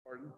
Pardon?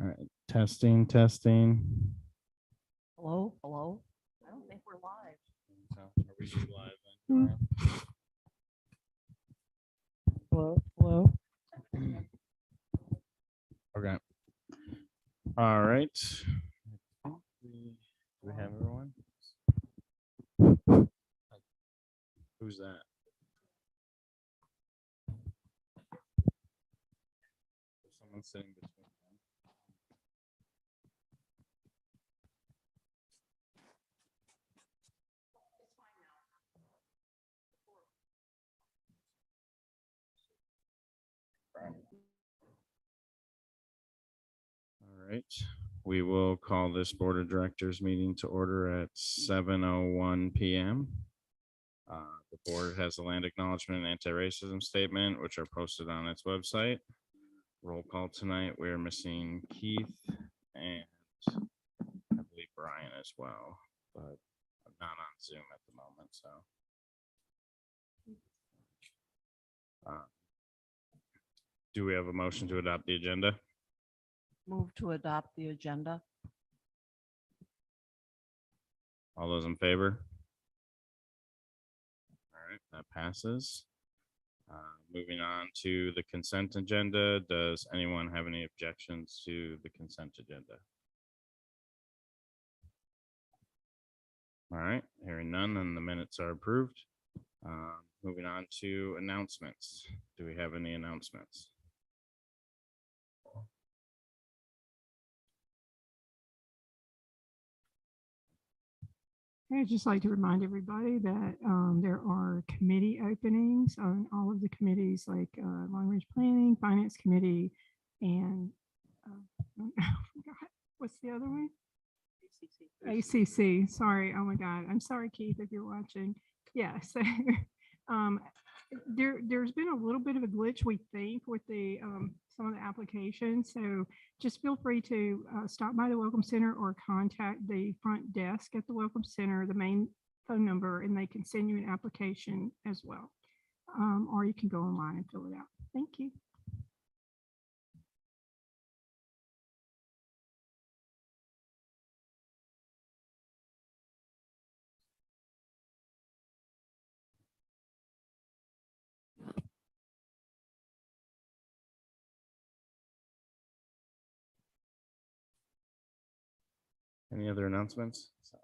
All right, testing, testing. Hello, hello. I don't think we're live. So, are we just live then? Hello, hello. Okay. All right. Do we have everyone? Who's that? Someone sitting between them. All right. We will call this Board of Directors meeting to order at 7:01 p.m. The board has a land acknowledgement and anti-racism statement, which are posted on its website. Roll call tonight. We're missing Keith and I believe Brian as well, but I'm not on Zoom at the moment, so. Do we have a motion to adopt the agenda? Move to adopt the agenda. All those in favor? All right, that passes. Moving on to the consent agenda. Does anyone have any objections to the consent agenda? All right, hearing none, then the minutes are approved. Moving on to announcements. Do we have any announcements? I'd just like to remind everybody that there are committee openings on all of the committees, like Long Range Planning, Finance Committee, and I forgot, what's the other one? ACC. Sorry. Oh my God. I'm sorry, Keith, if you're watching. Yeah. So there's been a little bit of a glitch, we think, with the some of the applications. So just feel free to stop by the Welcome Center or contact the front desk at the Welcome Center, the main phone number, and they can send you an application as well. Or you can go online and fill it out. Thank you. Any other announcements? Sorry.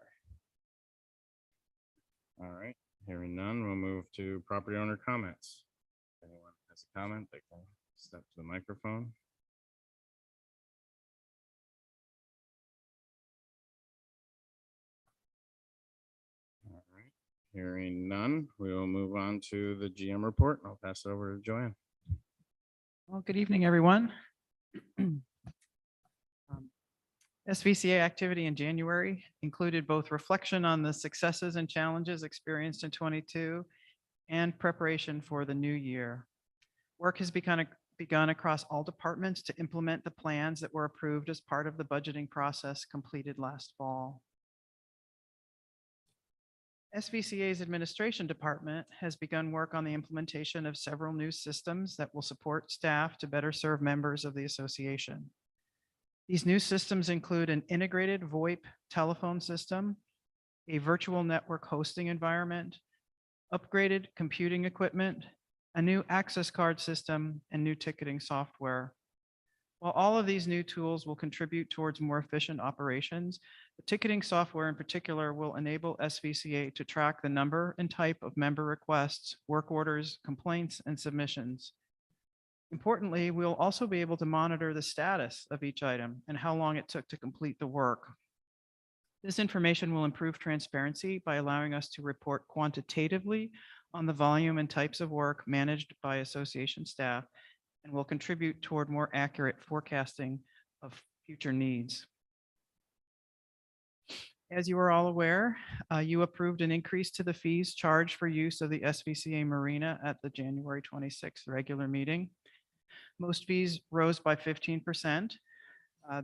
All right, hearing none, we'll move to property owner comments. If anyone has a comment, they can step to the microphone. All right, hearing none, we will move on to the GM report. I'll pass it over to Joanne. Well, good evening, everyone. SVCA activity in January included both reflection on the successes and challenges experienced in 22 and preparation for the new year. Work has begun across all departments to implement the plans that were approved as part of the budgeting process completed last fall. SVCA's administration department has begun work on the implementation of several new systems that will support staff to better serve members of the association. These new systems include an integrated VoIP telephone system, a virtual network hosting environment, upgraded computing equipment, a new access card system, and new ticketing software. While all of these new tools will contribute towards more efficient operations, the ticketing software in particular will enable SVCA to track the number and type of member requests, work orders, complaints, and submissions. Importantly, we'll also be able to monitor the status of each item and how long it took to complete the work. This information will improve transparency by allowing us to report quantitatively on the volume and types of work managed by association staff and will contribute toward more accurate forecasting of future needs. As you are all aware, you approved an increase to the fees charged for use of the SVCA Marina at the January 26th regular meeting. Most fees rose by 15%.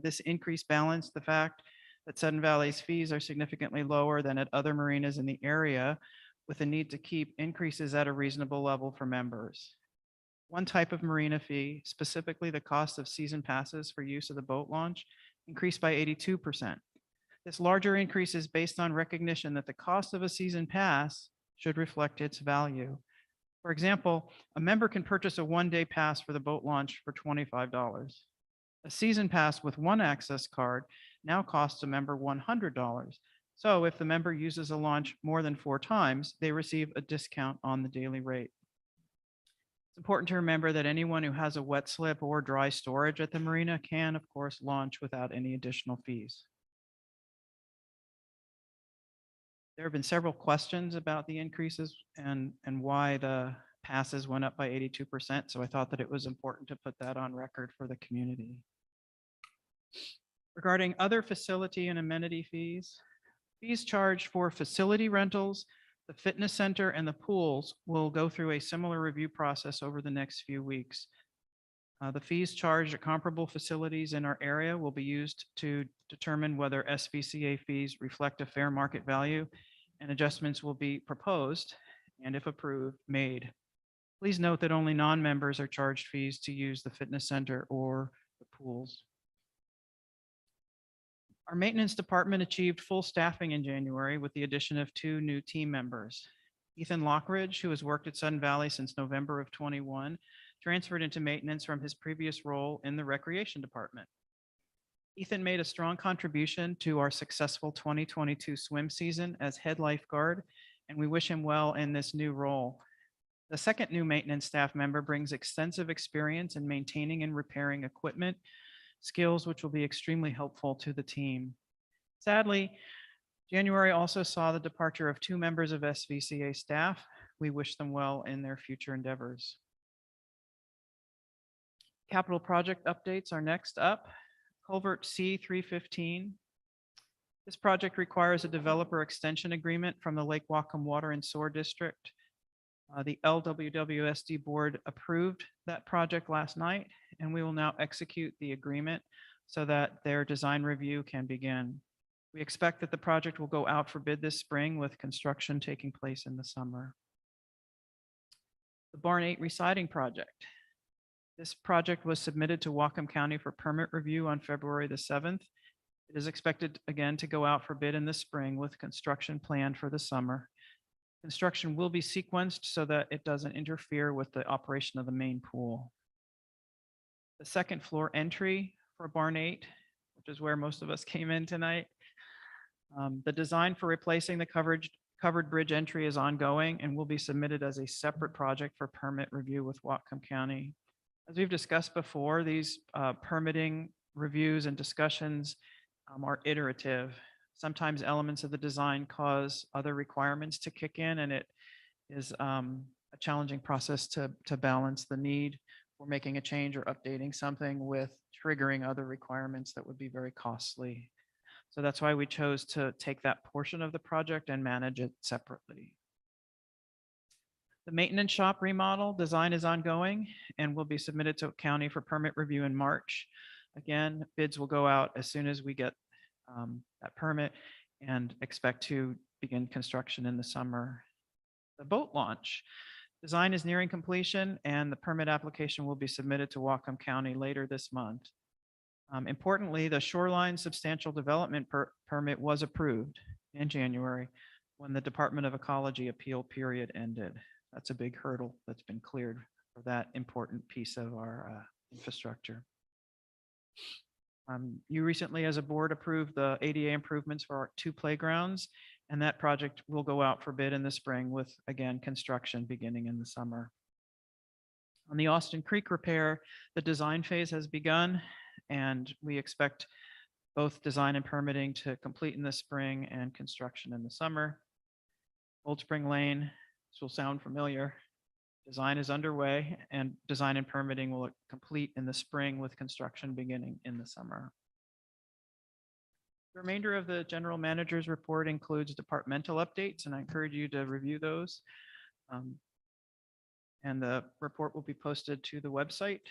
This increase balanced the fact that Sudden Valley's fees are significantly lower than at other marinas in the area, with a need to keep increases at a reasonable level for members. One type of marina fee, specifically the cost of season passes for use of the boat launch, increased by 82%. This larger increase is based on recognition that the cost of a season pass should reflect its value. For example, a member can purchase a one-day pass for the boat launch for $25. A season pass with one access card now costs a member $100. So if the member uses a launch more than 4 times, they receive a discount on the daily rate. It's important to remember that anyone who has a wet slip or dry storage at the marina can, of course, launch without any additional fees. There have been several questions about the increases and why the passes went up by 82%. So I thought that it was important to put that on record for the community. Regarding other facility and amenity fees, fees charged for facility rentals, the fitness center, and the pools will go through a similar review process over the next few weeks. The fees charged at comparable facilities in our area will be used to determine whether SVCA fees reflect a fair market value, and adjustments will be proposed and, if approved, made. Please note that only non-members are charged fees to use the fitness center or the pools. Our maintenance department achieved full staffing in January with the addition of 2 new team members. Ethan Lockridge, who has worked at Sudden Valley since November of 21, transferred into maintenance from his previous role in the recreation department. Ethan made a strong contribution to our successful 2022 swim season as head lifeguard, and we wish him well in this new role. The second new maintenance staff member brings extensive experience in maintaining and repairing equipment, skills which will be extremely helpful to the team. Sadly, January also saw the departure of 2 members of SVCA staff. We wish them well in their future endeavors. Capital project updates are next up. Culvert C315. This project requires a developer extension agreement from the Lake Whatcom Water and Sewer District. The LWWSD board approved that project last night, and we will now execute the agreement so that their design review can begin. We expect that the project will go out for bid this spring, with construction taking place in the summer. The Barn 8 residing project. This project was submitted to Whatcom County for permit review on February the 7th. It is expected again to go out for bid in the spring, with construction planned for the summer. Construction will be sequenced so that it doesn't interfere with the operation of the main pool. The second floor entry for Barn 8, which is where most of us came in tonight. The design for replacing the covered bridge entry is ongoing and will be submitted as a separate project for permit review with Whatcom County. As we've discussed before, these permitting reviews and discussions are iterative. Sometimes elements of the design cause other requirements to kick in, and it is a challenging process to balance the need for making a change or updating something with triggering other requirements that would be very costly. So that's why we chose to take that portion of the project and manage it separately. The maintenance shop remodel design is ongoing and will be submitted to county for permit review in March. Again, bids will go out as soon as we get that permit, and expect to begin construction in the summer. The boat launch design is nearing completion, and the permit application will be submitted to Whatcom County later this month. Importantly, the shoreline substantial development permit was approved in January when the Department of Ecology appeal period ended. That's a big hurdle that's been cleared for that important piece of our infrastructure. You recently, as a board, approved the ADA improvements for our 2 playgrounds, and that project will go out for bid in the spring with, again, construction beginning in the summer. On the Austin Creek repair, the design phase has begun, and we expect both design and permitting to complete in the spring and construction in the summer. Old Spring Lane, this will sound familiar. Design is underway, and design and permitting will complete in the spring with construction beginning in the summer. The remainder of the general manager's report includes departmental updates, and I encourage you to review those. And the report will be posted to the website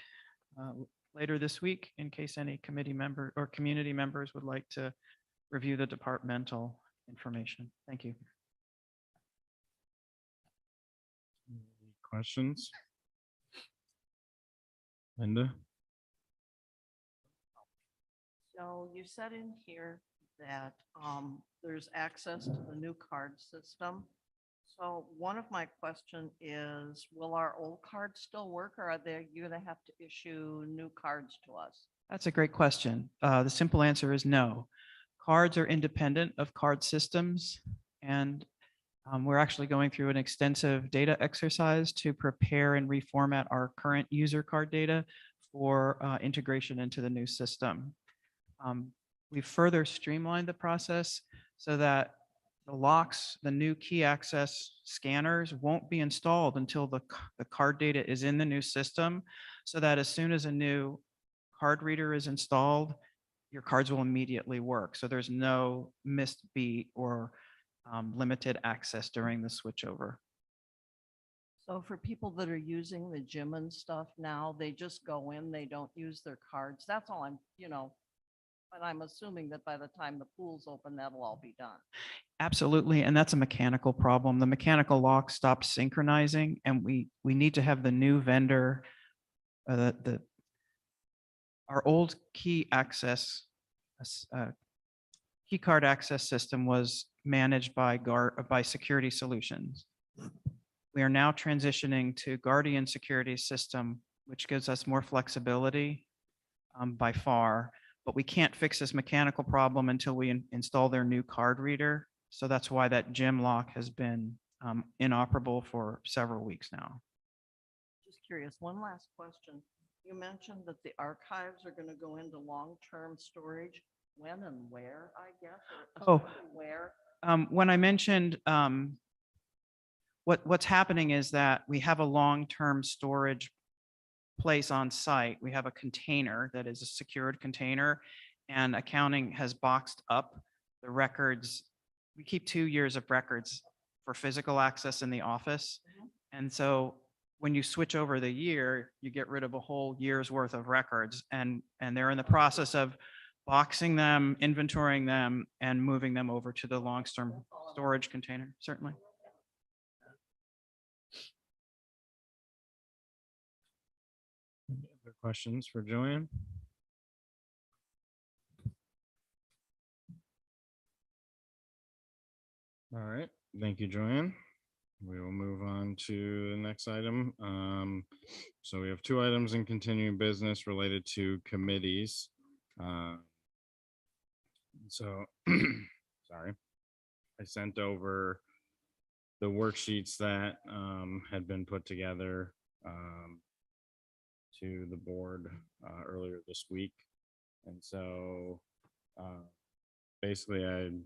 later this week in case any committee member or community members would like to review the departmental information. Thank you. Any questions? Linda? So you said in here that there's access to the new card system. So one of my question is, will our old cards still work, or are they, you gonna have to issue new cards to us? That's a great question. The simple answer is no. Cards are independent of card systems, and we're actually going through an extensive data exercise to prepare and reformat our current user card data for integration into the new system. We've further streamlined the process so that the locks, the new key access scanners won't be installed until the card data is in the new system, so that as soon as a new card reader is installed, your cards will immediately work. So there's no missed beat or limited access during the switchover. So for people that are using the gym and stuff now, they just go in, they don't use their cards. That's all but I'm assuming that by the time the pool's open, that'll all be done. Absolutely, and that's a mechanical problem. The mechanical lock stopped synchronizing, and we need to have the new vendor, our old key access, key card access system was managed by Security Solutions. We are now transitioning to Guardian Security System, which gives us more flexibility by far, but we can't fix this mechanical problem until we install their new card reader. So that's why that gym lock has been inoperable for several weeks now. Just curious, one last question. You mentioned that the archives are gonna go into long-term storage. When and where, I guess? Or Oh. especially where? When I mentioned what's happening is that we have a long-term storage place on site. We have a container that is a secured container, and accounting has boxed up the records. We keep 2 years of records for physical access in the office. And so when you switch over the year, you get rid of a whole year's worth of records, and they're in the process of boxing them, inventorying them, and moving them over to the long-term storage container, certainly. Any other questions for Joanne? All right, thank you, Joanne. We will move on to the next item. So we have 2 items in continuing business related to committees. So, sorry, I sent over the worksheets that had been put together to the board earlier this week. And so basically I'm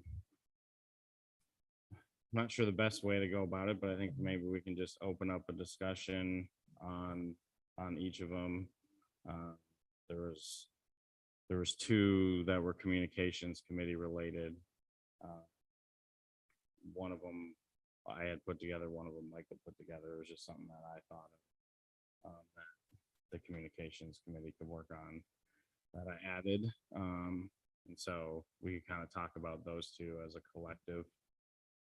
not sure the best way to go about it, but I think maybe we can just open up a discussion on each of them. There was 2 that were communications committee related. One of them I had put together, one of them Mike had put together. It was just something that I thought of that the communications committee could work on that I added. And so we could kind of talk about those 2 as a collective,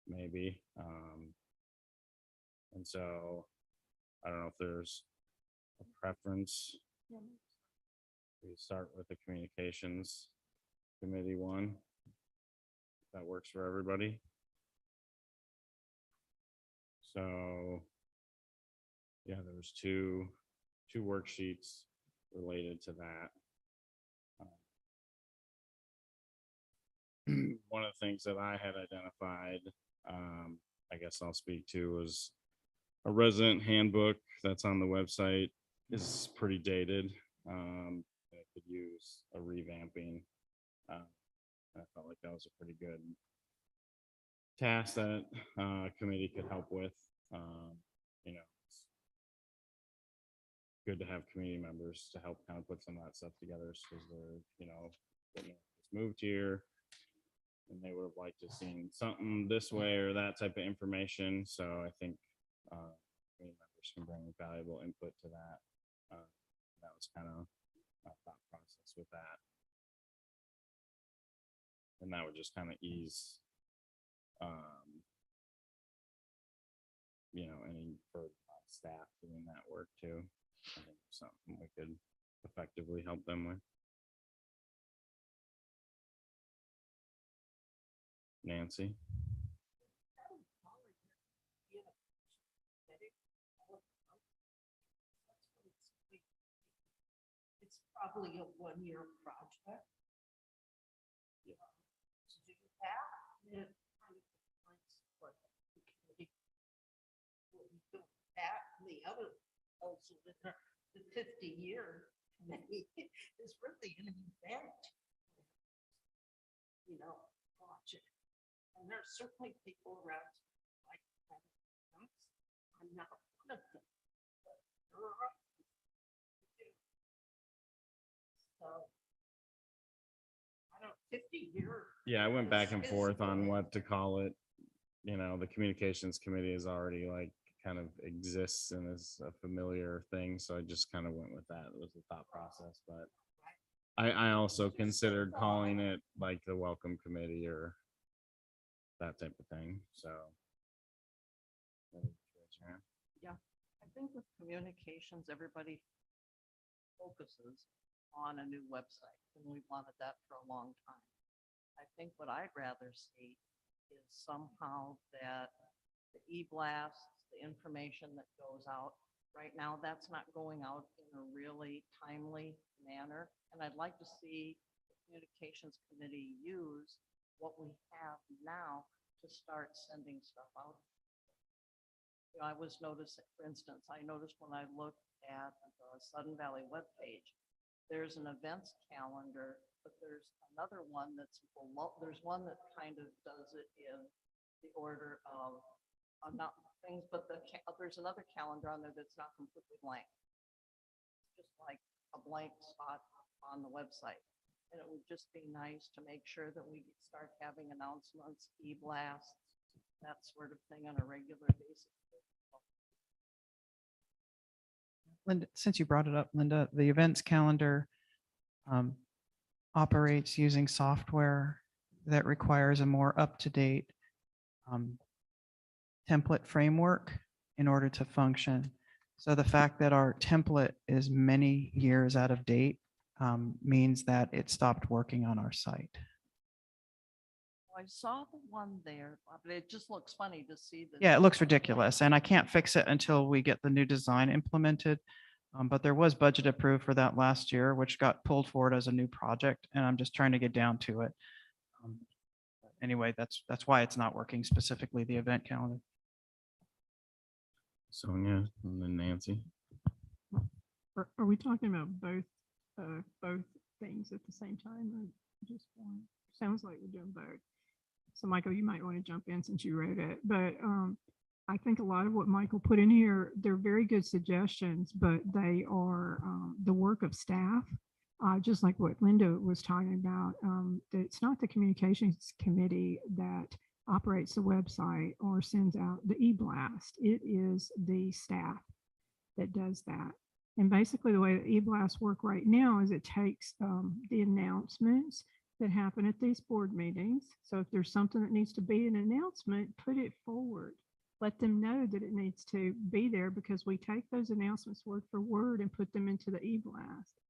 maybe. And so I don't know if there's a preference. We start with the communications committee one. That works for everybody. So, yeah, there was two worksheets related to that. One of the things that I had identified, I guess I'll speak to, was a resident handbook that's on the website is pretty dated. It could use a revamping. I felt like that was a pretty good task that committee could help with. You know, it's good to have community members to help kind of put some of that stuff together because they're, you know, moved here and they would have liked to seen something this way or that type of information. So I think community members can bring valuable input to that. That was kind of my thought process with that. And that would just kind of ease, you know, any further staff doing that work too. I think it's something we could effectively help them with. Nancy? It's probably a one-year project. Yeah. To do that, it kind of defines what the committee will be doing. That and the other, also the 50-year committee is really an event, you know, project. And there's certainly people around like that. I'm not one of them. But there are others who do. So I don't, 50-year. Yeah, I went back and is- forth on what to call it. You know, the communications committee is already like kind of exists and is a familiar thing. So I just kind of went with that. It was the thought process, but I also considered calling it like the welcome committee or that type of thing. So. Yeah, I think with communications, everybody focuses on a new website, and we wanted that for a long time. I think what I'd rather see is somehow that the e-blasts, the information that goes out, right now, that's not going out in a really timely manner. And I'd like to see the communications committee use what we have now to start sending stuff out. You know, I was noticing, for instance, I noticed when I looked at the Sudden Valley webpage, there's an events calendar, but there's another one that's below, there's one that kind of does it in the order of, not things, but there's another calendar on there that's not completely blank. Just like a blank spot on the website. And it would just be nice to make sure that we start having announcements, e-blasts, that sort of thing on a regular basis. Linda, since you brought it up, Linda, the events calendar operates using software that requires a more up-to-date template framework in order to function. So the fact that our template is many years out of date means that it stopped working on our site. I saw the one there, but it just looks funny to see the. Yeah, it looks ridiculous, and I can't fix it until we get the new design implemented. But there was budget approved for that last year, which got pulled forward as a new project, and I'm just trying to get down to it. Anyway, that's why it's not working, specifically the event calendar. Sonia and then Nancy. Are we talking about both things at the same time or just one? Sounds like we're doing both. So Michael, you might want to jump in since you wrote it, but I think a lot of what Michael put in here, they're very good suggestions, but they are the work of staff. Just like what Linda was talking about, that it's not the communications committee that operates the website or sends out the e-blast. It is the staff that does that. And basically the way the e-blasts work right now is it takes the announcements that happen at these board meetings. So if there's something that needs to be an announcement, put it forward. Let them know that it needs to be there because we take those announcements word for word and put them into the e-blast.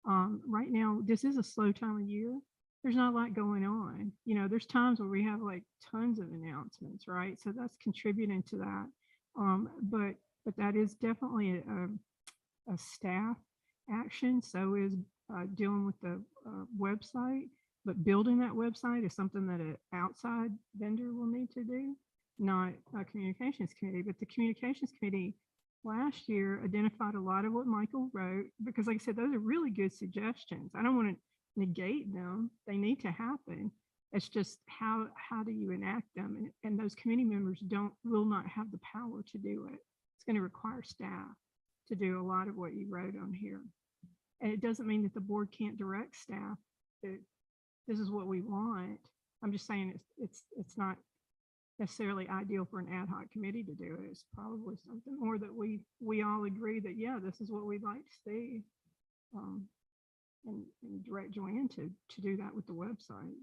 Right now, this is a slow time of year. There's not a lot going on. You know, there's times where we have like tons of announcements, right? So that's contributing to that. But that is definitely a staff action. So is dealing with the website, but building that website is something that an outside vendor will need to do, not a communications committee. But the communications committee last year identified a lot of what Michael wrote, because like I said, those are really good suggestions. I don't want to negate them. They need to happen. It's just how do you enact them? And those committee members will not have the power to do it. It's going to require staff to do a lot of what you wrote on here. And it doesn't mean that the board can't direct staff that this is what we want. I'm just saying it's not necessarily ideal for an ad hoc committee to do it. It's probably something more that we all agree that, yeah, this is what we'd like to see. And direct Joanne to do that with the website.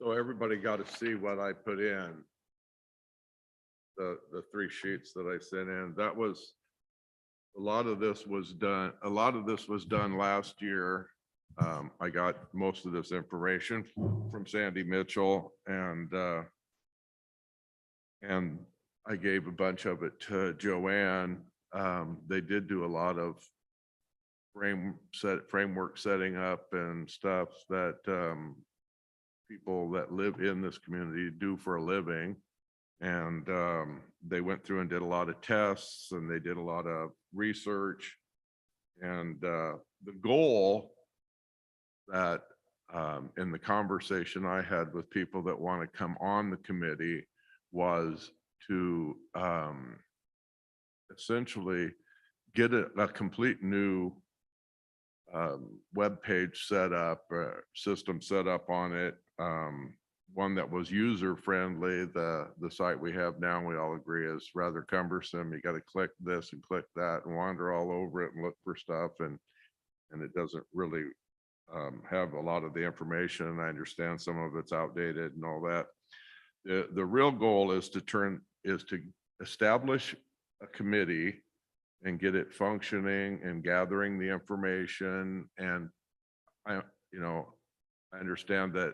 So everybody got to see what I put in. The 3 sheets that I sent in, that was, a lot of this was done last year. I got most of this information from Sandy Mitchell, and I gave a bunch of it to Joanne. They did do a lot of framework setting up and stuff that people that live in this community do for a living. And they went through and did a lot of tests, and they did a lot of research. And the goal that in the conversation I had with people that want to come on the committee was to essentially get a complete new web page set up, system set up on it. One that was user friendly. The site we have now, we all agree, is rather cumbersome. You got to click this and click that and wander all over it and look for stuff, and it doesn't really have a lot of the information. I understand some of it's outdated and all that. The real goal is to establish a committee and get it functioning and gathering the information. And I understand that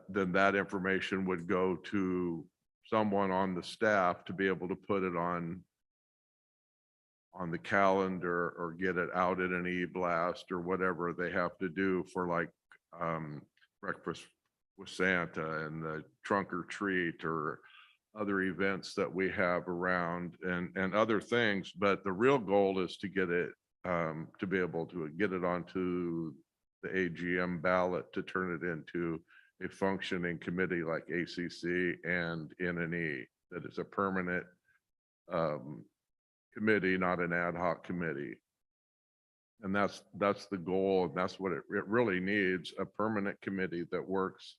then that information would go to someone on the staff to be able to put it on the calendar or get it out in an e-blast or whatever they have to do for, like breakfast with Santa and the trunk or treat or other events that we have around and other things. But the real goal is to get it to be able to get it onto the AGM ballot, to turn it into a functioning committee like ACC and NNE, that it's a permanent committee, not an ad hoc committee. And that's the goal. And that's what it really needs, a permanent committee that works,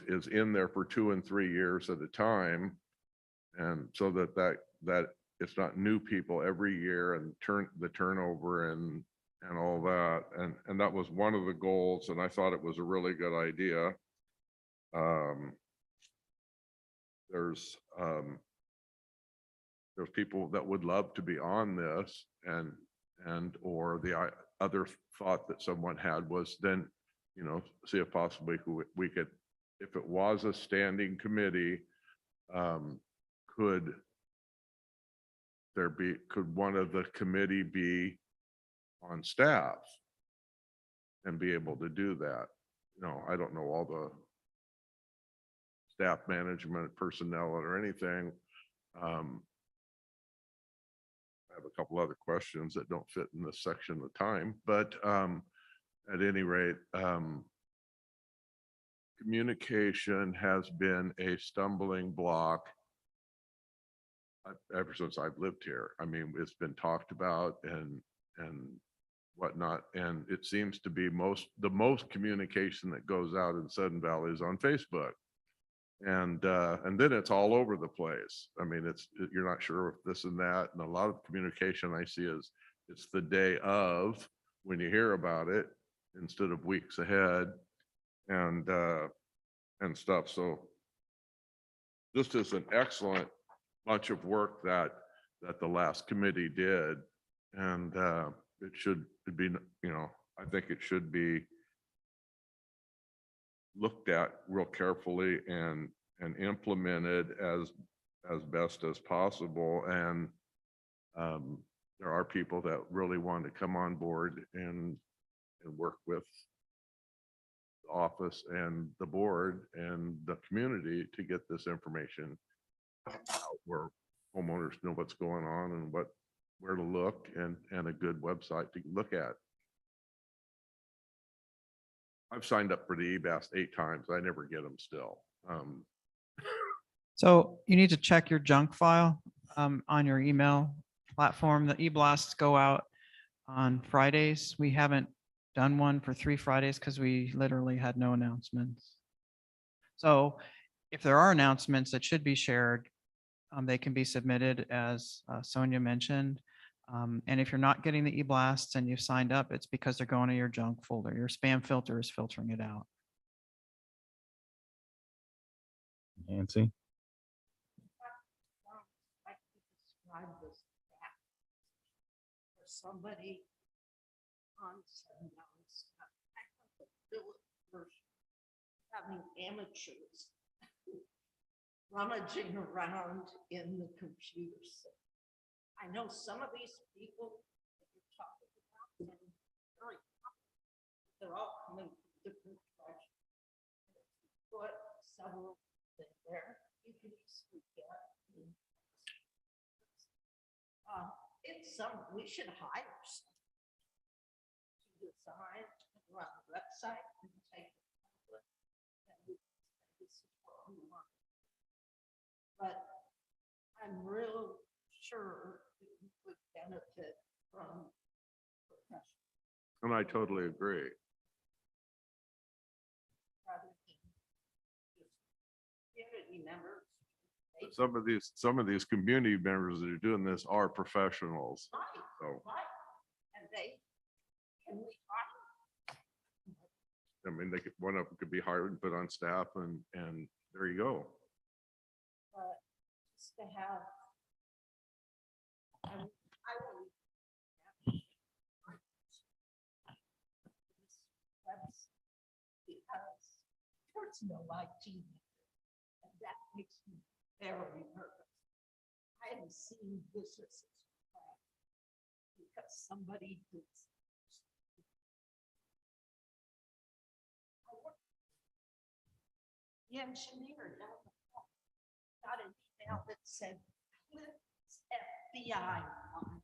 is in there for 2 and 3 years at a time. And so that it's not new people every year and the turnover and all that. And that was one of the goals. And I thought it was a really good idea. There's people that would love to be on this, or the other thought that someone had was then, see if possibly we could, if it was a standing committee, could one of the committee be on staff and be able to do that? I don't know all the staff management personnel or anything. I have a couple other questions that don't fit in this section of time, but at any rate, communication has been a stumbling block ever since I've lived here. I mean, it's been talked about and whatnot, and it seems to be the most communication that goes out in Sudden Valley is on Facebook. And then it's all over the place. I mean, you're not sure if this and that, and a lot of communication I see is it's the day of when you hear about it instead of weeks ahead and stuff. So this is an excellent bunch of work that the last committee did, and it should be, I think it should be looked at real carefully and implemented as best as possible. And there are people that really want to come on board and work with the office and the board and the community to get this information out where homeowners know what's going on and where to look and a good website to look at. I've signed up for the EBAS 8 times. I never get them still. So you need to check your junk file on your email platform. The e-blasts go out on Fridays. We haven't done one for 3 Fridays because we literally had no announcements. So if there are announcements that should be shared, they can be submitted as Sonia mentioned. And if you're not getting the e-blasts and you've signed up, it's because they're going to your junk folder. Your spam filter is filtering it out. Nancy? Like to describe this app for somebody on $7. I thought the village was having amateurs rummaging around in the computer system. I know some of these people that you're talking about, they're all coming from different directions. Put several in there, you can easily get. It's we should hire some to design, run the website and take the template. And this is what we want. But I'm real sure that we would benefit from professional And I totally agree. rather than just community members. But some of these community members that are doing this are professionals. Right, So, right. And can we hire? I mean, one of them could be hired and put on staff and there you go. But just to have. I will. Because there's no IT. And that makes me very nervous. I haven't seen businesses crash because somebody did. The engineer down the hall got an email that said, "Clips FBI on."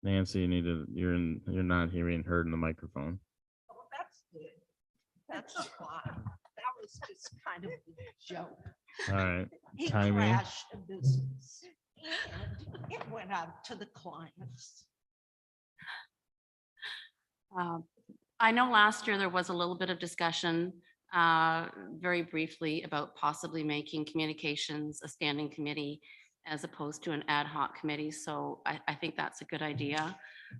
Nancy, you're not hearing heard in the microphone. Oh, that's good. That's fine. That was just kind of a joke. All right, He timing. crashed a business and it went out to the clients. I know last year there was a little bit of discussion, very briefly, about possibly making communications a standing committee as opposed to an ad hoc committee. So I think that's a good idea.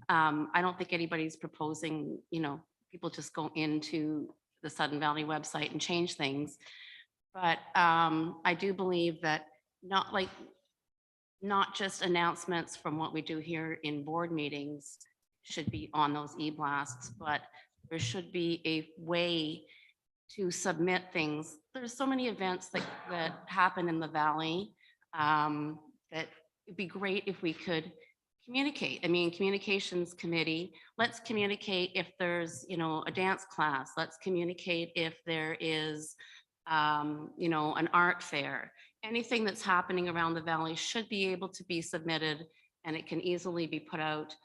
I don't think anybody's proposing, people just go into the Sudden Valley website and change things. But I do believe that not just announcements from what we do here in board meetings should be on those e-blasts, but there should be a way to submit things. There's so many events that happen in the valley that it'd be great if we could communicate. I mean, communications committee, let's communicate if there's, a dance class. Let's communicate if there is, an art fair. Anything that's happening around the valley should be able to be submitted, and it can easily be put out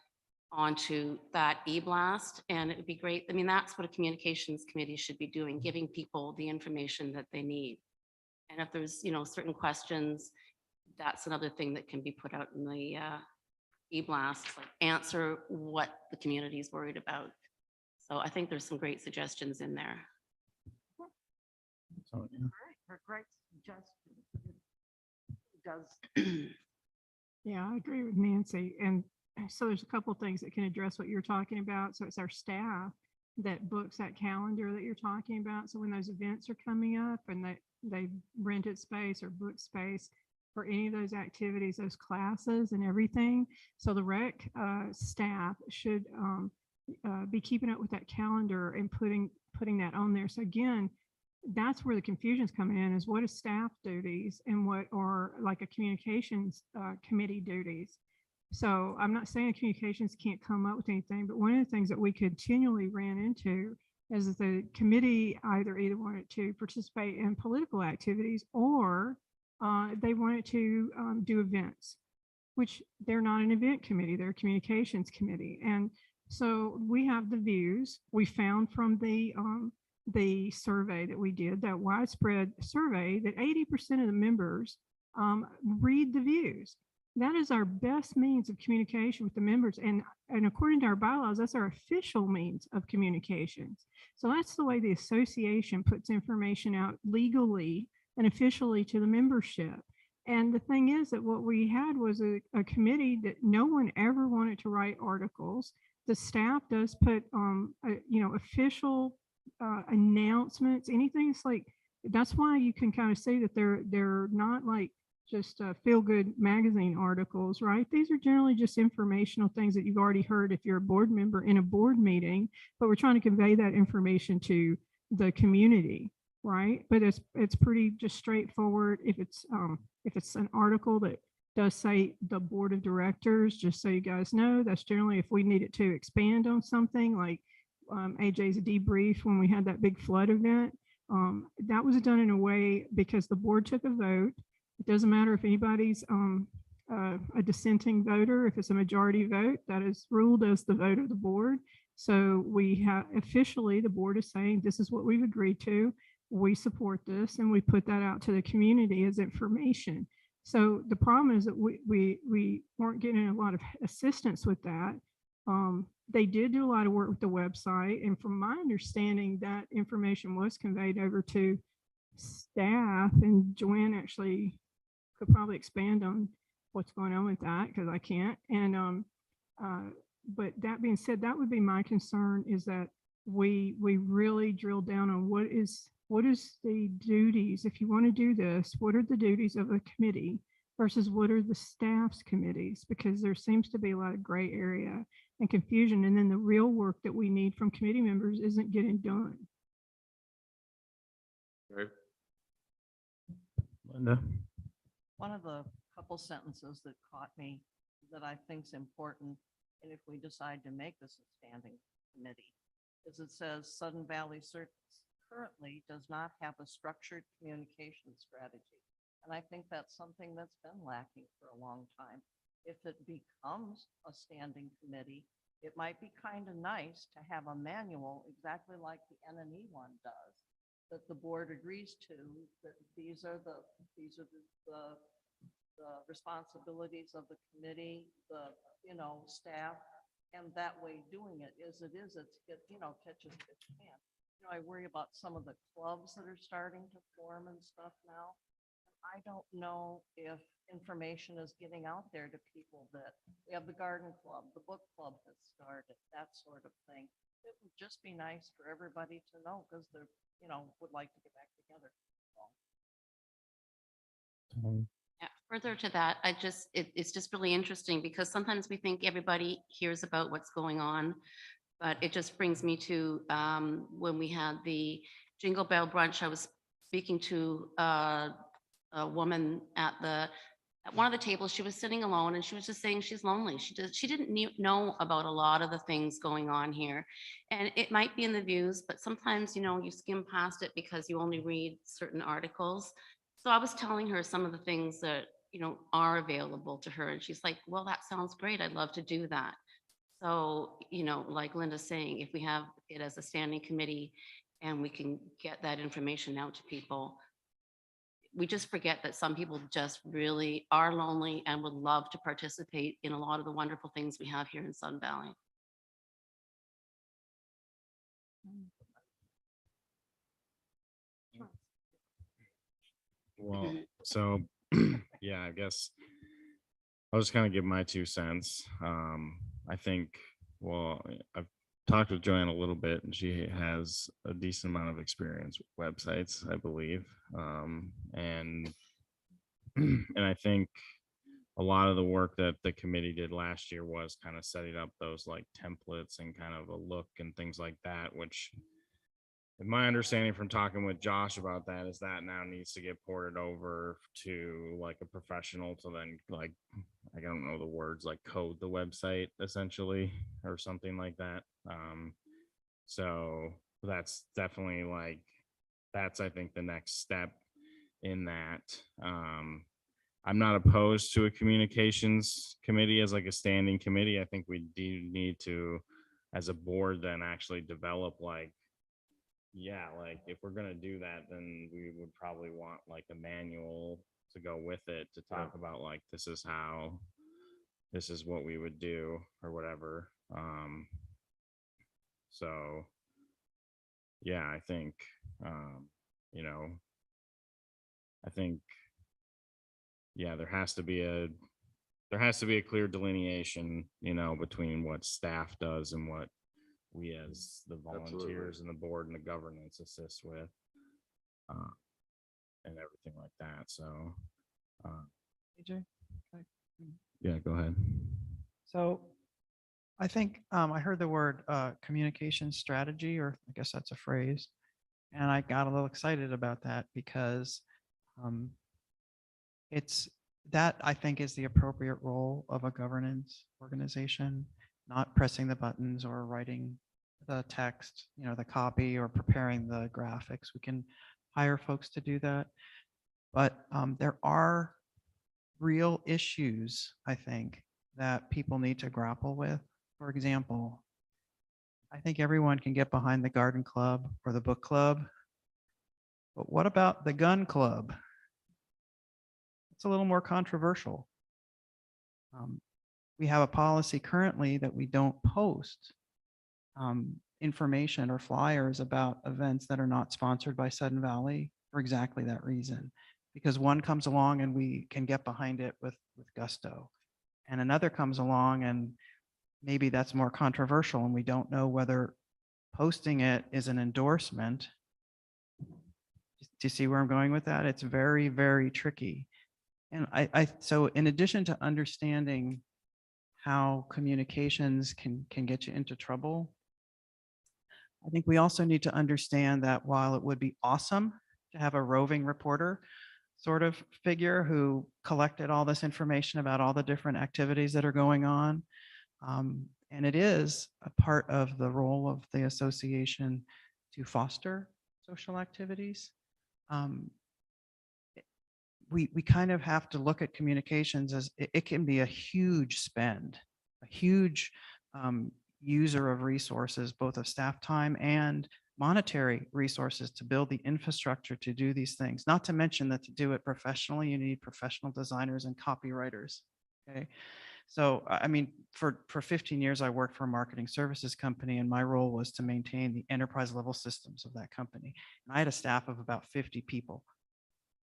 onto that e-blast. And it would be great. I mean, that's what a communications committee should be doing, giving people the information that they need. And if there's, certain questions, that's another thing that can be put out in the e-blast, like answer what the community is worried about. So I think there's some great suggestions in there. So, All right, for great suggestions. It does. Yeah, I agree with Nancy. And so there's a couple of things that can address what you're talking about. So it's our staff that books that calendar that you're talking about. So when those events are coming up and they rented space or booked space, for any of those activities, those classes and everything. So the rec staff should be keeping up with that calendar and putting that on there. So again, that's where the confusion's coming in, is what is staff duties and what are like a communications committee duties. So I'm not saying communications can't come up with anything, but one of the things that we continually ran into is that the committee either wanted to participate in political activities or they wanted to do events, which they're not an event committee, they're a communications committee. And so we have the views we found from the survey that we did, that widespread survey, that 80% of the members read the views. That is our best means of communication with the members. And according to our bylaws, that's our official means of communications. So that's the way the association puts information out legally and officially to the membership. And the thing is that what we had was a committee that no one ever wanted to write articles. The staff does put, official announcements, anything. It's like, that's why you can kind of see that they're not like just feel-good magazine articles, right? These are generally just informational things that you've already heard if you're a board member in a board meeting, but we're trying to convey that information to the community, right? But it's pretty just straightforward. If it's an article that does say the board of directors, just so you guys know, that's generally if we needed to expand on something like AJ's debrief when we had that big flood event. That was done in a way because the board took a vote. It doesn't matter if anybody's a dissenting voter. If it's a majority vote, that is ruled as the vote of the board. So we have officially, the board is saying, this is what we've agreed to. We support this, and we put that out to the community as information. So the problem is that we weren't getting a lot of assistance with that. They did do a lot of work with the website. And from my understanding, that information was conveyed over to staff, and Joanne actually could probably expand on what's going on with that because I can't. And but that being said, that would be my concern, is that we really drill down on what is the duties. If you want to do this, what are the duties of a committee versus what are the staff's committees? Because there seems to be a lot of gray area and confusion. And then the real work that we need from committee members isn't getting done. Okay. Linda? One of the couple sentences that caught me that I think is important, and if we decide to make this a standing committee, is it says Sudden Valley currently does not have a structured communication strategy. And I think that's something that's been lacking for a long time. If it becomes a standing committee, it might be kind of nice to have a manual exactly like the NNE one does, that the board agrees to, that these are the responsibilities of the committee, the staff, and that way doing it as it is, it's catch as catch can. I worry about some of the clubs that are starting to form and stuff now. I don't know if information is getting out there to people, that we have the garden club, the book club has started, that sort of thing. It would just be nice for everybody to know, because they're, would like to get back together. Yeah, further to that, it's just really interesting because sometimes we think everybody hears about what's going on, but it just brings me to when we had the Jingle Bell Brunch. I was speaking to a woman at one of the tables. She was sitting alone, and she was just saying she's lonely. She didn't know about a lot of the things going on here, and it might be in the views, but sometimes you skim past it because you only read certain articles. So I was telling her some of the things that, are available to her. And she's like, well, that sounds great. I'd love to do that. So, like Linda's saying, if we have it as a standing committee and we can get that information out to people, we just forget that some people just really are lonely and would love to participate in a lot of the wonderful things we have here in Sun Valley. Well, so, yeah, I guess I'll just kind of give my 2 cents. I think, I've talked with Joanne a little bit, and she has a decent amount of experience with websites, I believe. And And I think a lot of the work that the committee did last year was kind of setting up those like templates and kind of a look and things like that, which in my understanding from talking with Josh about that is that now needs to get ported over to like a professional to then like, I don't know the words, like code the website essentially or something like that. So that's definitely like, that's I think the next step in that. I'm not opposed to a communications committee as like a standing committee. I think we do need to, as a board, then actually develop like, yeah, like if we're gonna do that, then we would probably want like a manual to go with it to talk about like, this is how, this is what we would do or whatever. So yeah, I think, you know, I think, yeah, there has to be a clear delineation, you know, between what staff does and what we as the volunteers and the board and the governance assist with, and everything like that. So, AJ? yeah, go ahead. So I think I heard the word communication strategy, or I guess that's a phrase. And I got a little excited about that because it's that I think is the appropriate role of a governance organization, not pressing the buttons or writing the text, you know, the copy or preparing the graphics. We can hire folks to do that. But there are real issues, I think, that people need to grapple with. For example, I think everyone can get behind the garden club or the book club. But what about the gun club? It's a little more controversial. We have a policy currently that we don't post information or flyers about events that are not sponsored by Sudden Valley for exactly that reason. Because one comes along and we can get behind it with gusto. And another comes along and maybe that's more controversial and we don't know whether posting it is an endorsement. Do you see where I'm going with that? It's very, very tricky. And so in addition to understanding how communications can get you into trouble, I think we also need to understand that while it would be awesome to have a roving reporter sort of figure who collected all this information about all the different activities that are going on, and it is a part of the role of the association to foster social activities. We kind of have to look at communications as it can be a huge spend, a huge user of resources, both of staff time and monetary resources to build the infrastructure to do these things. Not to mention that to do it professionally, you need professional designers and copywriters. Okay. So, I mean, for 15 years, I worked for a marketing services company, and my role was to maintain the enterprise level systems of that company. And I had a staff of about 50 people.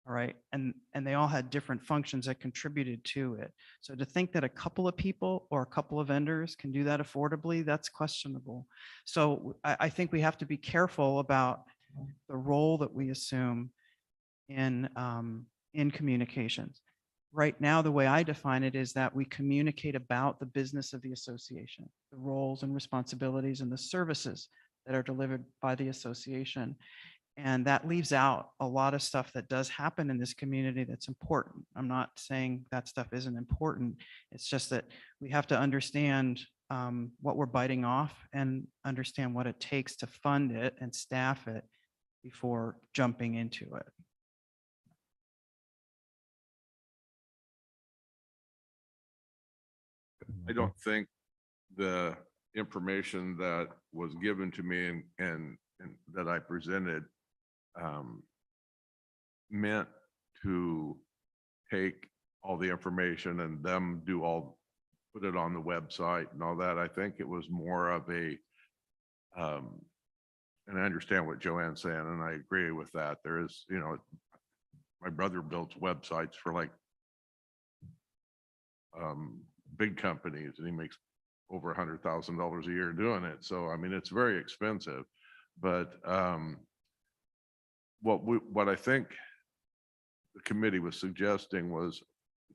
All right. And they all had different functions that contributed to it. So to think that a couple of people or a couple of vendors can do that affordably, that's questionable. So I think we have to be careful about the role that we assume in communications. Right now, the way I define it is that we communicate about the business of the association, the roles and responsibilities and the services that are delivered by the association. And that leaves out a lot of stuff that does happen in this community that's important. I'm not saying that stuff isn't important. It's just that we have to understand what we're biting off and understand what it takes to fund it and staff it before jumping into it. I don't think the information that was given to me and that I presented meant to take all the information and them do put it on the website and all that. I think it was more of a, and I understand what Joanne's saying, and I agree with that. There is, you know, my brother builds websites for like big companies, and he makes over $100,000 a year doing it. So, I mean, it's very expensive, but what I think the committee was suggesting was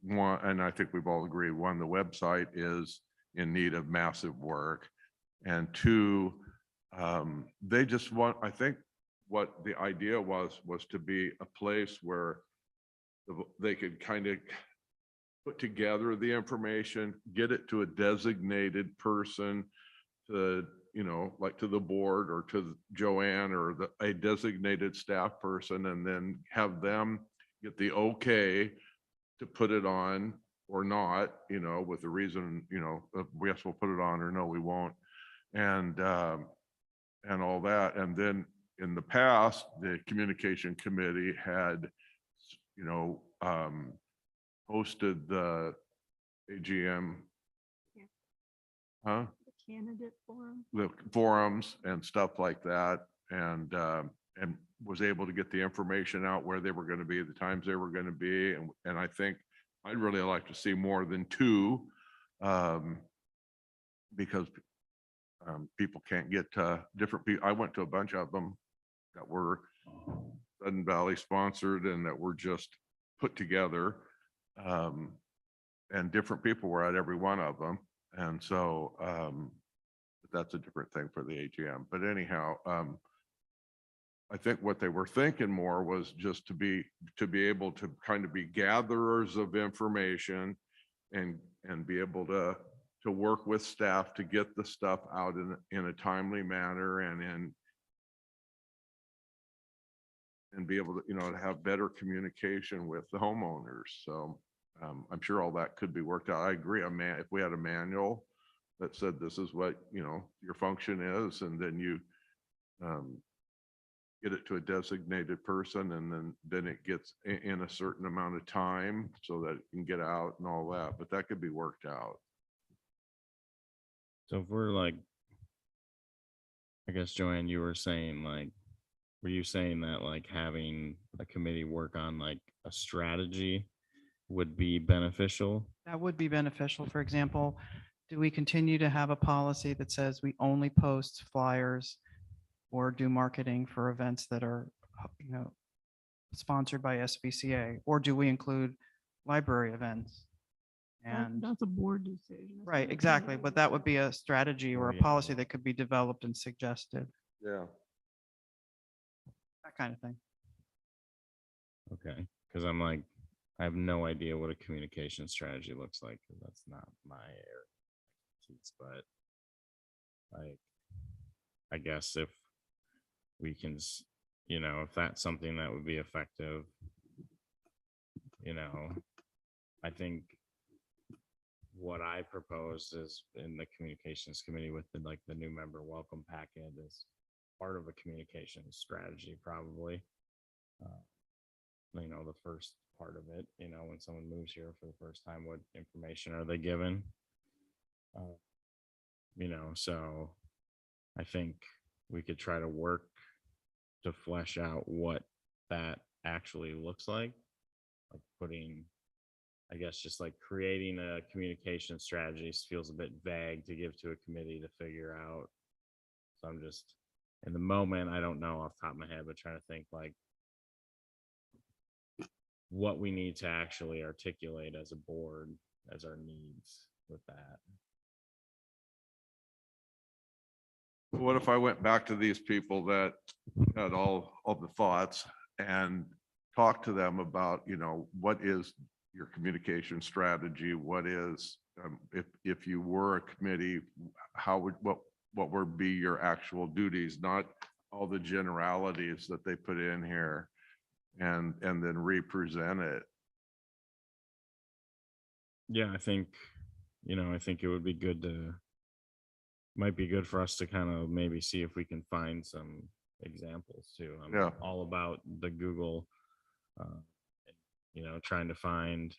one, and I think we've all agreed, one, the website is in need of massive work. And two, they just want, I think what the idea was to be a place where they could kind of put together the information, get it to a designated person, to, you know, like to the board or to Joanne or a designated staff person, and then have them get the okay to put it on or not, you know, with the reason, you know, of yes, we'll put it on, or no, we won't. And all that. And then in the past, the communication committee had, you know, hosted the AGM. Yeah. Huh? The candidate forum. The forums and stuff like that, and was able to get the information out where they were going to be, the times they were going to be. And I think I'd really like to see more than two, because people can't get different people. I went to a bunch of them that were Sudden Valley sponsored and that were just put together. And different people were at every one of them. And so that's a different thing for the AGM. But anyhow, I think what they were thinking more was just to be able to kind of be gatherers of information and be able to work with staff to get the stuff out in a timely manner and be able to, you know, to have better communication with the homeowners. So I'm sure all that could be worked out. I agree. If we had a manual that said, this is what, you know, your function is, and then you get it to a designated person, and then it gets in a certain amount of time so that it can get out and all that, but that could be worked out. So if we're like, I guess, Joanne, you were saying like, were you saying that like having a committee work on like a strategy would be beneficial? That would be beneficial. For example, do we continue to have a policy that says we only post flyers or do marketing for events that are, you know, sponsored by SVCA? Or do we include library events? And That's a board decision. That's right, not a exactly. committee But that would be decision. a strategy or Oh, a yeah. policy that could be developed and suggested, Yeah. that kind of thing. Okay, because I'm like, I have no idea what a communication strategy looks like, because that's not my area. But I guess if we can, you know, if that's something that would be effective, you know, I think what I proposed is in the communications committee with the, like the new member welcome packet is part of a communications strategy, probably. You know, the first part of it, you know, when someone moves here for the first time, what information are they given? You know, so I think we could try to work to flesh out what that actually looks like putting, I guess, just like creating a communication strategy feels a bit vague to give to a committee to figure out. So I'm just, in the moment, I don't know off the top of my head, but trying to think like what we need to actually articulate as a board, as our needs with that. What if I went back to these people that had all of the thoughts and talked to them about, you know, what is your communication strategy? What is, if you were a committee, how would, what would be your actual duties, not all the generalities that they put in here, and then represent it. Yeah, I think, you know, I think it would be good to, might be good for us to kind of maybe see if we can find some examples too. I'm Yeah. all about the Google, you know, trying to find,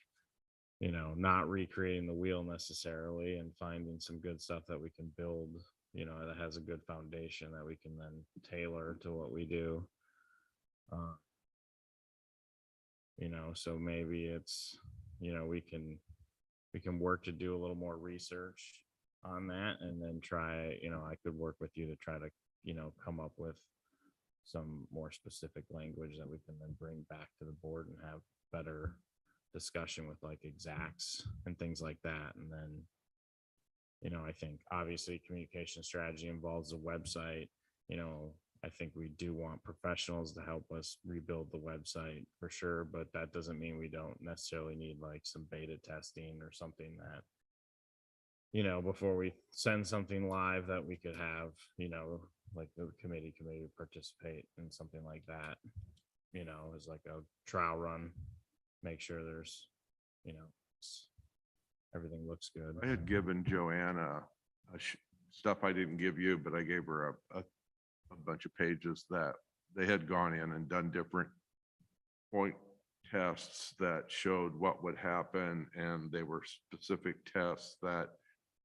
you know, not recreating the wheel necessarily, and finding some good stuff that we can build, you know, that has a good foundation that we can then tailor to what we do. You know, so maybe it's, you know, we can work to do a little more research on that, and then try, you know, I could work with you to try to, you know, come up with some more specific language that we can then bring back to the board and have better discussion with like exacts and things like that. And then, I think obviously communication strategy involves a website. I think we do want professionals to help us rebuild the website for sure, but that doesn't mean we don't necessarily need like some beta testing or something that, before we send something live, that we could have, like the committee participate in something like that, as like a trial run, make sure there's, everything looks good. I had given Joanna stuff I didn't give you, but I gave her a bunch of pages that they had gone in and done different point tests that showed what would happen, and they were specific tests that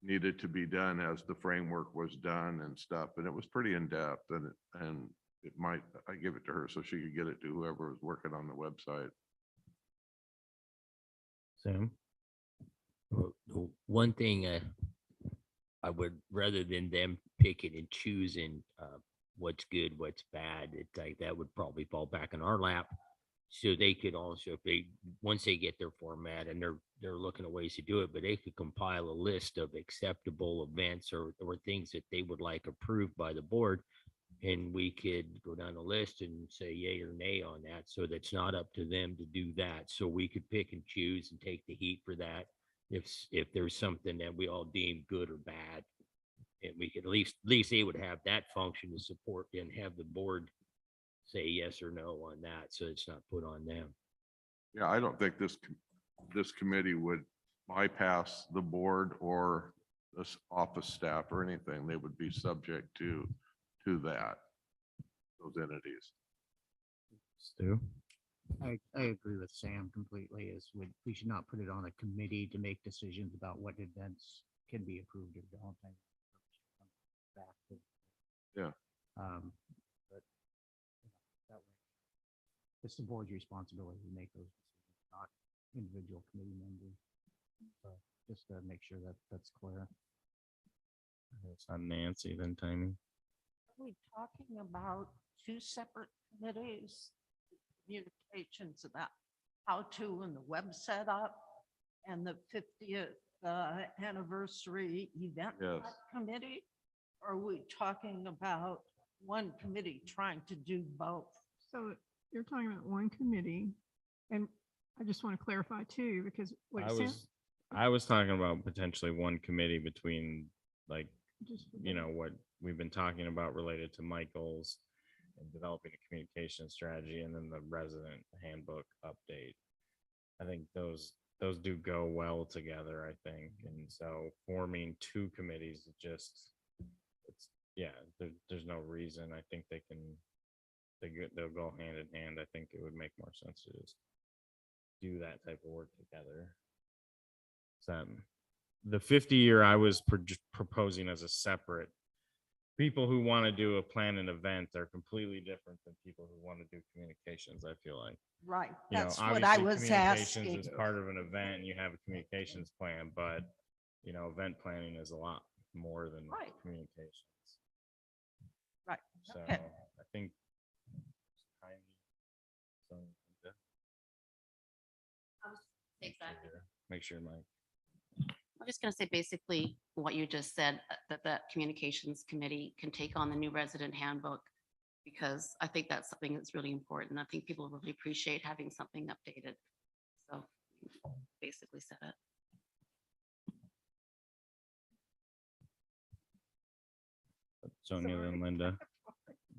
needed to be done as the framework was done and stuff. And it was pretty in-depth, and I give it to her so she could get it to whoever was working on the website. Sam? Well, the one thing I would, rather than them picking and choosing what's good, what's bad, it's like that would probably fall back in our lap. So they could also, if once they get their format and they're looking at ways to do it, but they could compile a list of acceptable events or things that they would like approved by the board. And we could go down the list and say yay or nay on that. So that's not up to them to do that. So we could pick and choose and take the heat for that. If there's something that we all deem good or bad, and we could at least they would have that function to support and have the board say yes or no on that. So it's not put on them. Yeah, I don't think this committee would bypass the board or this office staff or anything. They would be subject to that, those entities. Stu? I agree with Sam completely, we should not put it on a committee to make decisions about what events can be approved or don't. I think it should come back to- Yeah. But that way, it's the board's responsibility to make those decisions, not individual committee members. So just to make sure that that's clear. It's on Nancy then, Timmy. Are we talking about two separate committees? Communications about how to and the web setup and the 50th anniversary event Yes. committee? Or are we talking about one committee trying to do both? So you're talking about one committee, and I just want to clarify too, because what it sounds. I was talking about potentially one committee between like, just for what we've been talking about related to Michael's and developing a communication strategy, and then the resident handbook update. I think those do go well together, I think. And so forming two committees, there's no reason. I think they'll go hand in hand. I think it would make more sense to just do that type of work together. So the 50-year I was proposing as a separate. People who want to do a plan and event are completely different than people who want to do communications, I feel like. Right, You know, that's what I obviously was communications asking. is part of an event and you have a communications plan, but event planning is a lot more than Right. communications. Right, So okay. I think Exactly. make sure Mike. I'm just going to say basically what you just said, that communications committee can take on the new resident handbook, because I think that's something that's really important. I think people really appreciate having something updated. So basically said it. Sonia and Linda.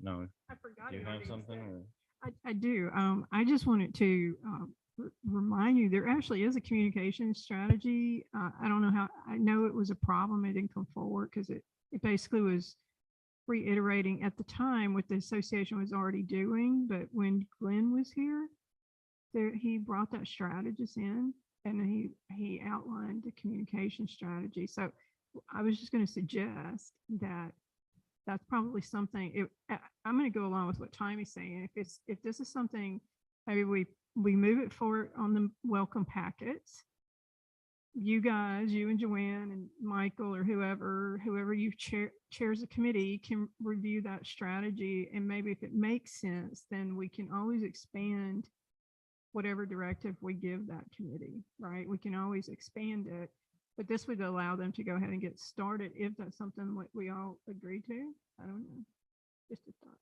No, I forgot. do you it have already something? exists. Or? I do. I just wanted to remind you, there actually is a communication strategy. I don't know how, I know it was a problem. It didn't come forward because it basically was reiterating at the time what the association was already doing. But when Glenn was here, he brought that strategist in and he outlined the communication strategy. So I was just going to suggest that that's probably something, I'm going to go along with what Timmy's saying. If this is something, maybe we move it forward on the welcome packets. You guys, you and Joanne and Michael or whoever you chairs the committee can review that strategy. And maybe if it makes sense, then we can always expand whatever directive we give that committee, right? We can always expand it, but this would allow them to go ahead and get started if that's something what we all agree to. I don't know. Just a thought.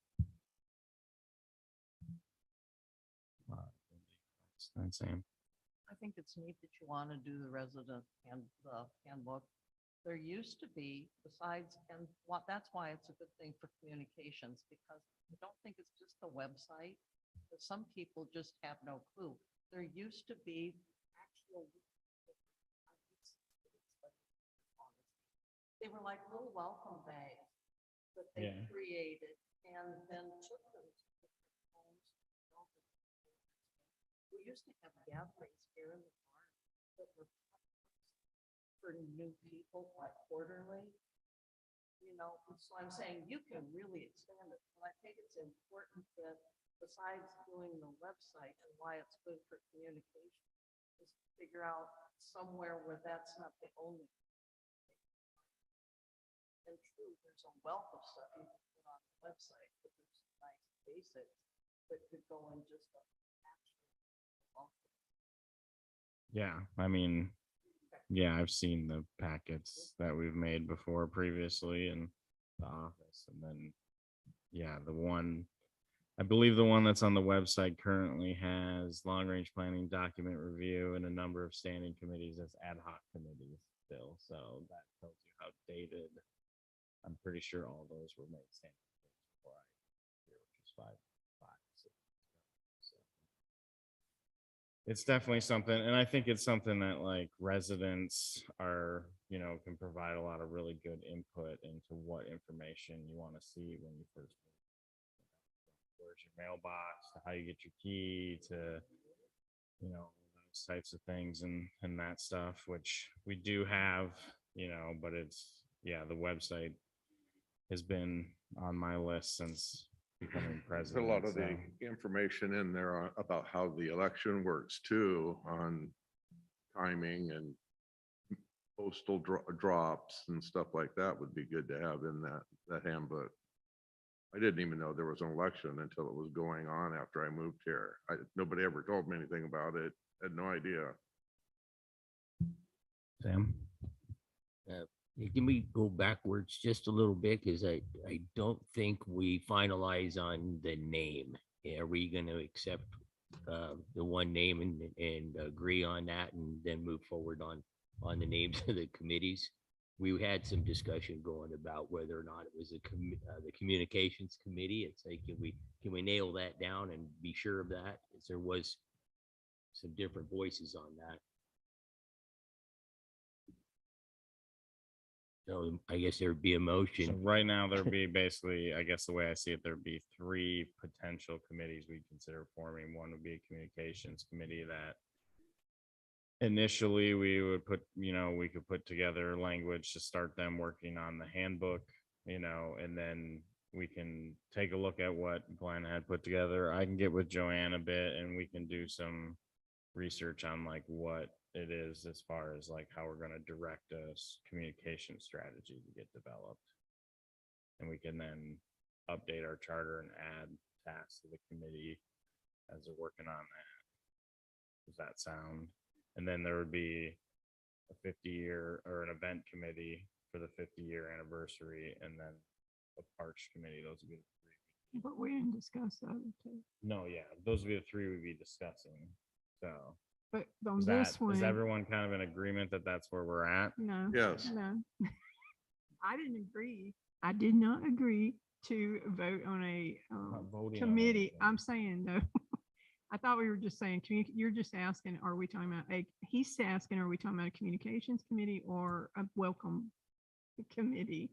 Sam. I think it's neat that you want to do the resident and the handbook. There used to be, besides, and what, that's why it's a good thing for communications, because I don't think it's just the website. But some people just have no clue. There used to be actual. They were like little welcome bags that they Yeah. created and then took them to different homes. We used to have gatherings here in the park that were for new people, like quarterly. You know, and so I'm saying you can really expand it. And I think it's important that besides doing the website and why it's good for communication, is to figure out somewhere where that's not the only. And true, there's a wealth of stuff you can put on the website, but there's some nice basics that could go in just a actual. Yeah, I mean, yeah, I've seen the packets that we've made before previously in the office, and then, yeah, I believe the one that's on the website currently has long-range planning document review and a number of standing committees as ad hoc committees still, so that tells you how dated. I'm pretty sure all those were made standing committees before I here, which is 6 so. It's definitely something, and I think it's something that like residents are, can provide a lot of really good input into what information you want to see when you first move. Where's your mailbox, to how you get your key, to those types of things and that stuff, which we do have, but it's the website has been on my list since becoming There's a president. lot of so. the information in there about how the election works too, on timing and postal drops and stuff like that would be good to have in that handbook. I didn't even know there was an election until it was going on after I moved here. Nobody ever told me anything about it. Had no idea. Sam? Can we go backwards just a little bit? Because I don't think we finalize on the name. Are we going to accept the one name and agree on that and then move forward on the names of the committees? We had some discussion going about whether or not it was the communications committee. It's like, can we nail that down and be sure of that? Because there was some different voices on that. So I guess there'd be a So motion. right now there'd be basically, I guess the way I see it, there'd be 3 potential committees we consider forming. One would be a communications committee that initially we would put, we could put together language to start them working on the handbook, and then we can take a look at what Glenn had put together. I can get with Joanne a bit and we can do some research on like what it is as far as like how we're going to direct a communication strategy to get developed. And we can then update our charter and add tasks to the committee as they're working on that. Does that sound? And then there would be a 50-year or an event committee for the 50-year anniversary, and then a parks committee. Those would be the 3. But we didn't discuss the other two. No, yeah, those would be the 3 we'd be discussing. So But on is this one, everyone kind of in agreement that that's where we're at? no. Yes. No. I didn't agree. I did not agree to vote on a Not voting on committee. anything. I'm saying though, I thought we were just saying, you're just asking, are we talking about he's asking, are we talking about a communications committee or a welcome committee?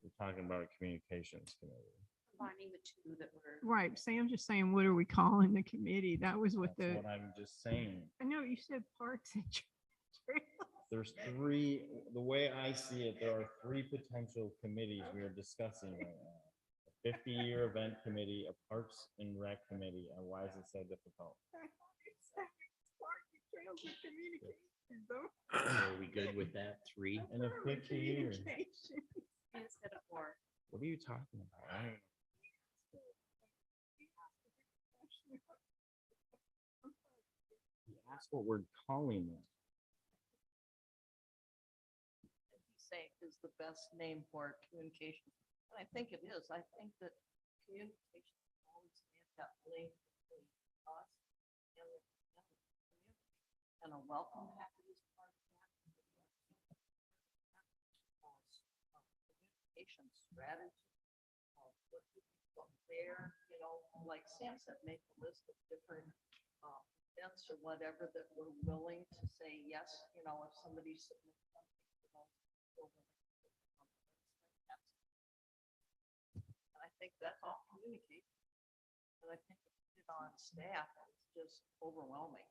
We're talking about a communications committee. Combining the 2 that were. Right. Sam's just saying, what are we calling the committee? That was what That's the, what I'm just saying. I know you said parks and trails. There's 3, the way I see it, there are 3 potential committees we are discussing right now. A 50-year event committee, a parks and rec committee, and why is it so difficult? Are we good with that? 3? In a 50 years. Instead of 4. What are you talking about? I don't know. That's what we're calling it. Say is the best name for communication. And I think it is. I think that communication is always made that link between us and the community. And a welcome package is part of that. Communication strategy. What do people there, you know, like Sam said, make a list of different events or whatever that we're willing to say yes, you know, if somebody submits something, you know, and I think that's all communication. And I think it on staff, it's just overwhelming.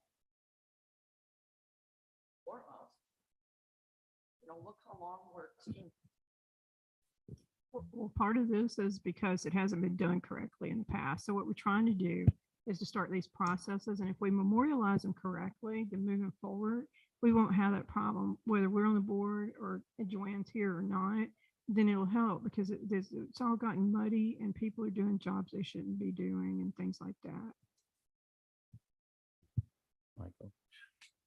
For us. You know, look how long we're. Well, part of this is because it hasn't been done correctly in the past. So what we're trying to do is to start these processes. And if we memorialize them correctly, then moving forward, we won't have that problem, whether we're on the board or Joanne's here or not, then it'll help because it's all gotten muddy and people are doing jobs they shouldn't be doing and things like that. Michael.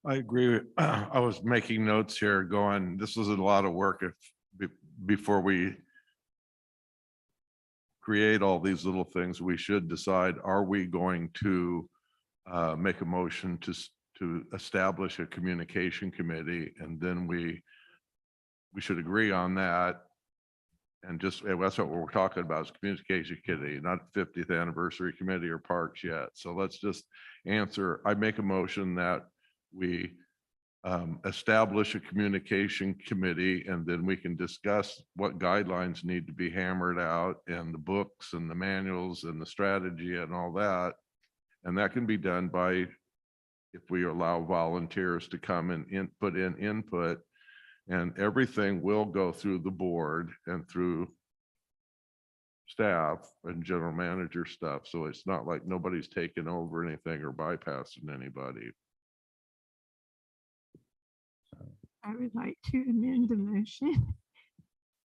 I agree. I was making notes here going, this is a lot of work before we create all these little things, we should decide, are we going to make a motion to establish a communication committee? And then we should agree on that. And just, that's what we're talking about is communication committee, not 50th anniversary committee or parks yet. So let's just answer. I make a motion that we establish a communication committee, and then we can discuss what guidelines need to be hammered out and the books and the manuals and the strategy and all that. And that can be done by, if we allow volunteers to come and put in input, and everything will go through the board and through staff and general manager stuff. So it's not like nobody's taking over anything or bypassing anybody. I would like to amend the motion.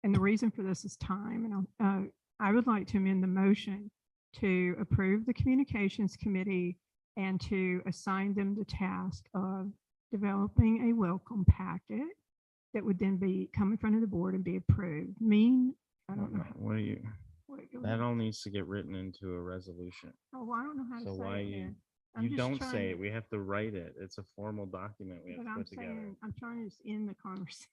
And the reason for this is time. And I would like to amend the motion to approve the communications committee and to assign them the task of developing a welcome packet that would then be come in front of the board and be approved. I don't know. What are you, What, that all needs to get written into a resolution. oh, I don't know how to So say why it you, then. I'm you just don't trying say to- it. We have to write it. It's a formal document we have But to I'm put together. saying, I'm trying to just end the conversation.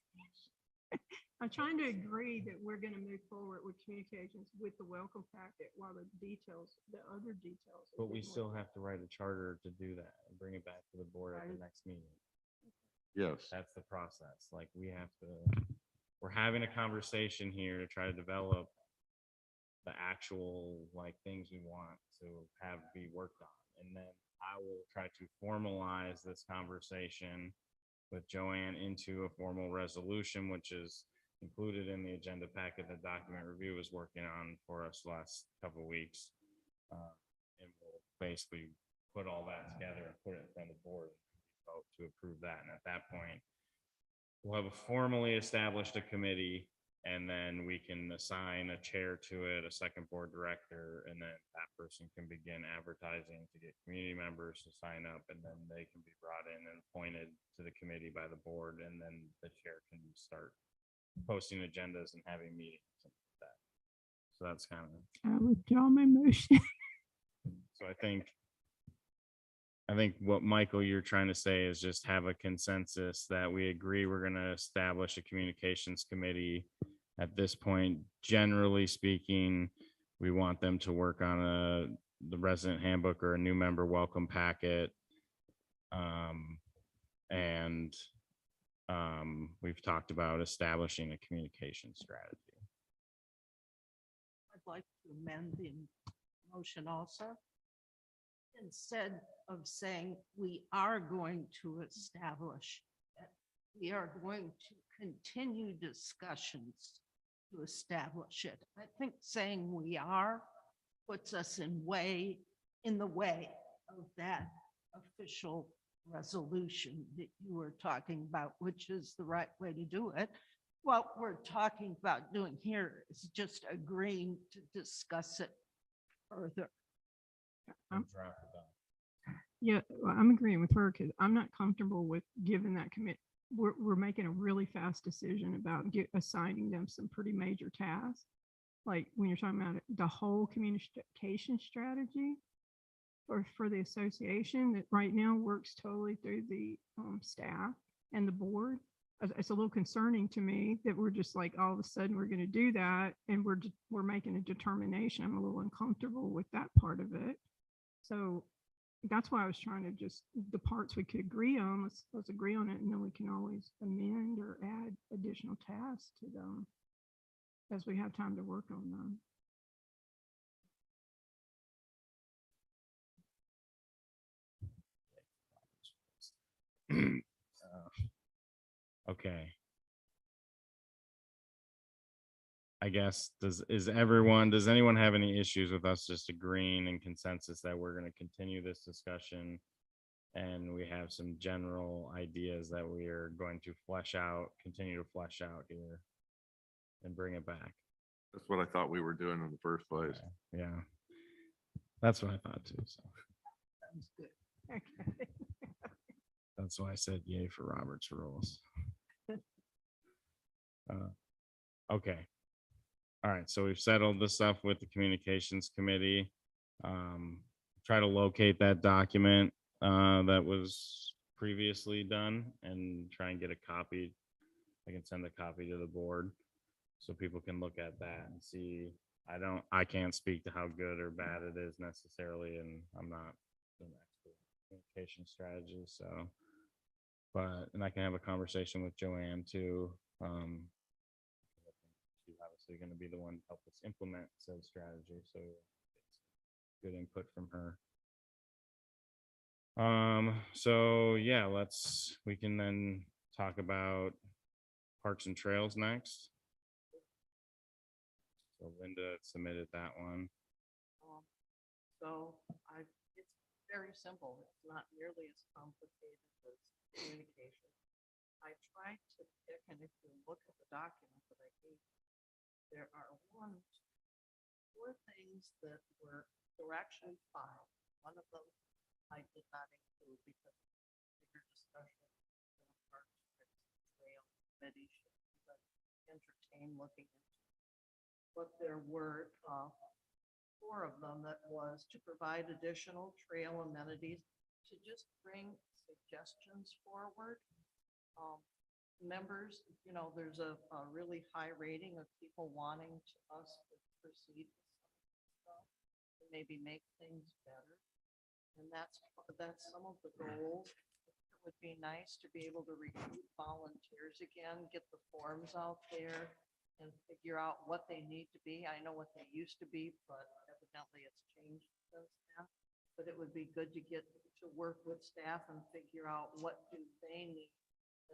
I'm trying to agree that we're going to move forward with communications with the welcome packet while the details, the other details. are But we getting still worked have to write a charter to do that and bring it back to the board at the Right. next meeting. Yes. That's the process. Like we have to, we're having a conversation here to try to develop the actual like things we want to have be worked on. And then I will try to formalize this conversation with Joanne into a formal resolution, which is included in the agenda packet that document review is working on for us last couple of weeks. And we'll basically put all that together and put it in front of the board vote to approve that. And at that point, we'll have formally established a committee, and then we can assign a chair to it, a second board director, and then that person can begin advertising to get community members to sign up, and then they can be brought in and appointed to the committee by the board, and then the chair can start posting agendas and having meetings and that. So that's kind of, I withdraw my motion. so I think what Michael, you're trying to say is just have a consensus that we agree we're going to establish a communications committee. At this point, generally speaking, we want them to work on the resident handbook or a new member welcome packet. We've talked about establishing a communication strategy. I'd like to amend the motion also. Instead of saying we are going to establish it, we are going to continue discussions to establish it. I think saying we are puts us in the way of that official resolution that you were talking about, which is the right way to do it. What we're talking about doing here is just agreeing to discuss it further. Um, Yeah, well, I'm agreeing with her because I'm not comfortable with giving that commit. We're making a really fast decision about assigning them some pretty major tasks. Like when you're talking about the whole communication strategy for the association that right now works totally through the staff and the board. It's a little concerning to me that we're just like, all of a sudden we're going to do that and we're making a determination. I'm a little uncomfortable with that part of it. So that's why I was trying to just, the parts we could agree on, let's agree on it, and then we can always amend or add additional tasks to them as we have time to work on them. Okay. I guess, does anyone have any issues with us just agreeing in consensus that we're going to continue this discussion? And we have some general ideas that we are going to continue to flesh out here and bring it back. That's what I thought we were doing in the first place. Okay, yeah. That's what I thought too. So Okay. that's why I said yay for Robert's rules. Okay. All right. So we've settled this stuff with the communications committee. Try to locate that document that was previously done and try and get a copy. I can send a copy to the board so people can look at that and see. I can't speak to how good or bad it is necessarily, and I'm not an expert in communication strategy. So, and I can have a conversation with Joanne too. She's obviously going to be the one to help us implement said strategy. So it's good input from her. So yeah, we can then talk about parks and trails next. So Linda submitted that one. So it's very simple. It's not nearly as complicated as communication. I tried to pick, and if you look at the document that I gave, there are four things that were actually five. One of them I did not include because bigger discussion. Trail committee should entertain looking into. But there were four of them. That was to provide additional trail amenities, to just bring suggestions forward. Members, there's a really high rating of people wanting us to proceed with stuff, and maybe make things better. And that's some of the goals. It would be nice to be able to recruit volunteers again, get the forms out there and figure out what they need to be. I know what they used to be, but evidently it's changed since then. But it would be good to get to work with staff and figure out what do they need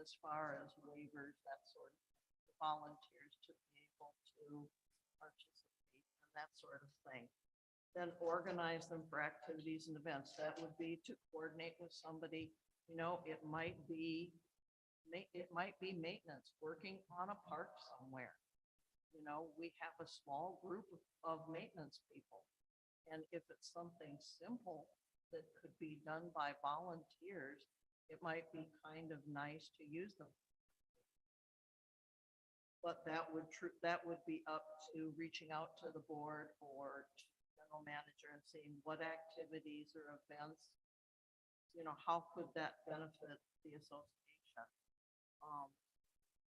as far as waivers, that sort of thing, the volunteers to be able to participate and that sort of thing. Then organize them for activities and events. That would be to coordinate with somebody. It might be maintenance, working on a park somewhere. We have a small group of maintenance people. And if it's something simple that could be done by volunteers, it might be kind of nice to use them. But that would be up to reaching out to the board or to the general manager and seeing what activities or events, how could that benefit the association?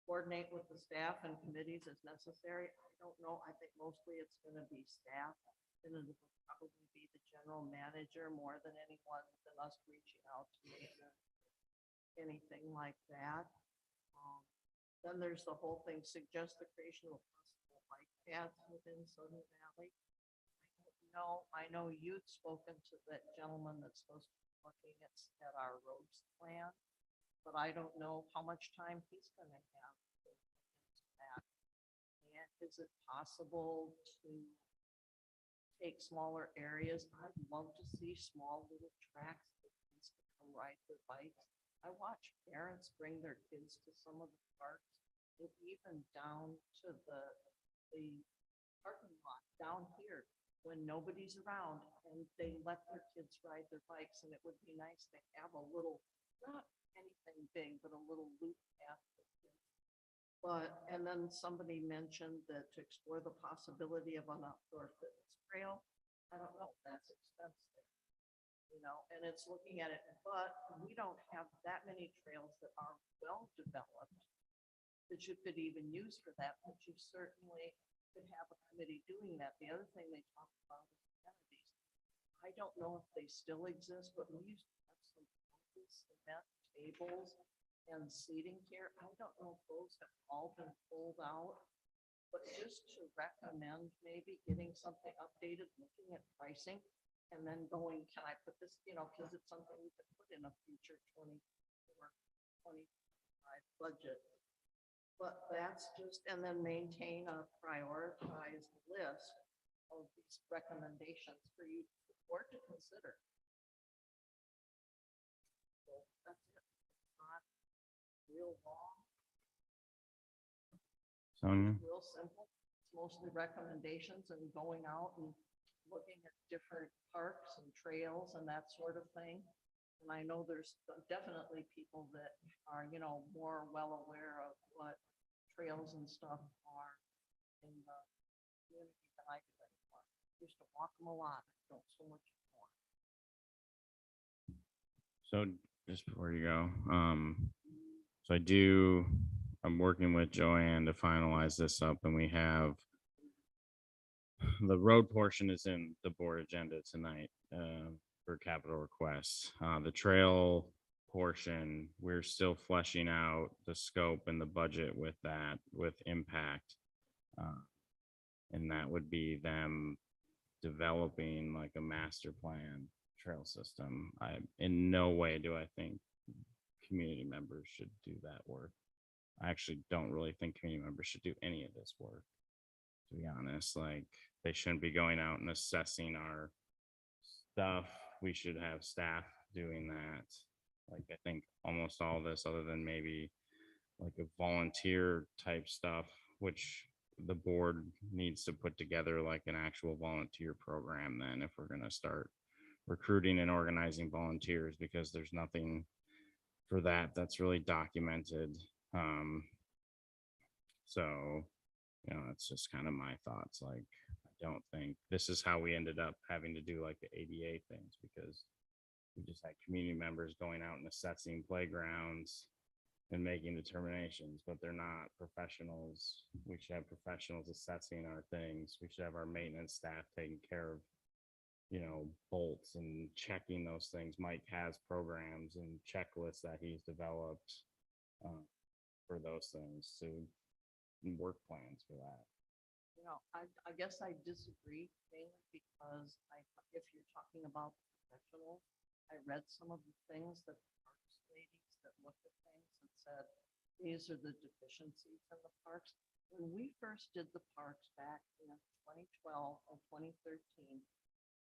Coordinate with the staff and committees as necessary. I don't know. I think mostly it's going to be staff, and it will probably be the general manager more than anyone than us reaching out to anything like that. Then there's the whole thing, suggest the creation of possible bike paths within Southern Valley. I know you'd spoken to that gentleman that's supposed to be looking at our roads plan, but I don't know how much time he's going to have to look into that. And is it possible to take smaller areas? I'd love to see small little tracks that kids can come ride their bikes. I watch parents bring their kids to some of the parks, and even down to the parking lot down here. when nobody's around and they let their kids ride their bikes, and it would be nice to have a little, not anything big, but a little loop path. for kids. But, and then somebody mentioned that to explore the possibility of an outdoor fitness trail. I don't know, that's expensive, you know, and it's looking at it, but we don't have that many trails that are well developed that you could even use for that, but you certainly could have a committee doing that. The other thing they talk about is amenities. I don't know if they still exist, but we used to have some event tables and seating here. I don't know if those have all been pulled out, but just to recommend maybe getting something updated, looking at pricing, and then going, can I put this, you know, because it's something we could put in a future 24, 25 budget. But that's just, and then maintain a prioritized list of these recommendations for you or to consider. So that's it. It's not real long, Sonia? real simple. It's mostly recommendations and going out and looking at different parks and trails and that sort of thing. And I know there's definitely people that are, you know, more well aware of what trails and stuff are in the community than I do anymore. Used to walk them a lot, don't so much more. So just before you go, so I'm working with Joanne to finalize this up, and we have the road portion is in the board agenda tonight, for capital requests. The trail portion, we're still fleshing out the scope and the budget with that, with impact. And that would be them developing like a master plan trail system. In no way do I think community members should do that work. I actually don't really think community members should do any of this work, to be honest. Like, they shouldn't be going out and assessing our stuff. We should have staff doing that. Like, I think almost all this, other than maybe like a volunteer type stuff, which the board needs to put together like an actual volunteer program then, if we're going to start recruiting and organizing volunteers, because there's nothing for that that's really documented. So, you know, it's just kind of my thoughts. Like, I don't think this is how we ended up having to do like the ADA things, because we just had community members going out and assessing playgrounds and making determinations, but they're not professionals. We should have professionals assessing our things. We should have our maintenance staff taking care of, you know, bolts and checking those things. Mike has programs and checklists that he's developed for those things, to work plans for that. You know, I guess I disagree mainly because if you're talking about professionals, I read some of the things that the parks ladies that looked at things and said, these are the deficiencies in the parks. When we first did the parks back in 2012 and 2013,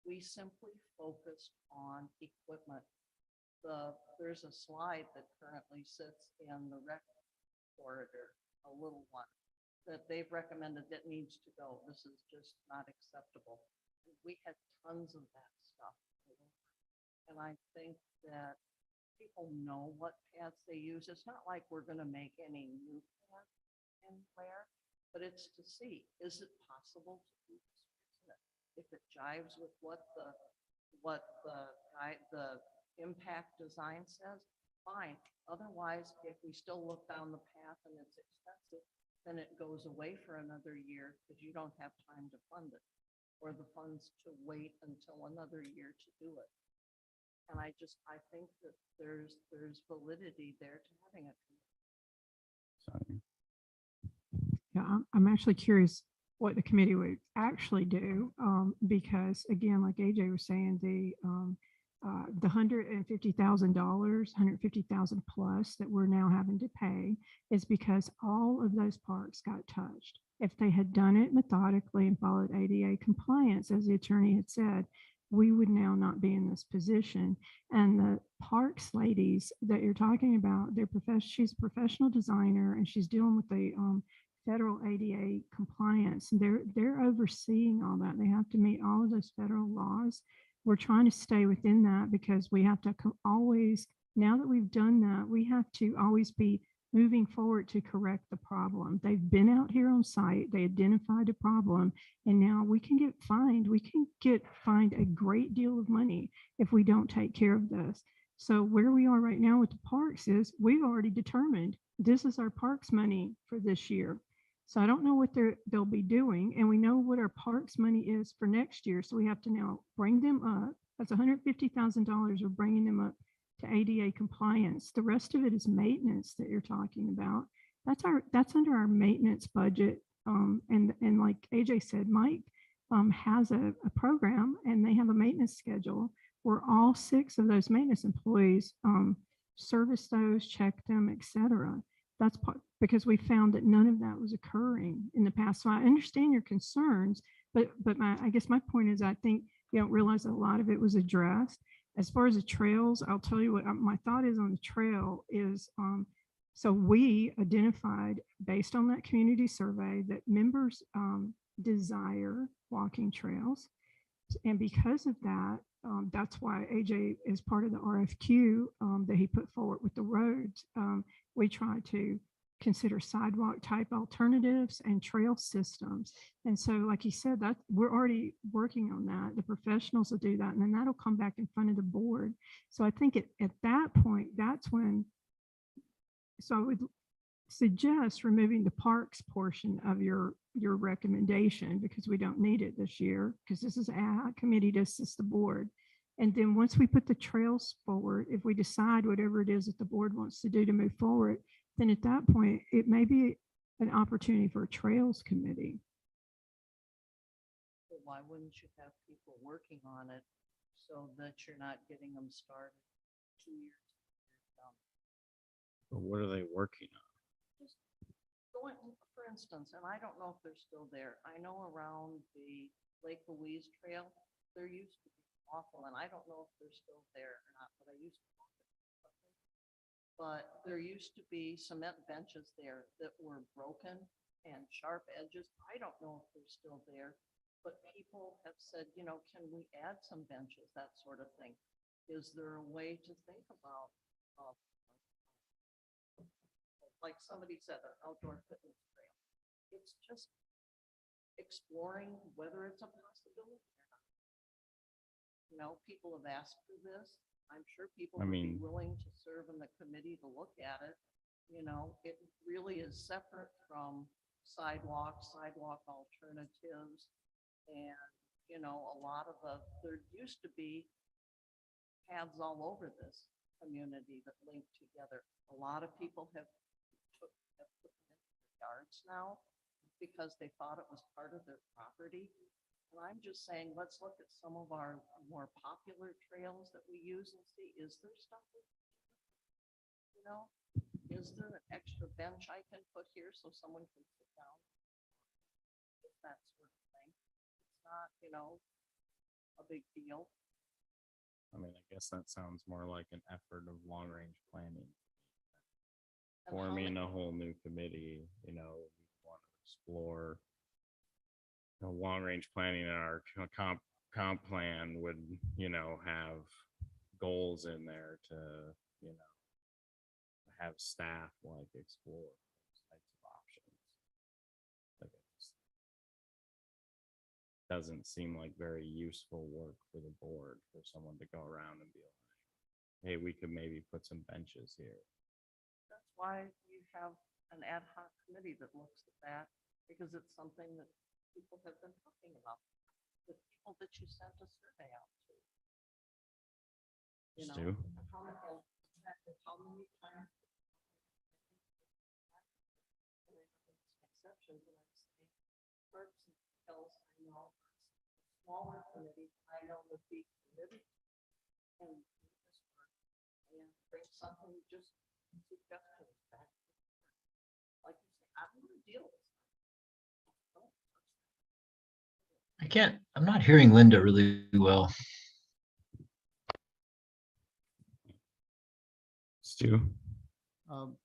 we simply focused on equipment. There's a slide that currently sits in the rec corridor, a little one, that they've recommended that needs to go. This is just not acceptable. We had tons of that stuff. And I think that people know what paths they use. It's not like we're going to make any new paths anywhere, but it's to see, is it possible to do this? If it jives with what the impact design says, fine. Otherwise, if we still look down the path and it's expensive, then it goes away for another year because you don't have time to fund it, or the funds to wait until another year to do it. And I think that there's validity there to having it. So, Yeah, I'm actually curious what the committee would actually do, because again, like AJ was saying, the $150,000, $150,000 plus that we're now having to pay is because all of those parks got touched. If they had done it methodically and followed ADA compliance, as the attorney had said, we would now not be in this position. And the parks ladies that you're talking about, she's a professional designer, and she's dealing with the federal ADA compliance. They're overseeing all that. They have to meet all of those federal laws. We're trying to stay within that because we have to always, now that we've done that, we have to always be moving forward to correct the problem. They've been out here on site, they identified a problem, and now we can get fined. We can get fined a great deal of money if we don't take care of this. So where we are right now with the parks is we've already determined this is our parks money for this year. So I don't know what they'll be doing, and we know what our parks money is for next year. So we have to now bring them up. That's $150,000. We're bringing them up to ADA compliance. The rest of it is maintenance that you're talking about. That's under our maintenance budget. And like AJ said, Mike has a program, and they have a maintenance schedule where all 6 of those maintenance employees service those, check them, etc. That's because we found that none of that was occurring in the past. So I understand your concerns, but I guess my point is, I think you don't realize that a lot of it was addressed. As far as the trails, I'll tell you what my thought is on the trail is, so we identified based on that community survey that members desire walking trails. And because of that, that's why AJ is part of the RFQ that he put forward with the roads. We try to consider sidewalk type alternatives and trail systems. And so, like he said, that we're already working on that. The professionals will do that, and then that'll come back in front of the board. So I think at that point, that's when, so I would suggest removing the parks portion of your recommendation, because we don't need it this year, because this is a committee to assist the board. And then once we put the trails forward, if we decide whatever it is that the board wants to do to move forward, then at that point, it may be an opportunity for a trails committee. But why wouldn't you have people working on it so that you're not getting them started 2 years down? But what are they working on? Just going, for instance, and I don't know if they're still there. I know around the Lake Louise Trail, there used to be awful, and I don't know if they're still there or not, but I used to. But there used to be cement benches there that were broken and sharp edges. I don't know if they're still there, but people have said, you know, can we add some benches, that sort of thing? Is there a way to think about, like somebody said, an outdoor fitness trail? It's just exploring whether it's a possibility or not. You know, people have asked for this. I'm sure people I would be mean- willing to serve in the committee to look at it. You know, it really is separate from sidewalk alternatives. And, you know, a lot of there used to be paths all over this community that link together. A lot of people have put them in their yards now because they thought it was part of their property. And I'm just saying, let's look at some of our more popular trails that we use and see, is there stuff? You know, is there an extra bench I can put here so someone can sit down? That sort of thing. It's not, you know, a big deal. I mean, I guess that sounds more like an effort of long range planning. And how Forming it- a whole new committee, you know, we want to explore long range planning. In our comp plan would, you know, have goals in there to, you know, have staff like explore those types of options. Like it just doesn't seem like very useful work for the board for someone to go around and be like, hey, we could maybe put some benches here. That's why you have an ad hoc committee that looks at that, because it's something that people have been talking about, the people that you sent a survey out to. You know, Stu? how many times? Exceptions, and I'm saying, parks and hotels, I know, smaller committees, I know would be committed. And this work, and bring something, just suggestions back. Like you say, I don't want to deal with this. I'm not hearing Linda really well. Stu? Um,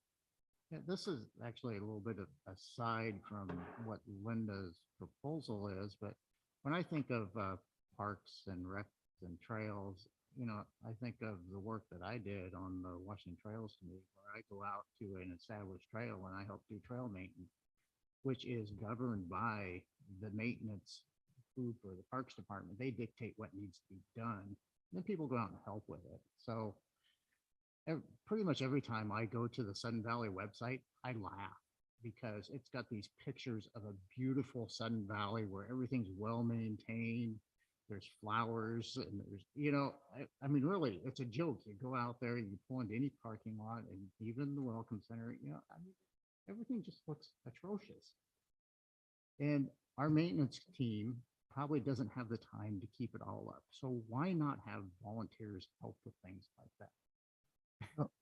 Yeah, this is actually a little bit of aside from what Linda's proposal is, but when I think of parks and recs and trails, I think of the work that I did on the Washington Trails Committee, where I go out to an established trail and I help do trail maintenance, which is governed by the maintenance group or the Parks Department. They dictate what needs to be done. Then people go out and help with it. So pretty much every time I go to the Sudden Valley website, I laugh because it's got these pictures of a beautiful Sudden Valley where everything's well maintained. There's flowers and there's, I mean, really, it's a joke. You go out there, you pull into any parking lot and even the Welcome Center, I mean, everything just looks atrocious. And our maintenance team probably doesn't have the time to keep it all up. So why not have volunteers help with things like that?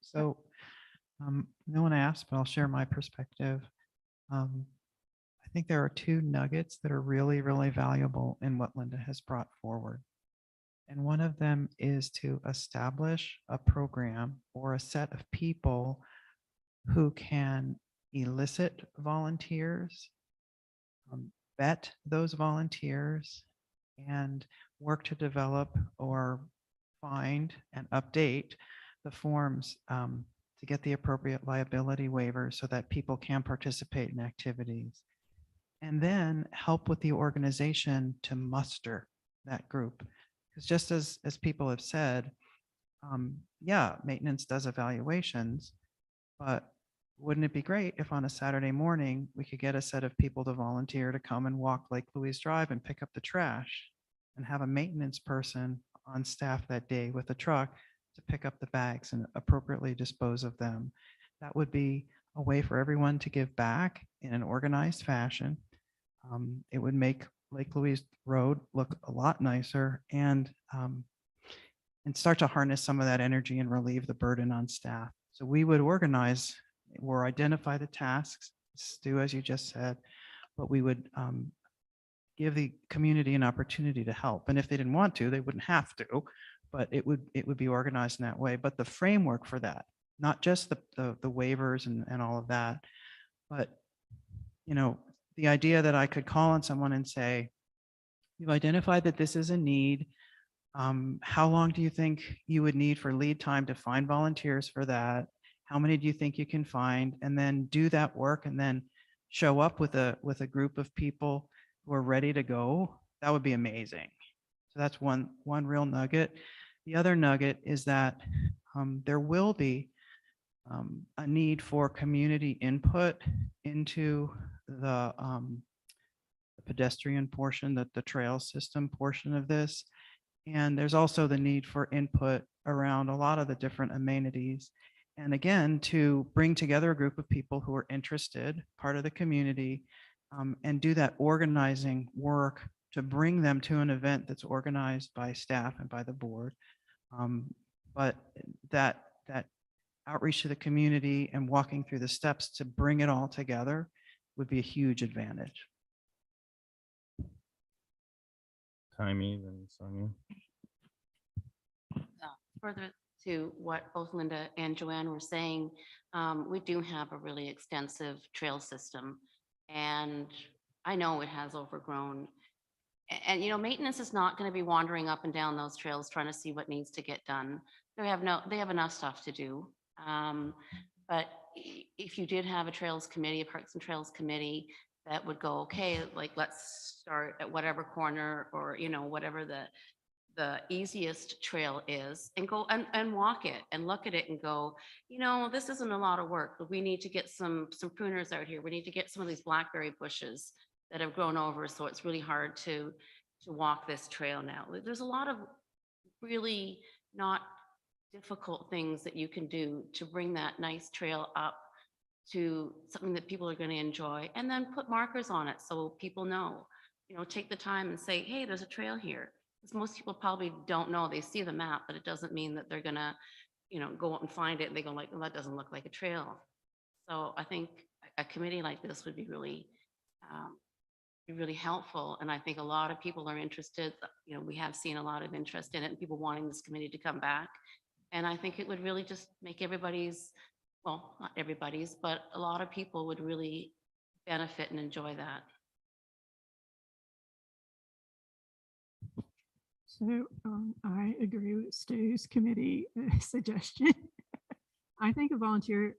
So no one asked, but I'll share my perspective. I think there are two nuggets that are really, really valuable in what Linda has brought forward. And one of them is to establish a program or a set of people who can elicit volunteers, vet those volunteers, and work to develop or find and update the forms to get the appropriate liability waivers so that people can participate in activities. And then help with the organization to muster that group. Because just as people have said, yeah, maintenance does evaluations, but wouldn't it be great if on a Saturday morning, we could get a set of people to volunteer to come and walk Lake Louise Drive and pick up the trash and have a maintenance person on staff that day with a truck to pick up the bags and appropriately dispose of them. That would be a way for everyone to give back in an organized fashion. It would make Lake Louise Road look a lot nicer and start to harness some of that energy and relieve the burden on staff. So we would organize or identify the tasks, do as you just said, but we would give the community an opportunity to help. And if they didn't want to, they wouldn't have to, but it would be organized in that way. But the framework for that, not just the waivers and all of that, but the idea that I could call on someone and say, you've identified that this is a need. How long do you think you would need for lead time to find volunteers for that? How many do you think you can find? And then do that work and then show up with a group of people who are ready to go. That would be amazing. So that's one real nugget. The other nugget is that there will be a need for community input into the pedestrian portion, the trail system portion of this. And there's also the need for input around a lot of the different amenities. And again, to bring together a group of people who are interested, part of the community, and do that organizing work to bring them to an event that's organized by staff and by the board. But that outreach to the community and walking through the steps to bring it all together would be a huge advantage. Taimi, then Sonia. Further to what both Linda and Joanne were saying, we do have a really extensive trail system, and I know it has overgrown. And maintenance is not going to be wandering up and down those trails trying to see what needs to get done. They have enough stuff to do. But if you did have a trails committee, a Parks and Trails committee, that would go, okay, like let's start at whatever corner or whatever the easiest trail is, and go and walk it and look at it and go, this isn't a lot of work, but we need to get some pruners out here. We need to get some of these blackberry bushes that have grown over, so it's really hard to walk this trail now. There's a lot of really not difficult things that you can do to bring that nice trail up to something that people are going to enjoy, and then put markers on it so people know, take the time and say, hey, there's a trail here. Because most people probably don't know. They see the map, but it doesn't mean that they're gonna, go out and find it and they go like, well, that doesn't look like a trail. So I think a committee like this would be really helpful. And I think a lot of people are interested. We have seen a lot of interest in it and people wanting this committee to come back. And I think it would really just make everybody's well, not everybody's, but a lot of people would really benefit and enjoy that. So I agree with Stu's committee suggestion. I think a volunteer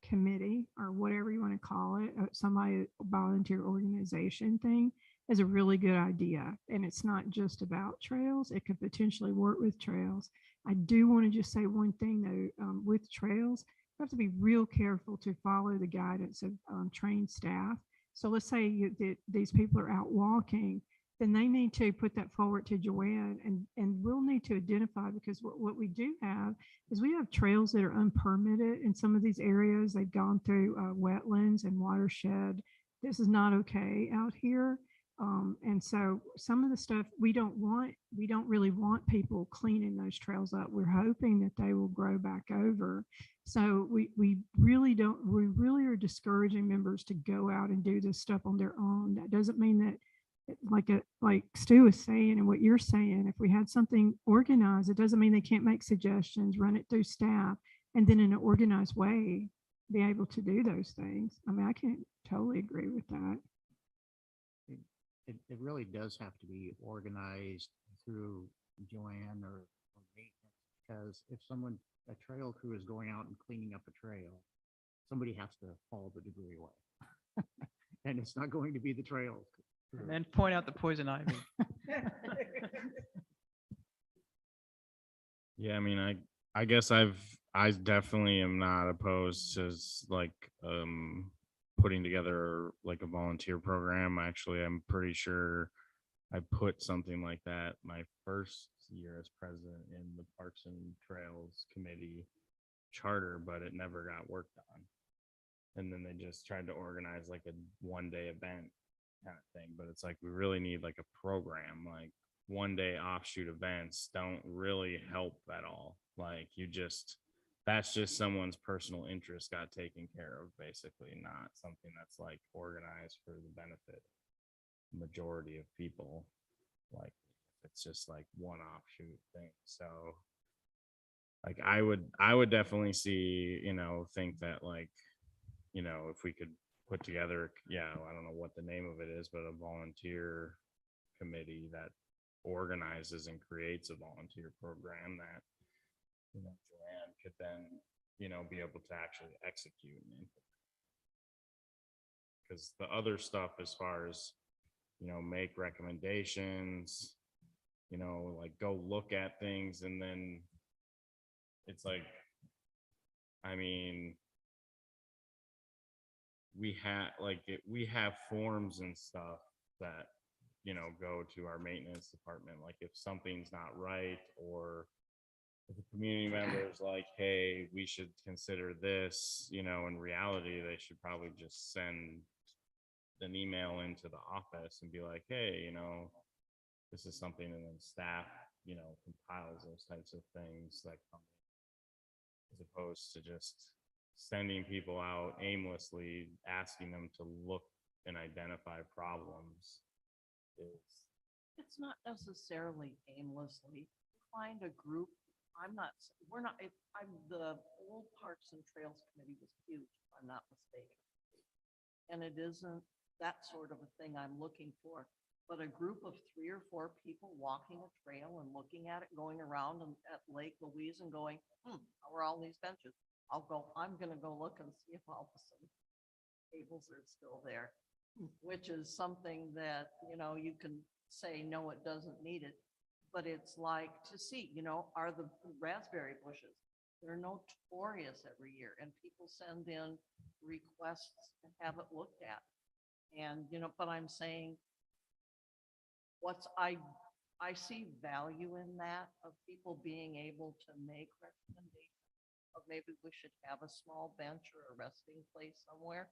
committee or whatever you want to call it, somebody volunteer organization thing is a really good idea. And it's not just about trails. It could potentially work with trails. I do want to just say one thing though, with trails, you have to be real careful to follow the guidance of trained staff. So let's say that these people are out walking, then they need to put that forward to Joanne and we'll need to identify because what we do have is we have trails that are unpermitted in some of these areas. They've gone through wetlands and watershed. This is not okay out here. And so some of the stuff we don't really want people cleaning those trails up. We're hoping that they will grow back over. So we really are discouraging members to go out and do this stuff on their own. That doesn't mean that like Stu is saying and what you're saying, if we had something organized, it doesn't mean they can't make suggestions, run it through staff, and then in an organized way, be able to do those things. I mean, I can totally agree with that. It really does have to be organized through Joanne or maintenance, because if a trail crew is going out and cleaning up a trail, somebody has to haul the debris away. And it's not going to be the trail crew. And then point out the poison ivy. Yeah, I mean, I guess I definitely am not opposed to putting together like a volunteer program. Actually, I'm pretty sure I put something like that my first year as president in the Parks and Trails Committee charter, but it never got worked on. And then they just tried to organize like a one-day event kind of thing. But it's like we really need like a program. Like one-day offshoot events don't really help at all. Like that's just someone's personal interest got taken care of, basically, not something that's like organized for the benefit of the majority of people. Like it's just like one offshoot thing. So like I would definitely see, think that like, if we could put together, I don't know what the name of it is, but a volunteer committee that organizes and creates a volunteer program that, Joanne could then, be able to actually execute. Because the other stuff, as far as, make recommendations, like go look at things, and then it's like, I mean, we have forms and stuff that, go to our maintenance department. Like if something's not right, or if a community member is like, hey, we should consider this, in reality, they should probably just send an email into the office and be like, hey, this is something, and then staff, compiles those types of things that come in, as opposed to just sending people out aimlessly, asking them to look and identify problems. It's not necessarily aimlessly. Find a group. The old Parks and Trails Committee was huge, if I'm not mistaken. And it isn't that sort of a thing I'm looking for, but a group of 3 or 4 people walking a trail and looking at it, going around at Lake Louise and going, how are all these benches? I'm gonna go look and see if all of a sudden tables are still there, which is something that, you can say, no, it doesn't need it. But it's like to see, are the raspberry bushes, they're notorious every year, and people send in requests to have it looked at. And, but I'm saying, I see value in that, of people being able to make recommendations of maybe we should have a small bench or a resting place somewhere.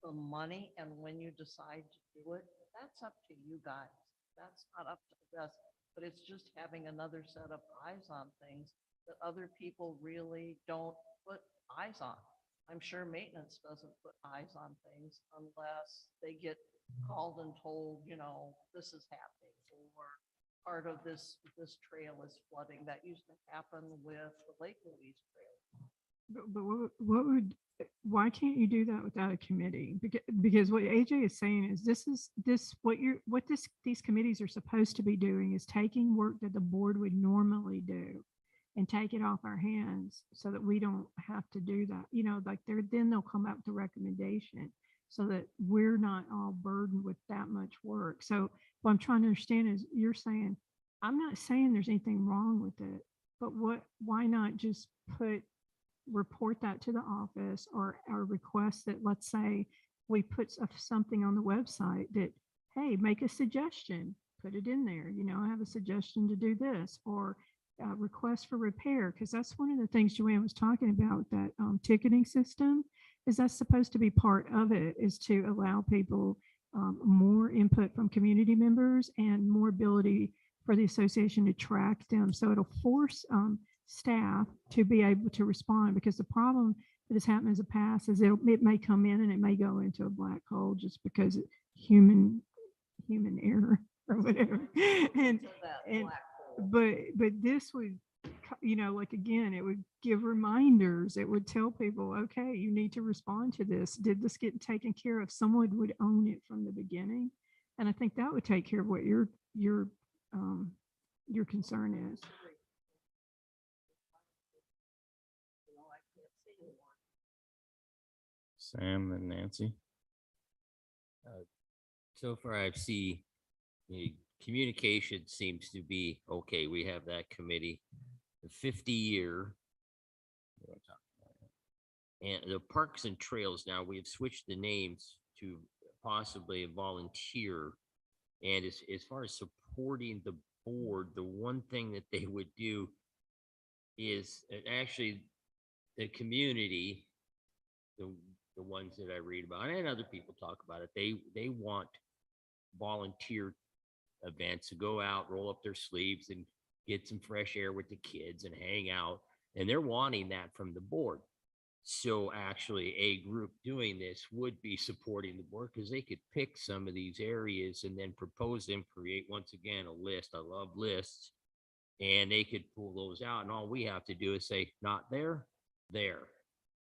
The money and when you decide to do it, that's up to you guys. That's not up to us, but it's just having another set of eyes on things that other people really don't put eyes on. I'm sure maintenance doesn't put eyes on things unless they get called and told, this is happening, or part of this trail is flooding. That used to happen with the Lake Louise Trail. But what would, why can't you do that without a committee? Because what AJ is saying is these committees are supposed to be doing is taking work that the board would normally do and take it off our hands so that we don't have to do that. You know, like then they'll come up with a recommendation so that we're not all burdened with that much work. So what I'm trying to understand is you're saying, I'm not saying there's anything wrong with it, but why not just report that to the office or request that, let's say we put something on the website that, hey, make a suggestion, put it in there, you know, I have a suggestion to do this, or request for repair, because that's one of the things Joanne was talking about, that ticketing system, is that's supposed to be part of it, is to allow people more input from community members and more ability for the association to track them. So it'll force staff to be able to respond, because the problem that has happened in the past is it may come in and it may go into a black hole just because human error or whatever. And but this would, you know, like, again, it would give reminders. It would tell people, okay, you need to respond to this. Did this get taken care of? Someone would own it from the beginning. And I think that would take care of what your concern is. Sam and Nancy. So far, I've seen the communication seems to be, okay, we have that committee, the 50-year. And the Parks and Trails, now we've switched the names to possibly a volunteer. And as far as supporting the board, the one thing that they would do is actually the community, the ones that I read about and other people talk about it, they want volunteer events to go out, roll up their sleeves and get some fresh air with the kids and hang out. And they're wanting that from the board. So actually a group doing this would be supporting the board, because they could pick some of these areas and then propose them, create, once again, a list. I love lists. And they could pull those out. And all we have to do is say, not there, there.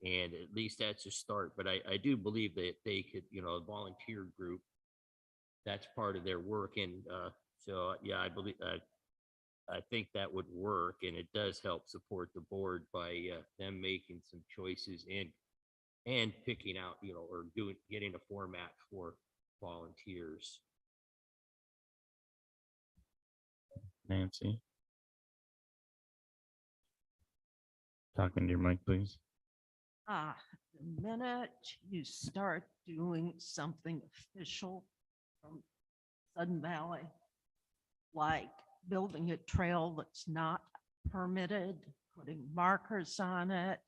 And at least that's a start. But I do believe that they could, you know, a volunteer group, that's part of their work. And so, yeah, I think that would work, and it does help support the board by them making some choices and picking out, you know, or getting a format for volunteers. Nancy. Talking to your mic, please. The minute you start doing something official from Sudden Valley, like building a trail that's not permitted, putting markers on it,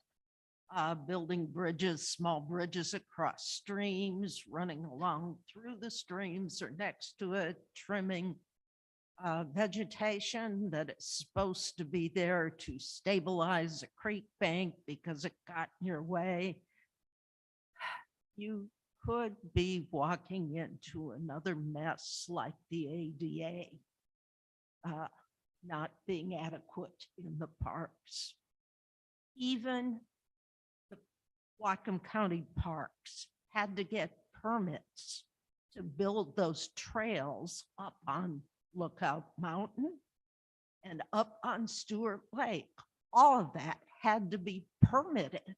building bridges, small bridges across streams, running along through the streams or next to it, trimming vegetation that is supposed to be there to stabilize a creek bank because it got in your way. You could be walking into another mess like the ADA, not being adequate in the parks. Even the Whatcom County parks had to get permits to build those trails up on Lookout Mountain and up on Stewart Lake. All of that had to be permitted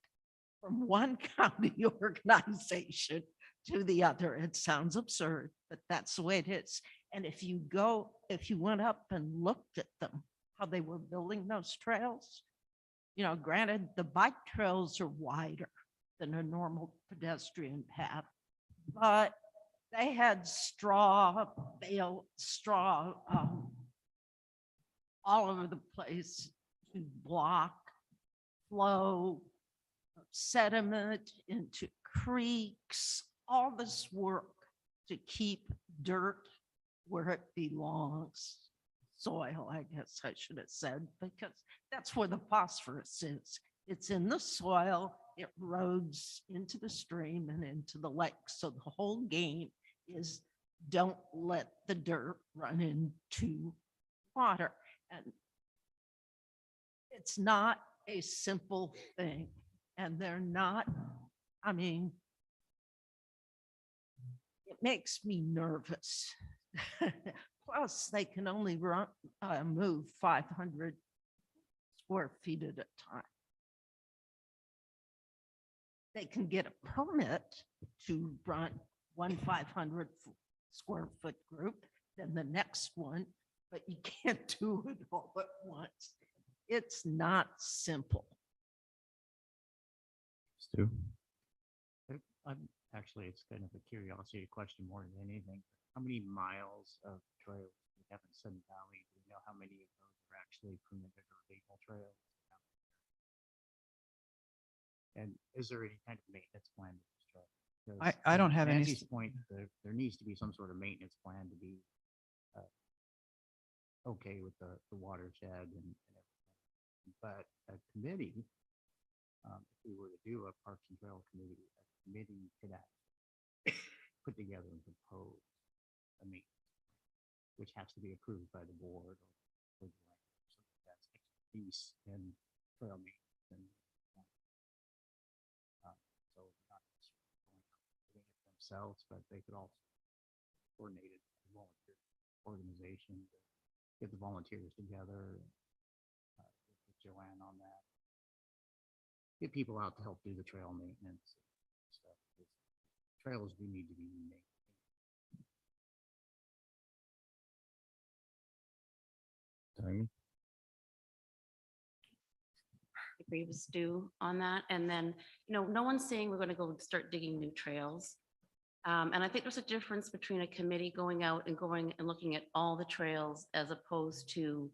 from one county organization to the other. It sounds absurd, but that's the way it is. And if you went up and looked at them, how they were building those trails, you know, granted, the bike trails are wider than a normal pedestrian path, but they had straw all over the place to block flow of sediment into creeks, all this work to keep dirt where it belongs. Soil, I guess I should have said, because that's where the phosphorus is. It's in the soil, it erodes into the stream and into the lake. So the whole game is don't let the dirt run into water. And it's not a simple thing. and they're not, I mean, it makes me nervous. Plus, they can only move 500 square feet at a time. They can get a permit to run one 500 square foot group, then the next one, but you can't do it all at once. It's not simple. Stu? I'm actually, it's kind of a curiosity question more than anything. How many miles of trails do we have in Sun Valley? Do we know how many of those are actually permitted or legal trails? And is there any kind of maintenance plan? to this trail? 'Cause I don't to have any Nancy's point, there needs to be some sort of maintenance plan to be okay with the watershed and everything. But a committee, if we were to do a Parks and Trail committee, a committee could actually put together and propose a maintenance, plan, which has to be approved by the board or the that's expertise in trail maintenance and so not just going out and doing it themselves, but they could also coordinate it with a volunteer organization to get the volunteers together, with Joanne on that. Get people out to help do the trail maintenance and stuff. 'Cause trails do need to be maintained. Tony? Agree with Stu on that. And then, no one's saying we're going to go start digging new trails. And I think there's a difference between a committee going out and looking at all the trails as opposed to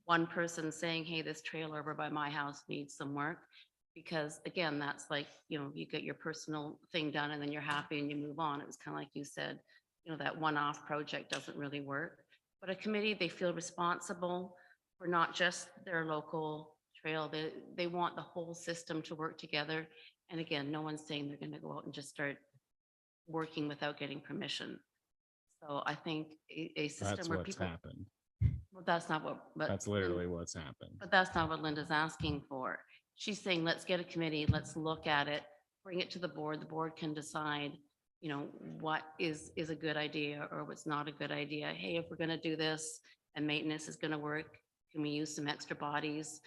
one person saying, hey, this trail over by my house needs some work. Because again, that's like, you get your personal thing done and then you're happy and you move on. It was kind of like you said, that one-off project doesn't really work. But a committee, they feel responsible for not just their local trail. They want the whole system to work together. And again, no one's saying they're going to go out and just start working without getting permission. So I think a system That's where what's people, happened. well, that's not what, but That's literally what's happened. but that's not what Linda's asking for. She's saying, let's get a committee, let's look at it, bring it to the board. The board can decide, what is a good idea or what's not a good idea. Hey, if we're going to do this and maintenance is going to work, can we use some extra bodies?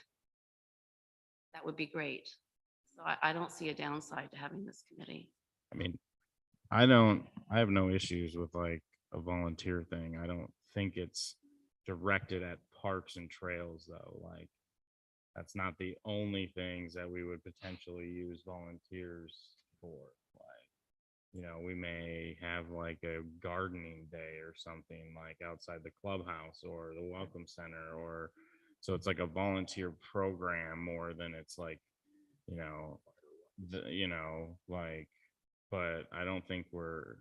That would be great. So I don't see a downside to having this committee. I mean, I have no issues with like a volunteer thing. I don't think it's directed at parks and trails though. Like that's not the only things that we would potentially use volunteers for. Like, we may have like a gardening day or something like outside the clubhouse or the welcome center so it's like a volunteer program more than it's like, like, but I don't think we're,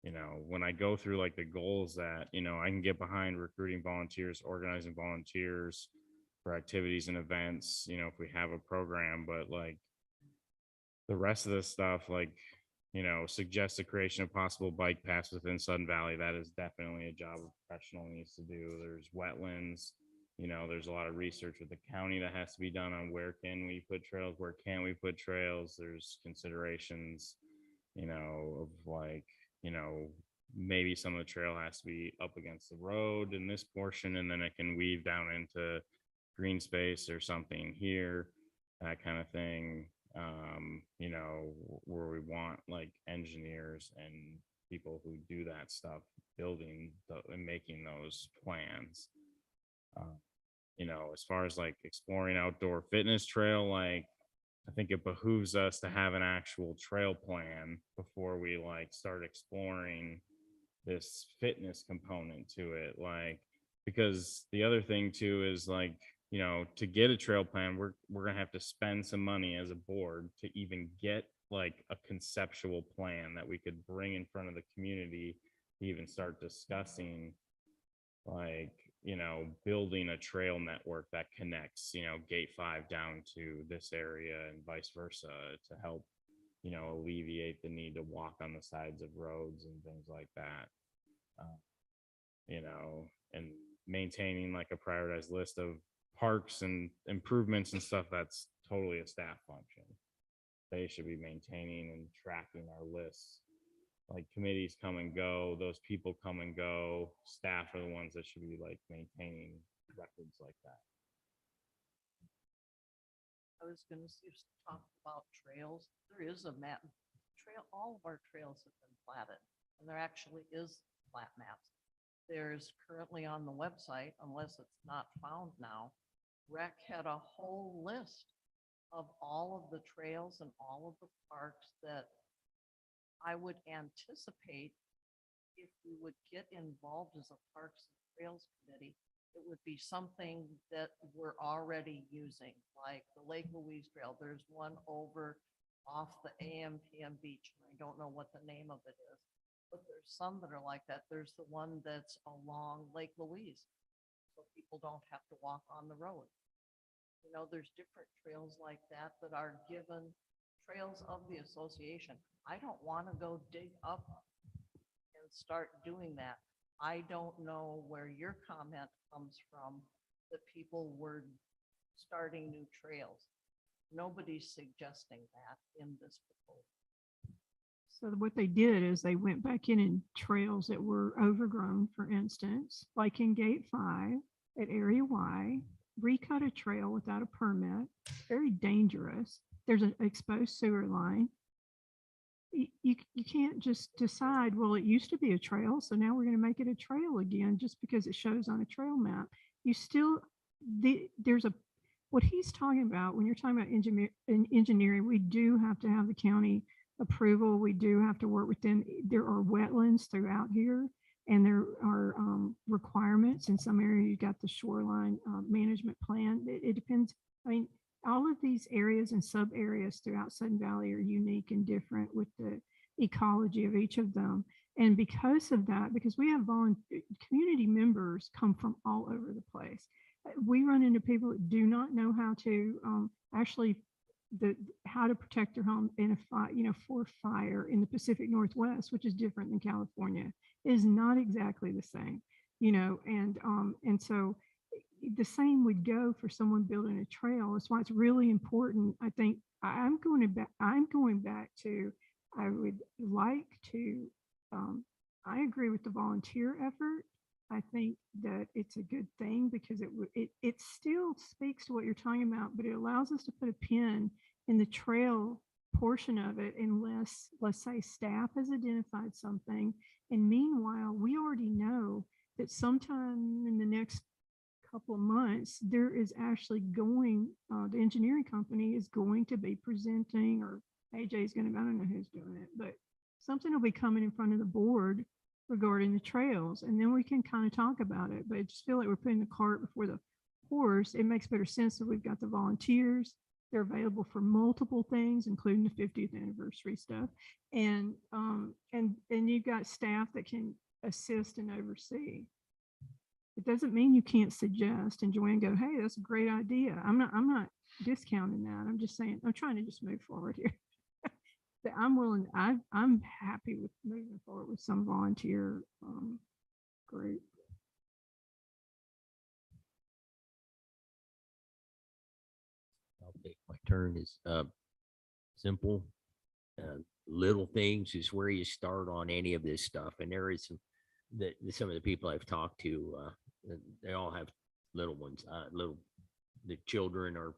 when I go through like the goals that, I can get behind recruiting volunteers, organizing volunteers for activities and events, if we have a program, but like the rest of the stuff, like, suggest the creation of possible bike paths within Sun Valley. That is definitely a job a professional needs to do. There's wetlands, there's a lot of research with the county that has to be done on where can we put trails, where can we put trails. There's considerations, of like, maybe some of the trail has to be up against the road in this portion, and then it can weave down into green space or something here, that kind of thing. Where we want like engineers and people who do that stuff, building and making those plans. As far as like exploring outdoor fitness trail, like I think it behooves us to have an actual trail plan before we like start exploring this fitness component to it. Like, because the other thing too is like, to get a trail plan, we're gonna have to spend some money as a board to even get like a conceptual plan that we could bring in front of the community to even start discussing like, building a trail network that connects, gate 5 down to this area and vice versa to help, alleviate the need to walk on the sides of roads and things like that. And maintaining like a prioritized list of parks and improvements and stuff, that's totally a staff function. they should be maintaining and tracking our lists. Like committees come and go, those people come and go, staff are the ones that should be like maintaining records like that. I was gonna talk about trails. There is a map, trail, all of our trails have been platted, and there actually is plat maps. There's currently on the website, unless it's not found now, Rec had a whole list of all of the trails and all of the parks that I would anticipate if we would get involved as a Parks and Trails Committee, it would be something that we're already using, like the Lake Louise Trail. There's one over off the AMPM beach. And I don't know what the name of it is, but there's some that are like that. There's the one that's along Lake Louise, so people don't have to walk on the road. You know, there's different trails like that that are given trails of the association. I don't want to go dig up and start doing that. I don't know where your comment comes from, that people were starting new trails. Nobody's suggesting that in this proposal. So what they did is they went back in trails that were overgrown, for instance, like in Gate 5 at Area Y, recut a trail without a permit, very dangerous. There's an exposed sewer line. You can't just decide, well, it used to be a trail, so now we're going to make it a trail again just because it shows on a trail map. You still, what he's talking about, when you're talking about engineering, we do have to have the county approval. We do have to work within, there are wetlands throughout here, and there are requirements. In some areas, you've got the shoreline management plan. It depends. I mean, all of these areas and sub areas throughout Sudden Valley are unique and different with the ecology of each of them. And because of that, because we have community members come from all over the place, we run into people that do not know how to how to protect their home in a fire, for fire in the Pacific Northwest, which is different than California. It is not exactly the same, and so the same would go for someone building a trail. That's why it's really important. I think I'm going back to, I would like to, I agree with the volunteer effort. I think that it's a good thing because it still speaks to what you're talking about, but it allows us to put a pin in the trail portion of it unless, let's say, staff has identified something. And meanwhile, we already know that sometime in the next couple of months, there is actually going, the engineering company is going to be presenting, or AJ is going to, I don't know who's doing it, but something will be coming in front of the board regarding the trails, and then we can kind of talk about it. But I just feel like we're putting the cart before the horse. It makes better sense that we've got the volunteers. They're available for multiple things, including the 50th anniversary stuff. And you've got staff that can assist and oversee. It doesn't mean you can't suggest and Joanne go, hey, that's a great idea. I'm not discounting that. I'm just saying, I'm trying to just move forward here. That I'm happy with moving forward with some volunteer group. I'll take my turn. Is simple. Little things is where you start on any of this stuff. And there is some of the people I've talked to, they all have little ones. The children are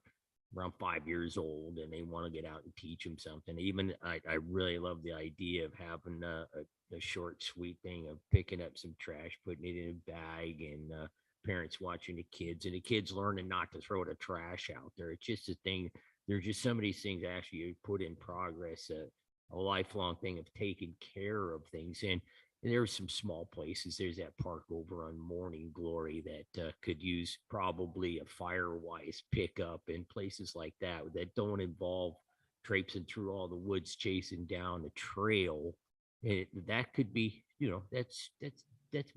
around 5 years old and they want to get out and teach them something. Even I really love the idea of having a short, sweet thing of picking up some trash, putting it in a bag, and parents watching the kids, and the kids learning not to throw the trash out there. It's just a thing. There's just some of these things actually you put in progress, a lifelong thing of taking care of things. And there's some small places. There's that park over on Morning Glory that could use probably a Firewise pickup, and places like that that don't involve traipsing through all the woods chasing down a trail. That could be, that's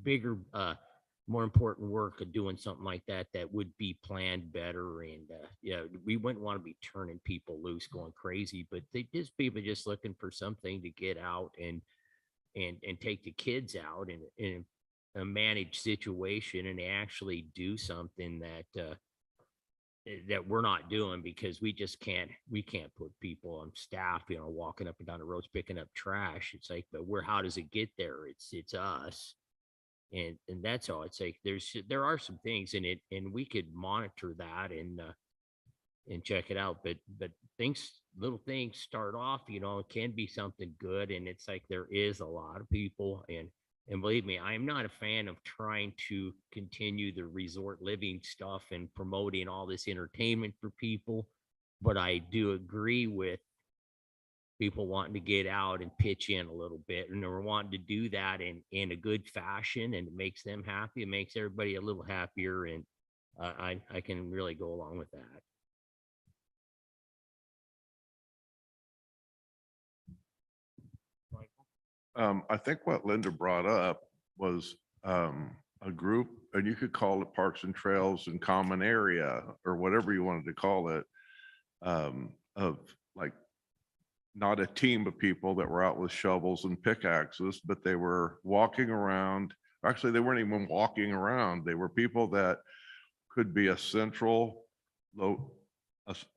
bigger, more important work of doing something like that would be planned better. And we wouldn't want to be turning people loose going crazy, but people just looking for something to get out and take the kids out in a managed situation, and actually do something that that we're not doing because we just we can't put people on staff, walking up and down the roads, picking up trash. It's like, but how does it get there? It's us. And that's all. It's like, there are some things in it and we could monitor that and check it out. But little things start off, it can be something good. And it's like, there is a lot of people and believe me, I'm not a fan of trying to continue the resort living stuff and promoting all this entertainment for people. But I do agree with people wanting to get out and pitch in a little bit, and they're wanting to do that in a good fashion, and it makes them happy. It makes everybody a little happier. And I can really go along with that. I think what Linda brought up was a group, and you could call it Parks and Trails and Common Area or whatever you wanted to call it, of like not a team of people that were out with shovels and pickaxes, but they were walking around. Actually, they weren't even walking around. They were people that could be a central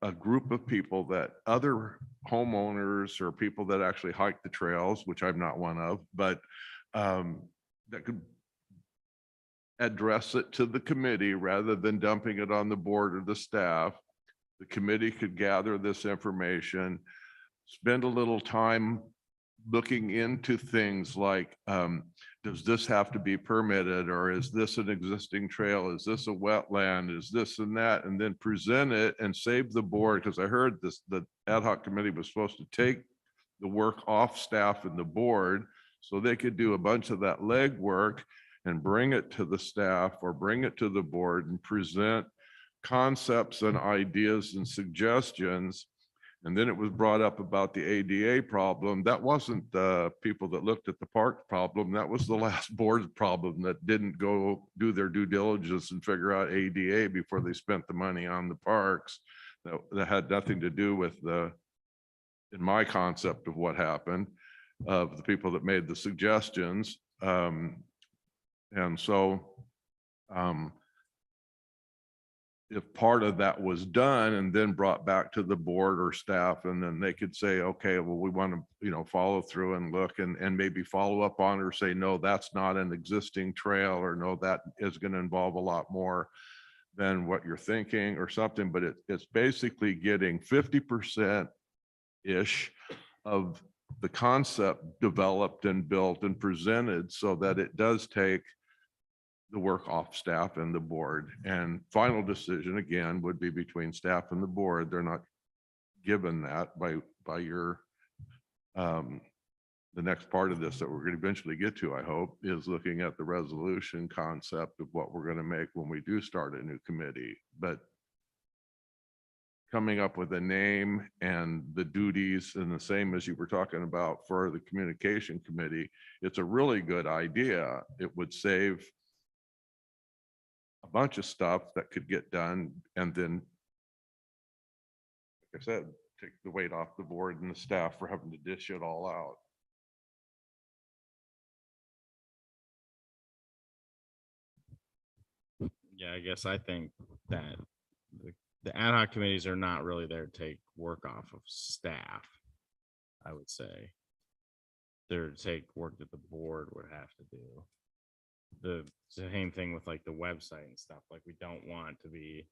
a group of people that other homeowners or people that actually hike the trails, which I'm not one of, but that could address it to the committee rather than dumping it on the board or the staff. The committee could gather this information, spend a little time looking into things like, does this have to be permitted, or is this an existing trail? Is this a wetland? Is this and that? And then present it and save the board, because I heard the ad hoc committee was supposed to take the work off staff and the board so they could do a bunch of that legwork and bring it to the staff or bring it to the board and present concepts and ideas and suggestions. And then it was brought up about the ADA problem. That wasn't the people that looked at the park problem. That was the last board's problem that didn't go do their due diligence and figure out ADA before they spent the money on the parks. That had nothing to do with in my concept of what happened, of the people that made the suggestions. And so if part of that was done and then brought back to the board or staff, and then they could say, okay, well, we want to, follow through and look and maybe follow up on it, or say, no, that's not an existing trail, or no, that is going to involve a lot more than what you're thinking or something. But it's basically getting 50% ish of the concept developed and built and presented so that it does take the work off staff and the board. And final decision again would be between staff and the board. They're not given that by your the next part of this that we're going to eventually get to, I hope, is looking at the resolution concept of what we're going to make when we do start a new committee. But coming up with a name and the duties, and the same as you were talking about for the communication committee, it's a really good idea. It would save a bunch of stuff that could get done, and then, like I said, take the weight off the board and the staff for having to dish it all out. Yeah, I guess I think that the ad hoc committees are not really there to take work off of staff. I would say they're to take work that the board would have to do. The same thing with like the website and stuff. Like, we don't want to be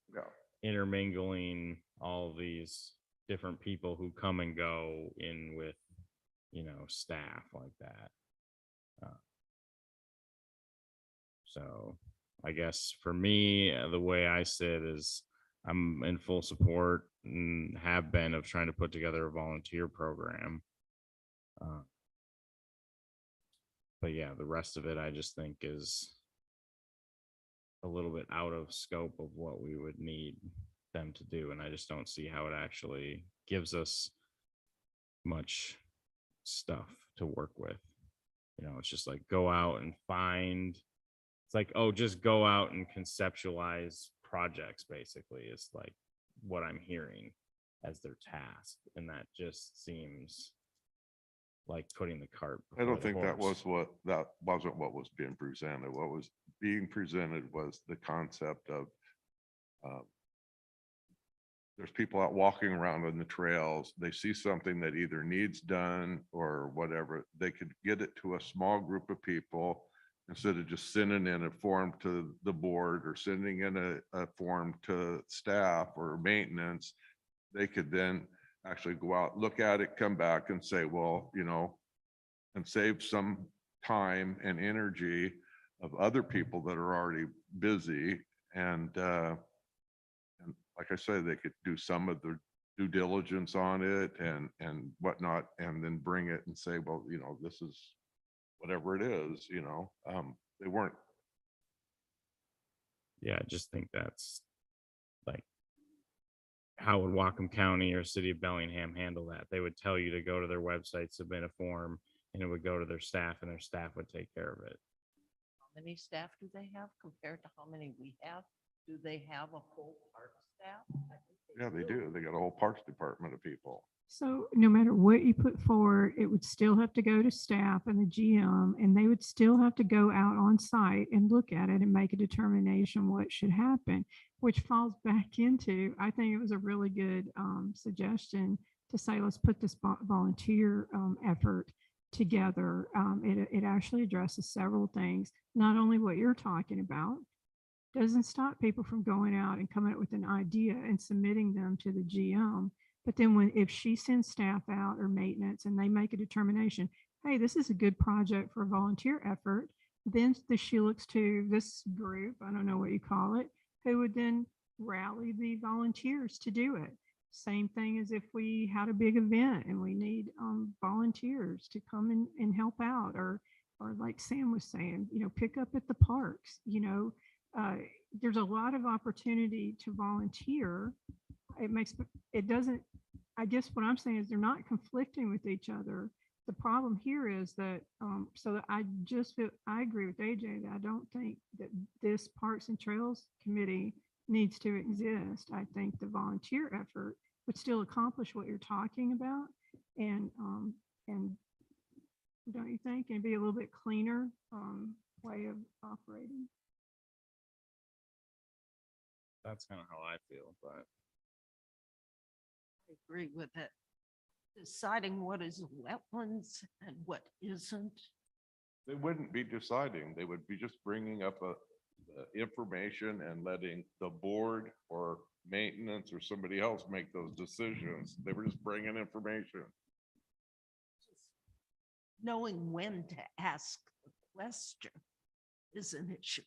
intermingling all of these different people who come and go in with, staff like that. So I guess for me, the way I sit is I'm in full support and have been of trying to put together a volunteer program. But yeah, the rest of it, I just think is a little bit out of scope of what we would need them to do. And I just don't see how it actually gives us much stuff to work with. It's just like go out and find, it's like, oh, just go out and conceptualize projects, basically, is like what I'm hearing as their task. And that just seems like putting the cart I before don't the think that horse. wasn't what was being presented. What was being presented was the concept of there's people out walking around on the trails, they see something that either needs done or whatever, they could get it to a small group of people instead of just sending in a form to the board or sending in a form to staff or maintenance. They could then actually go out, look at it, come back and say, well, you know, and save some time and energy of other people that are already busy. And like I said, they could do some of the due diligence on it and whatnot, and then bring it and say, well, you know, this is whatever it is, you know, they weren't. Yeah, I just think that's like, how would Whatcom County or City of Bellingham handle that? They would tell you to go to their website, submit a form, and it would go to their staff, and their staff would take care of it. How many staff do they have compared to how many we have? Do they have a full park staff? I think Yeah, they do. They got a whole parks department of people. So no matter what you put forward, it would still have to go to staff and the GM, and they would still have to go out on site and look at it and make a determination what should happen, which falls back into, I think it was a really good suggestion to say, let's put this volunteer effort together. It actually addresses several things, not only what you're talking about, doesn't stop people from going out and coming up with an idea and submitting them to the GM. But then if she sends staff out or maintenance and they make a determination, hey, this is a good project for a volunteer effort, then she looks to this group, I don't know what you call it, who would then rally the volunteers to do it. Same thing as if we had a big event and we need volunteers to come and help out, or like Sam was saying, you know, pick up at the parks, you know, there's a lot of opportunity to volunteer. It doesn't, I guess what I'm saying is they're not conflicting with each other. The problem here is that, so that I just feel, I agree with AJ that I don't think that this Parks and Trails Committee needs to exist. I think the volunteer effort would still accomplish what you're talking about. And don't you think it'd be a little bit cleaner way of operating? That's kind of how I feel, but I agree with it. Deciding what is wetlands and what isn't. They wouldn't be deciding. They would be just bringing up the information and letting the board or maintenance or somebody else make those decisions. They were just bringing information. Knowing when to ask the question is an issue.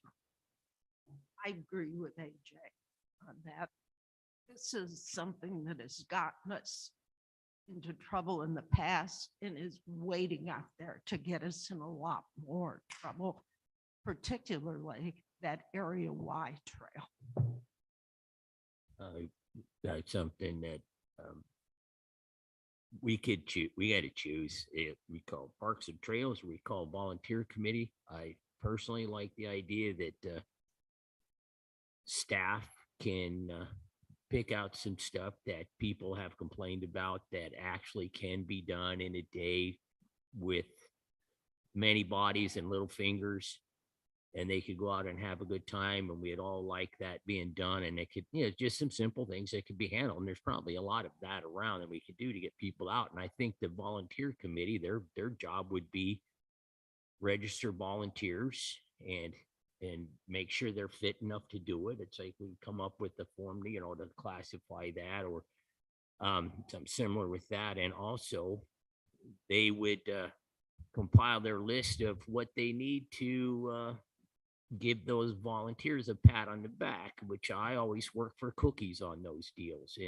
I agree with AJ on that. This is something that has gotten us into trouble in the past and is waiting out there to get us in a lot more trouble, particularly that area Y trail. That's something that we could choose. We got to choose if we call Parks and Trails, or we call Volunteer Committee. I personally like the idea that staff can pick out some stuff that people have complained about that actually can be done in a day with many bodies and little fingers, and they could go out and have a good time, and we'd all like that being done. And it could, you know, just some simple things that could be handled. And there's probably a lot of that around that we could do to get people out. And I think the volunteer committee, their job would be register volunteers and make sure they're fit enough to do it. It's like we come up with the form, you know, to classify that, or something similar with that. And also they would compile their list of what they need to give those volunteers a pat on the back, which I always work for cookies on those deals.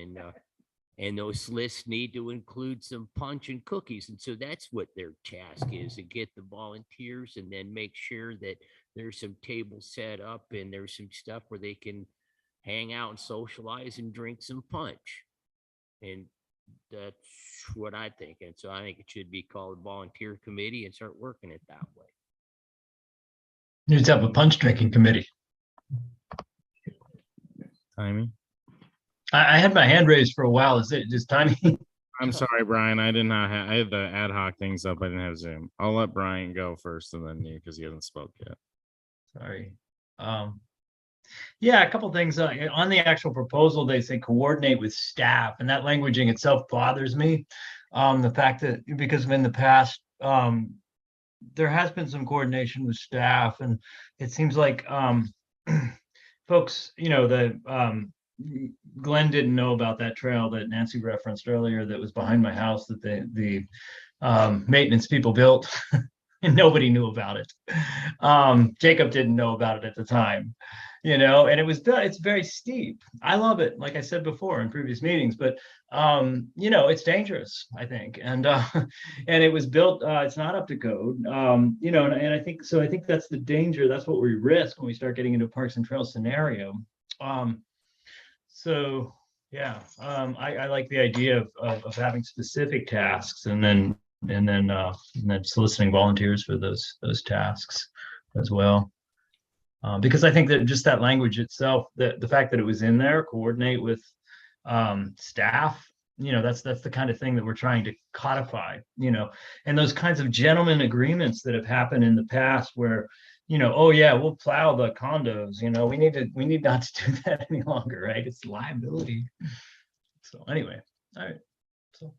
And those lists need to include some punch and cookies. And so that's what their task is, to get the volunteers and then make sure that there's some tables set up and there's some stuff where they can hang out and socialize and drink some punch. And that's what I think. And so I think it should be called volunteer committee and start working it that way. Need to have a punch drinking committee. timing. I had my hand raised for a while. Is it just timing? I'm sorry, Brian. I did not have, I had the ad hoc things up. I didn't have Zoom. I'll let Brian go first and then you, because he hasn't spoke yet. Sorry. Yeah, a couple things on the actual proposal. They say coordinate with staff, and that languaging itself bothers me. The fact that because in the past, there has been some coordination with staff, and it seems like folks, Glenn didn't know about that trail that Nancy referenced earlier that was behind my house that the maintenance people built, and nobody knew about it. Jacob didn't know about it at the time, and it's very steep. I love it, like I said before in previous meetings, but it's dangerous, I think. And and it was built, it's not up to code. And I think so. I think that's the danger. That's what we risk when we start getting into a Parks and Trails scenario. So yeah, I like the idea of having specific tasks and then soliciting volunteers for those tasks as well. Because I think that just that language itself, the fact that it was in there, coordinate with staff, that's the kind of thing that we're trying to codify, and those kinds of gentleman agreements that have happened in the past where, oh yeah, we'll plow the condos, we need not to do that any longer, right? It's liability. So anyway, all right. So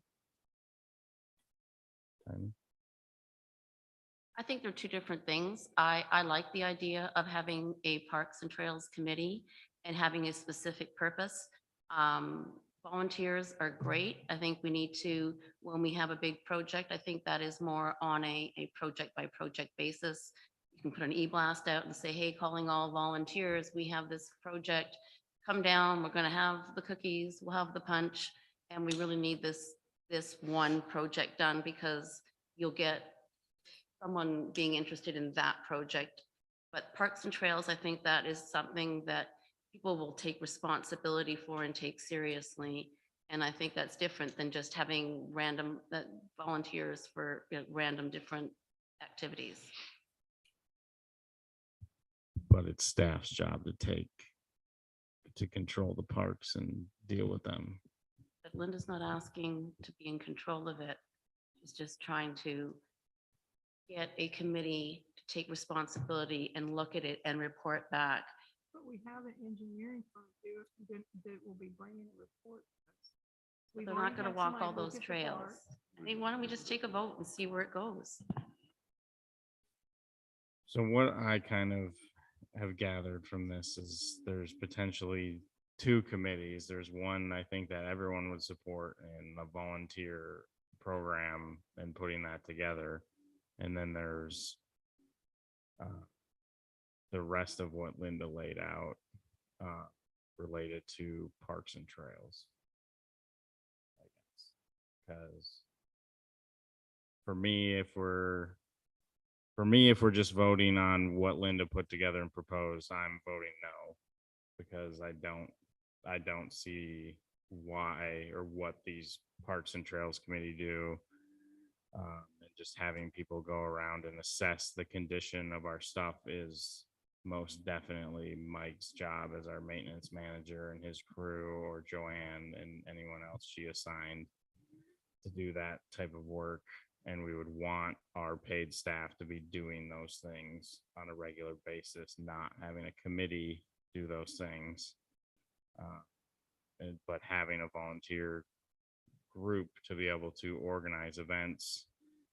I think they're two different things. I like the idea of having a Parks and Trails Committee and having a specific purpose. Volunteers are great. I think we need to, when we have a big project, I think that is more on a project by project basis. You can put an e-blast out and say, hey, calling all volunteers, we have this project, come down, we're gonna have the cookies, we'll have the punch, and we really need this one project done because you'll get someone being interested in that project. But Parks and Trails, I think that is something that people will take responsibility for and take seriously. And I think that's different than just having random volunteers for random different activities. But it's staff's job to control the parks and deal with them. But Linda's not asking to be in control of it. She's just trying to get a committee to take responsibility and look at it and report back. But we have an engineering firm that will be bringing a report. We've They're already not gonna had walk somebody all look those at the trails. park. I mean, why don't we just take a vote and see where it goes? So what I kind of have gathered from this is there's potentially two committees. There's one I think that everyone would support in a volunteer program and putting that together. And then there's the rest of what Linda laid out related to Parks and Trails. I guess. Because for me, if we're just voting on what Linda put together and proposed, I'm voting no, because I don't see why or what these Parks and Trails Committee do. And just having people go around and assess the condition of our stuff is most definitely Mike's job as our maintenance manager and his crew, or Joanne and anyone else she assigned to do that type of work. And we would want our paid staff to be doing those things on a regular basis, not having a committee do those things. But having a volunteer group to be able to organize events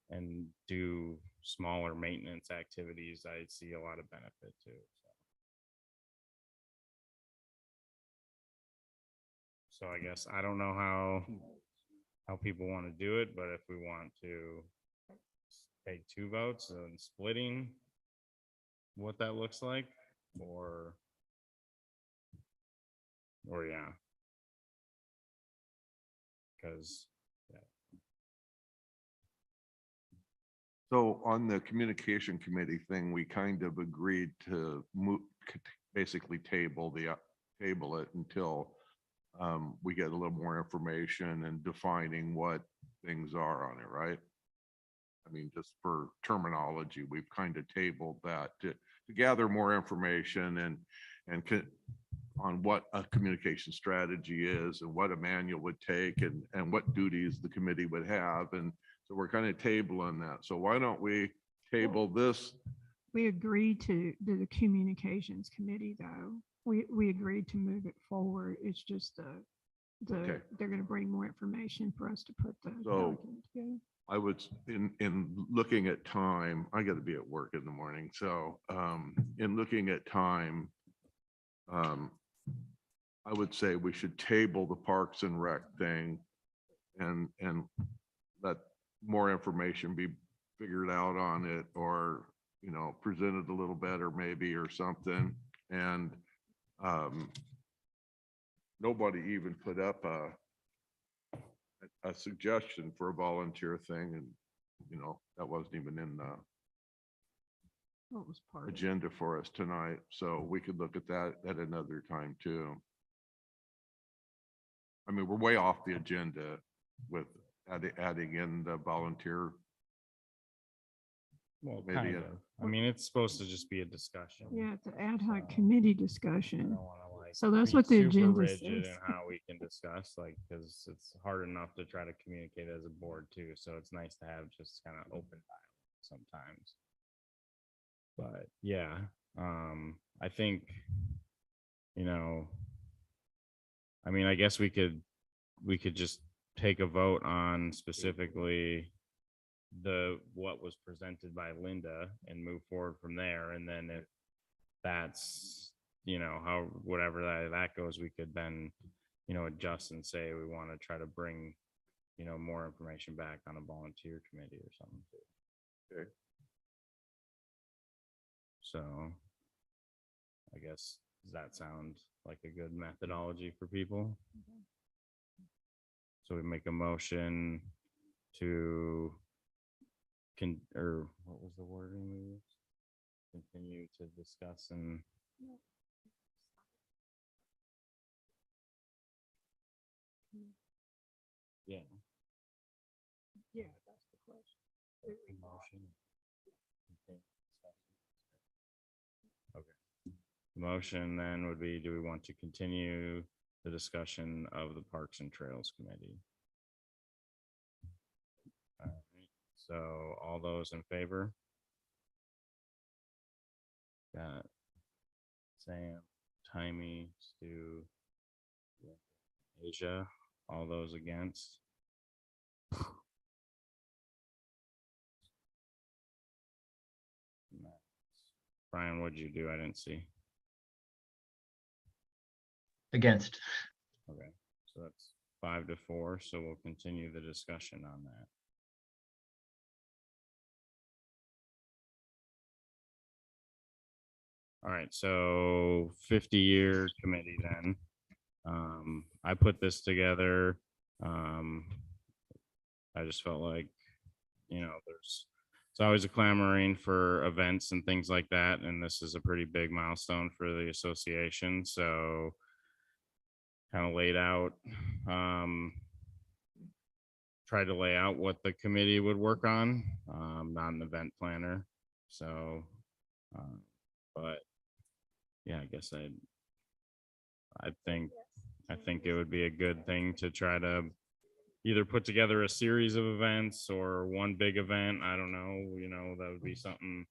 and do smaller maintenance activities, I see a lot of benefit to. So I guess I don't know how people want to do it, but if we want to take two votes and splitting what that looks like, or yeah, because So on the communication committee thing, we kind of agreed to basically table it until we get a little more information and defining what things are on it, right? I mean, just for terminology, we've kind of tabled that to gather more information and on what a communication strategy is and what a manual would take and what duties the committee would have. And so we're kind of tabling that. So why don't we table this we agreed to the communications committee though. We agreed to move it forward. It's just Okay. they're going to bring more information for us to put the So- document together. I would, in looking at time, I gotta be at work in the morning, so, in looking at time, I would say we should table the Parks and Rec thing and let more information be figured out on it, or, you know, presented a little better maybe or something. And, nobody even put up a suggestion for a volunteer thing, and, you know, that wasn't even in the What was part of it? agenda for us tonight, so we could look at that at another time too. I mean, we're way off the agenda with adding in the volunteer. Well, Maybe kind a- of. I mean, it's supposed to just be a discussion. Yeah, it's an ad hoc So, committee I discussion. don't wanna, like, So that's be what the super agenda rigid says. in how we can discuss, like, because it's hard enough to try to communicate as a board too. So it's nice to have just kind of open dialogue sometimes. But yeah, I think, you know, I mean, I guess we could just take a vote on specifically what was presented by Linda and move forward from there. And then if that's, you know, how, whatever that goes, we could then, you know, adjust and say we want to try to bring, you know, more information back on a volunteer committee or something too. Okay. So I guess, does that sound like a good methodology for people? So we make a motion to or what was the wording we used? Continue to discuss and yeah. Yeah, that's the question. Motion. Okay. The motion then would be, do we want to continue the discussion of the Parks and Trails Committee? All right, so all those in favor? Got Sam, Timey, Stu, Asia, all those against? Brian, what'd you do? I didn't see. Against. Okay, so that's 5-4, so we'll continue the discussion on that. All right, so 50-year committee then. I put this together. I just felt like, you know, it's always a clamoring for events and things like that, and this is a pretty big milestone for the association, so kind of laid out, tried to lay out what the committee would work on, not an event planner. So, but yeah, I guess I think it would be a good thing to try to either put together a series of events or one big event. I don't know, you know, that would be something.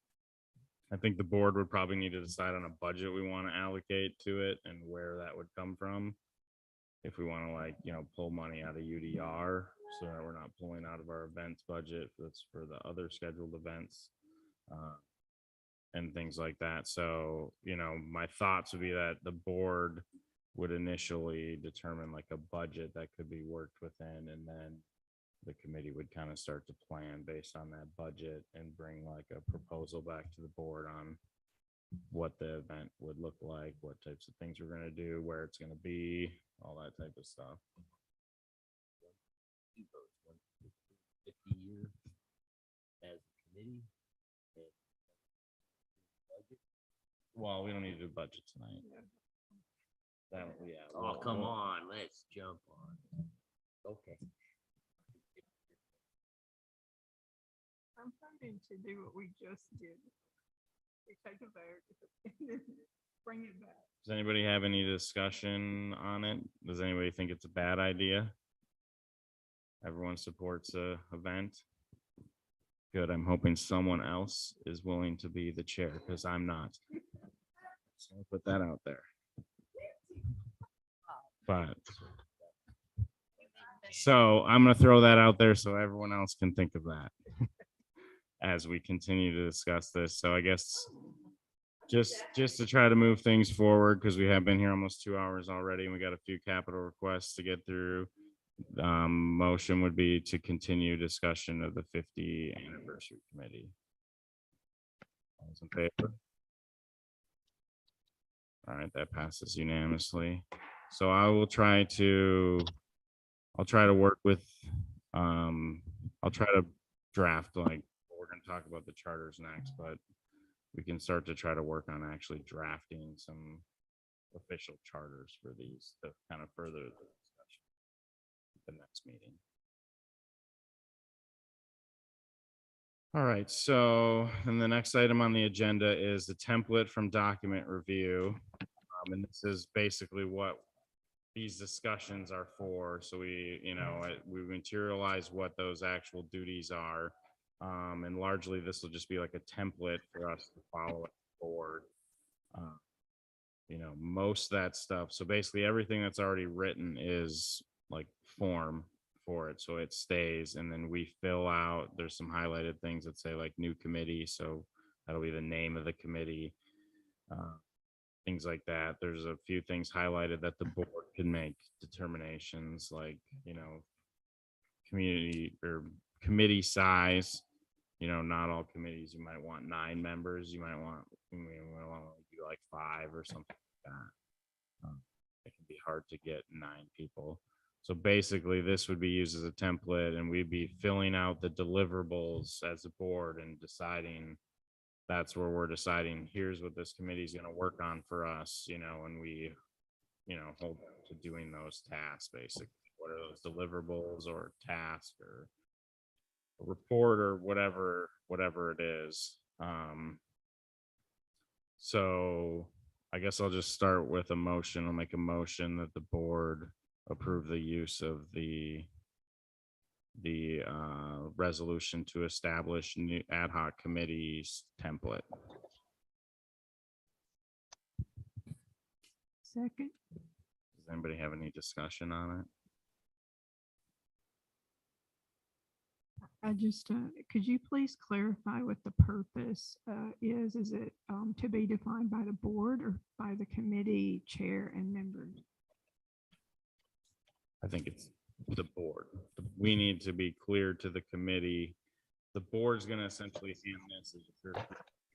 I think the board would probably need to decide on a budget we want to allocate to it and where that would come from. If we want to, like, you know, pull money out of UDR so that we're not pulling out of our events budget that's for the other scheduled events, and things like that. So, you know, my thoughts would be that the board would initially determine like a budget that could be worked within, and then the committee would kind of start to plan based on that budget and bring like a proposal back to the board on what the event would look like, what types of things we're going to do, where it's going to be, all that type of stuff. 50 year as a committee. Well, we don't need to do budget tonight. That, yeah. Oh, come on, let's jump on. Okay. I'm hoping to do what we just did. We take a vote and then bring it back. Does anybody have any discussion on it? Does anybody think it's a bad idea? Everyone supports a event. Good. I'm hoping someone else is willing to be the chair because I'm not. So I'll put that out there. But so I'm going to throw that out there so everyone else can think of that as we continue to discuss this. So I guess just to try to move things forward, because we have been here almost 2 hours already and we got a few capital requests to get through. Motion would be to continue discussion of the 50 anniversary committee. All those in favor? All right, that passes unanimously. So I'll try to work with, I'll try to draft, like, we're going to talk about the charters next, but we can start to try to work on actually drafting some official charters for these to kind of further the discussion at the next meeting. All right, so then the next item on the agenda is the template from document review. And this is basically what these discussions are for. So we materialize what those actual duties are. And largely this will just be like a template for us to follow forward. Most of that stuff. So basically everything that's already written is like form for it. So it stays, and then we fill out, there's some highlighted things that say like new committee. So that'll be the name of the committee. Things like that. There's a few things highlighted that the board can make determinations, like, community or committee size. Not all committees, you might want 9 members, you might want to do like 5 or something like that. It can be hard to get 9 people. So basically this would be used as a template, and we'd be filling out the deliverables as a board and deciding, that's where we're deciding, here's what this committee is going to work on for us, and we, hold them to doing those tasks, basically. What are those deliverables or tasks or a report or whatever it is. So I guess I'll just start with a motion. I'll make a motion that the board approve the use of the resolution to establish new ad hoc committees template. Second. Does anybody have any discussion on it? I just, could you please clarify what the purpose is? Is it to be defined by the board or by the committee chair and members? I think it's the board. We need to be clear to the committee. The board's going to essentially hand this as a to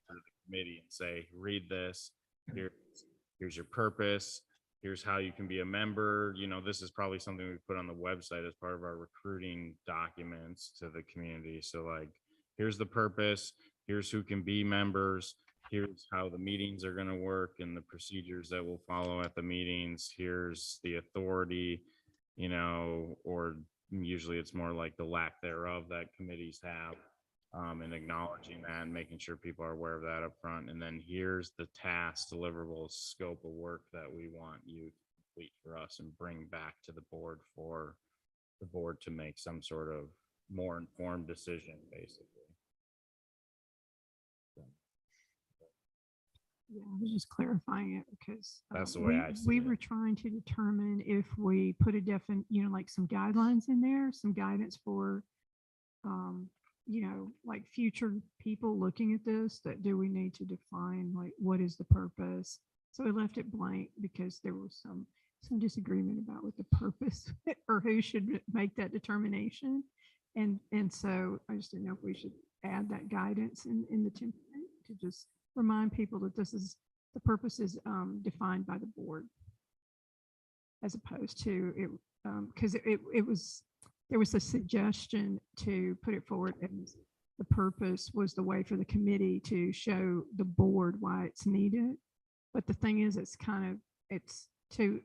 the committee and say, read this. Here's your purpose. Here's how you can be a member. This is probably something we put on the website as part of our recruiting documents to the community. So like, here's the purpose. Here's who can be members. Here's how the meetings are going to work and the procedures that will follow at the meetings. Here's the authority, or usually it's more like the lack thereof that committees have, and acknowledging that and making sure people are aware of that up front. And then here's the task, deliverables, scope of work that we want you to complete for us and bring back to the board for the board to make some sort of more informed decision, basically. Yeah, I was just clarifying it because That's the way I see we it. were trying to determine if we put a like some guidelines in there, some guidance for, like future people looking at this, that do we need to define like what is the purpose? So we left it blank because there was some disagreement about what the purpose or who should make that determination. And so I just didn't know if we should add that guidance in the template to just remind people that the purpose is defined by the board, as opposed to it, because there was a suggestion to put it forward as the purpose was the way for the committee to show the board why it's needed. But the thing is, it's too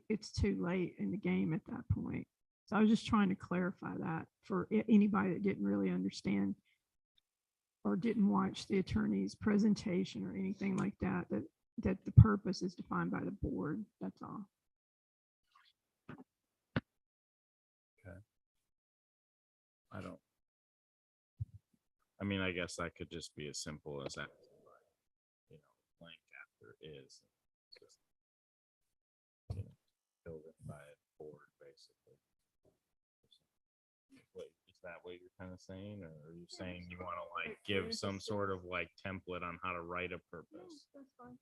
late in the game at that point. So I was just trying to clarify that for anybody that didn't really understand or didn't watch the attorney's presentation or anything like that, that the purpose is defined by the board. That's all. I don't. I mean, I guess that could just be as simple as that. You know, blank after is. Just, you know, filled in by a board, basically. Wait, is that what you're kind of saying, or are you saying you want to like give some sort of like template on how to write a purpose? That's fine.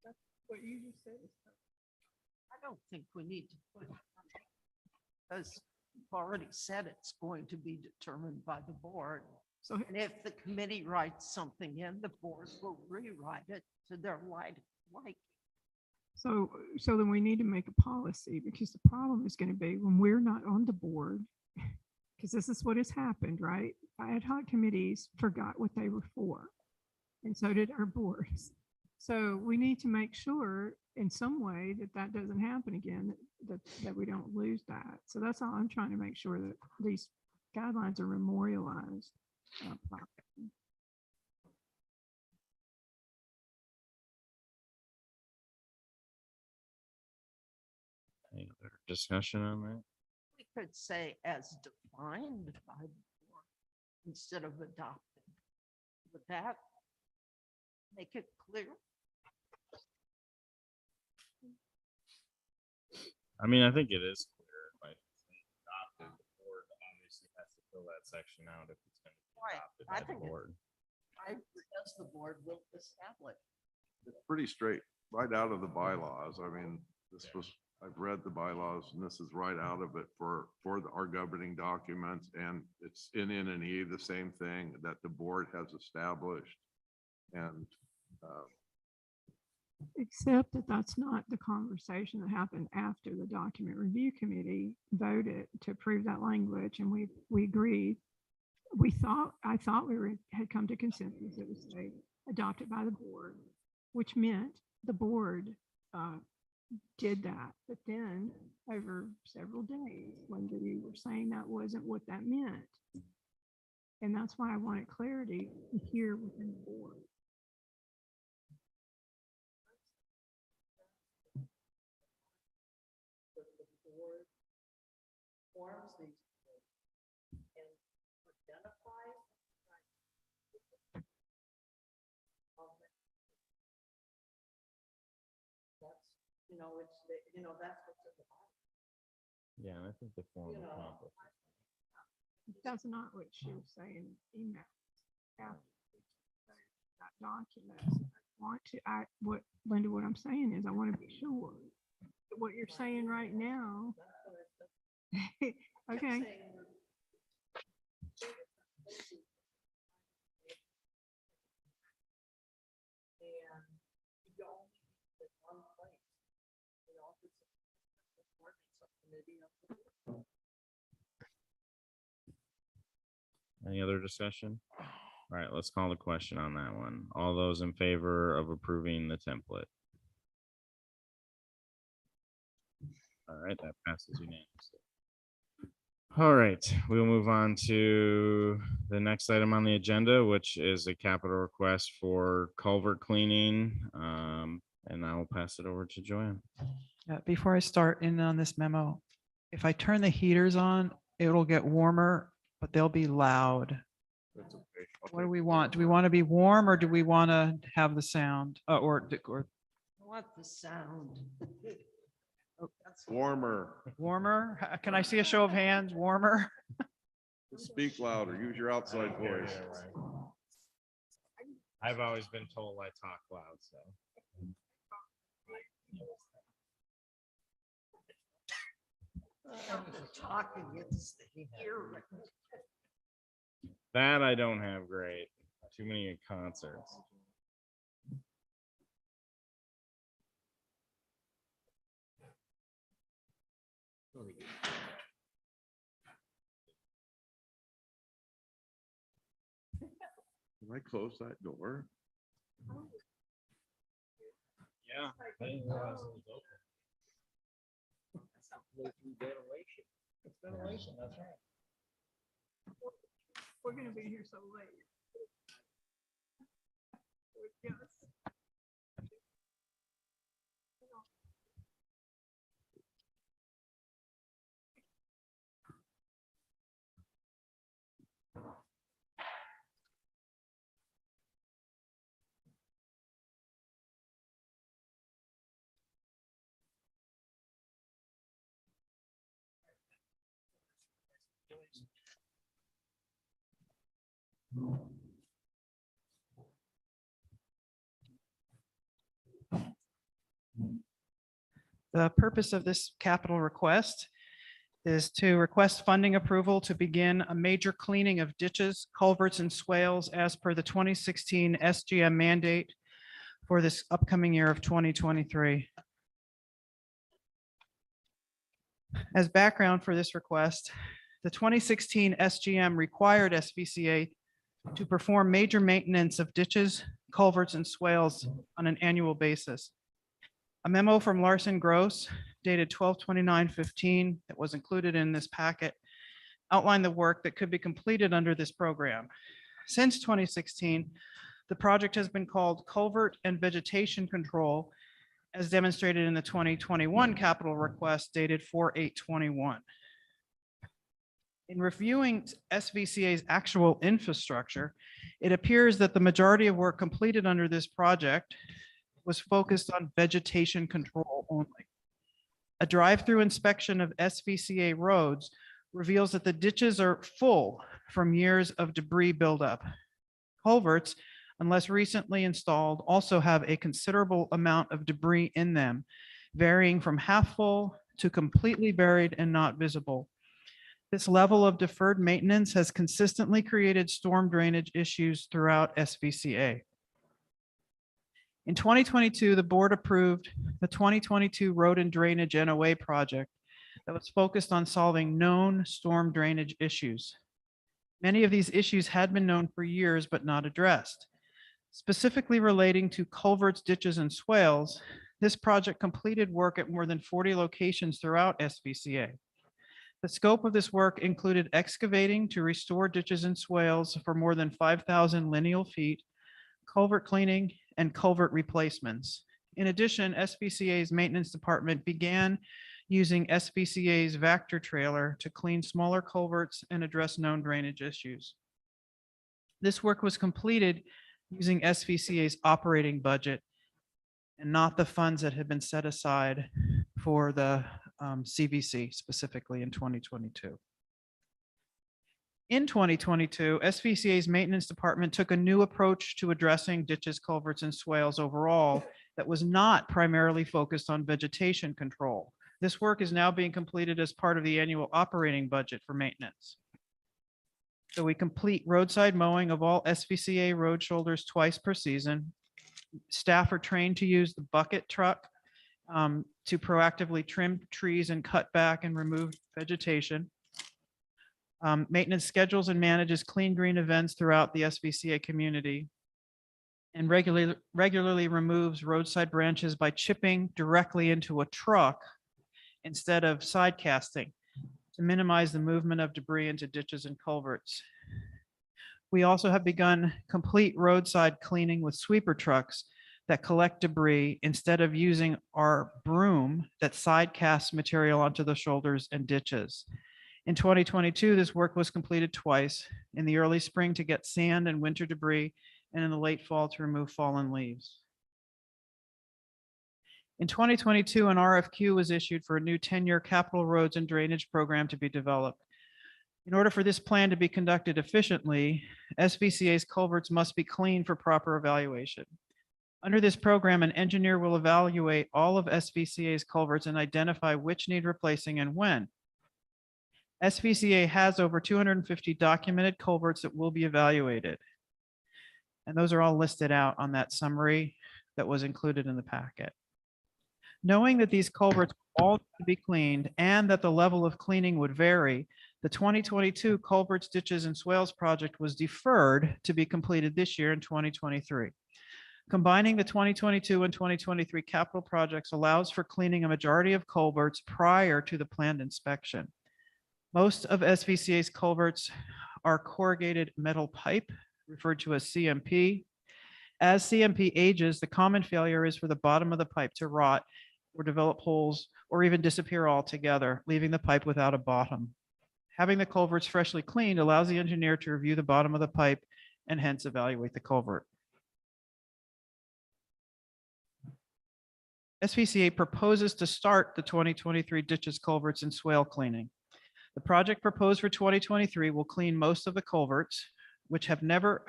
That's what you just said. I don't think we need to put, because you've already said it's going to be determined by the board. So And if the committee writes something in, the board will rewrite it to their like. So then we need to make a policy, because the problem is going to be when we're not on the board, because this is what has happened, right? Ad hoc committees forgot what they were for. And so did our boards. So we need to make sure in some way that that doesn't happen again, that we don't lose that. So that's all I'm trying to make sure, that these guidelines are memorialized. Properly. Any other discussion on that? We could say as defined by the board instead of adopted. Would that make it clear? I mean, I think it is clear, like, adopted, the board obviously has to fill that section out if it's going to be Right. adopted I by the think it- board. As the board will establish. It's pretty straight, right out of the bylaws. I mean, this was, I've read the bylaws and this is right out of it for our governing documents. And it's in N and E, the same thing that the board has established. And Except that that's not the conversation that happened after the document review committee voted to approve that language, and we agreed. I thought had come to consensus. It was adopted by the board, which meant the board did that. But then over several days, Linda, you were saying that wasn't what that meant. And that's why I wanted clarity here within the board. Forms these and identifies. That's, that's what's in the Bible. Yeah, and I think the form You know, accomplishes. That's not what she was saying in email. That document. What Linda, what I'm saying is I want to be sure that what you're saying right now. Okay. And you don't put one place. You know, if it's a board, it's a committee of the board. Any other discussion? All right, let's call the question on that one. All those in favor of approving the template? All right, that passes unanimously. All right, we'll move on to the next item on the agenda, which is a capital request for culvert cleaning. And I will pass it over to Joanne. Before I start in on this memo, if I turn the heaters on, it'll get warmer, but they'll be loud. that's okay. What do we want? Do we want to be warm, or do we want to have the sound? Or I want the sound. That's Warmer, warmer? Can I see a show of hands? Warmer? speak louder, use your outside voice. I've always been told I talk loud, so. talking, it's the hearing. That I don't have great. Too many concerts. Can I close that door? Yeah. I didn't realize it was open. It's ventilation, that's right. We're gonna be here so late. Yes. The purpose of this capital request is to request funding approval to begin a major cleaning of ditches, culverts, and swales as per the 2016 SGM mandate for this upcoming year of 2023. As background for this request, the 2016 SGM required SVCA to perform major maintenance of ditches, culverts, and swales on an annual basis. A memo from Larson Gross dated 12/29/15 that was included in this packet outlined the work that could be completed under this program. Since 2016, the project has been called Culvert and Vegetation Control, as demonstrated in the 2021 capital request dated 4/8/21. In reviewing SVCA's actual infrastructure, it appears that the majority of work completed under this project was focused on vegetation control only. A drive-through inspection of SVCA roads reveals that the ditches are full from years of debris buildup. Culverts, unless recently installed, also have a considerable amount of debris in them, varying from half full to completely buried and not visible. This level of deferred maintenance has consistently created storm drainage issues throughout SVCA. In 2022, the board approved the 2022 Road and Drainage NOA project that was focused on solving known storm drainage issues. Many of these issues had been known for years but not addressed. Specifically relating to culverts, ditches, and swales, this project completed work at more than 40 locations throughout SVCA. The scope of this work included excavating to restore ditches and swales for more than 5,000 lineal feet, culvert cleaning, and culvert replacements. In addition, SVCA's maintenance department began using SVCA's Vector trailer to clean smaller culverts and address known drainage issues. This work was completed using SVCA's operating budget and not the funds that had been set aside for the CVC specifically in 2022. In 2022, SVCA's maintenance department took a new approach to addressing ditches, culverts, and swales overall that was not primarily focused on vegetation control. This work is now being completed as part of the annual operating budget for maintenance. So we complete roadside mowing of all SVCA road shoulders twice per season. Staff are trained to use the bucket truck to proactively trim trees and cut back and remove vegetation. Maintenance schedules and manages clean green events throughout the SVCA community and regularly removes roadside branches by chipping directly into a truck instead of side casting to minimize the movement of debris into ditches and culverts. We also have begun complete roadside cleaning with sweeper trucks that collect debris instead of using our broom that side casts material onto the shoulders and ditches. In 2022, this work was completed twice, in the early spring to get sand and winter debris, and in the late fall to remove fallen leaves. In 2022, an RFQ was issued for a new 10-year capital roads and drainage program to be developed. In order for this plan to be conducted efficiently, SVCA's culverts must be cleaned for proper evaluation. Under this program, an engineer will evaluate all of SVCA's culverts and identify which need replacing and when. SVCA has over 250 documented culverts that will be evaluated. And those are all listed out on that summary that was included in the packet. Knowing that these culverts all need to be cleaned and that the level of cleaning would vary, the 2022 culverts, ditches, and swales project was deferred to be completed this year in 2023. Combining the 2022 and 2023 capital projects allows for cleaning a majority of culverts prior to the planned inspection. Most of SVCA's culverts are corrugated metal pipe, referred to as CMP. As CMP ages, the common failure is for the bottom of the pipe to rot or develop holes or even disappear altogether, leaving the pipe without a bottom. Having the culverts freshly cleaned allows the engineer to review the bottom of the pipe and hence evaluate the culvert. SVCA proposes to start the 2023 ditches, culverts, and swale cleaning. The project proposed for 2023 will clean most of the culverts, which have never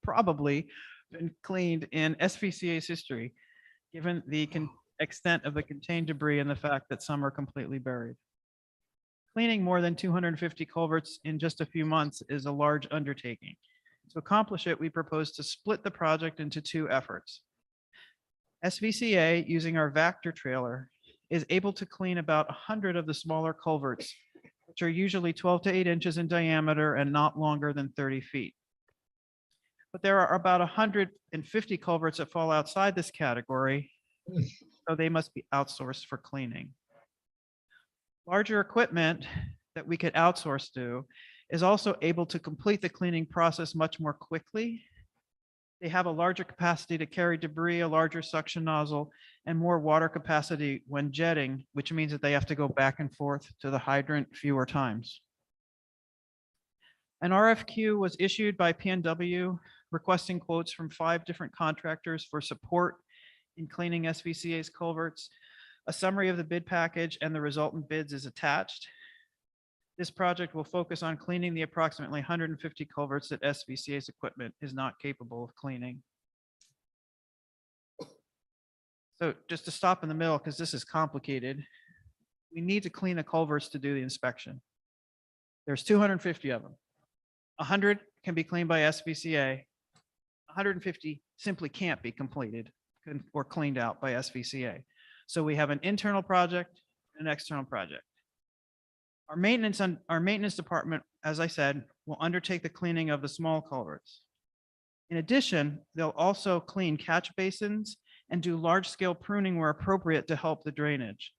probably been cleaned in SVCA's history, given the extent of the contained debris and the fact that some are completely buried. Cleaning more than 250 culverts in just a few months is a large undertaking. To accomplish it, we propose to split the project into two efforts. SVCA, using our Vector trailer, is able to clean about 100 of the smaller culverts, which are usually 12 to 8 inches in diameter and not longer than 30 feet. But there are about 150 culverts that fall outside this category, so they must be outsourced for cleaning. Larger equipment that we could outsource to is also able to complete the cleaning process much more quickly. They have a larger capacity to carry debris, a larger suction nozzle, and more water capacity when jetting, which means that they have to go back and forth to the hydrant fewer times. An RFQ was issued by PNW requesting quotes from 5 different contractors for support in cleaning SVCA's culverts. A summary of the bid package and the resultant bids is attached. This project will focus on cleaning the approximately 150 culverts that SVCA's equipment is not capable of cleaning. So just to stop in the middle, because this is complicated, we need to clean the culverts to do the inspection. There's 250 of them. 100 can be cleaned by SVCA. 150 simply can't be completed or cleaned out by SVCA. So we have an internal project, and an external project. Our maintenance department, as I said, will undertake the cleaning of the small culverts. In addition, they'll also clean catch basins and do large-scale pruning where appropriate to help the drainage.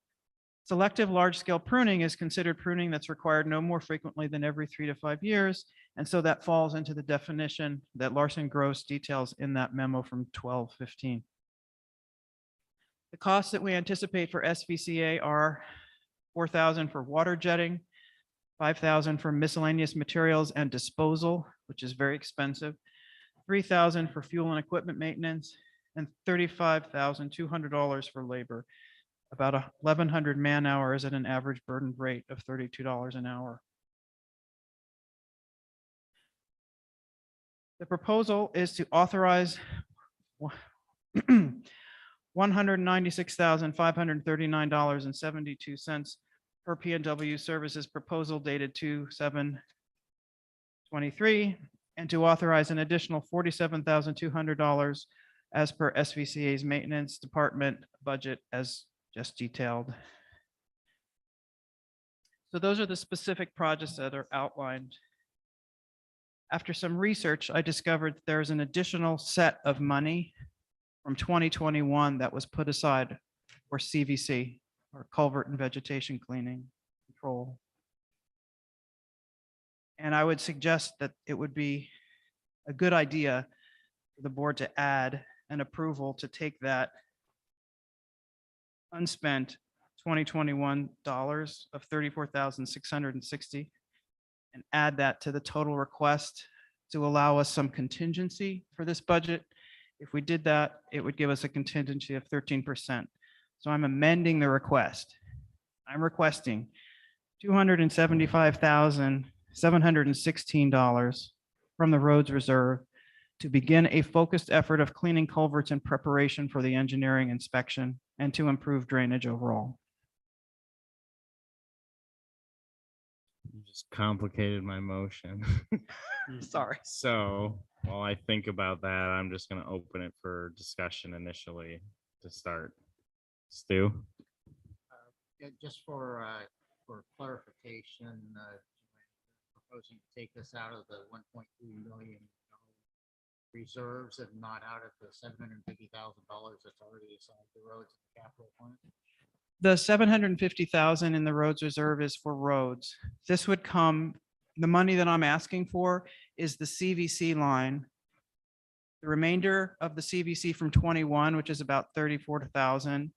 Selective large-scale pruning is considered pruning that's required no more frequently than every 3 to 5 years. And so that falls into the definition that Larson Gross details in that memo from 12/15. The costs that we anticipate for SVCA are $4,000 for water jetting, $5,000 for miscellaneous materials and disposal, which is very expensive, $3,000 for fuel and equipment maintenance, and $35,200 for labor, about 1,100 man hours at an average burden rate of $32 an hour. The proposal is to authorize $196,539.72 per PNW Services proposal dated 2/7/23, and to authorize an additional $47,200 as per SVCA's maintenance department budget as just detailed. So those are the specific projects that are outlined. After some research, I discovered that there's an additional set of money from 2021 that was put aside for CVC, or culvert and vegetation cleaning control. And I would suggest that it would be a good idea for the board to add an approval to take that unspent 2021 dollars of $34,660 and add that to the total request to allow us some contingency for this budget. If we did that, it would give us a contingency of 13%. So I'm amending the request. I'm requesting $275,716 from the roads reserve to begin a focused effort of cleaning culverts in preparation for the engineering inspection and to improve drainage overall. You just complicated my motion. Sorry. So while I think about that, I'm just gonna open it for discussion initially to start. Stu? Yeah, just for clarification, proposing to take this out of the 1.2 million reserves and not out of the $750,000 that's already assigned to roads and capital plan. The 750,000 in the roads reserve is for roads. This would come, the money that I'm asking for is the CVC line. The remainder of the CVC from 21, which is about 34,000,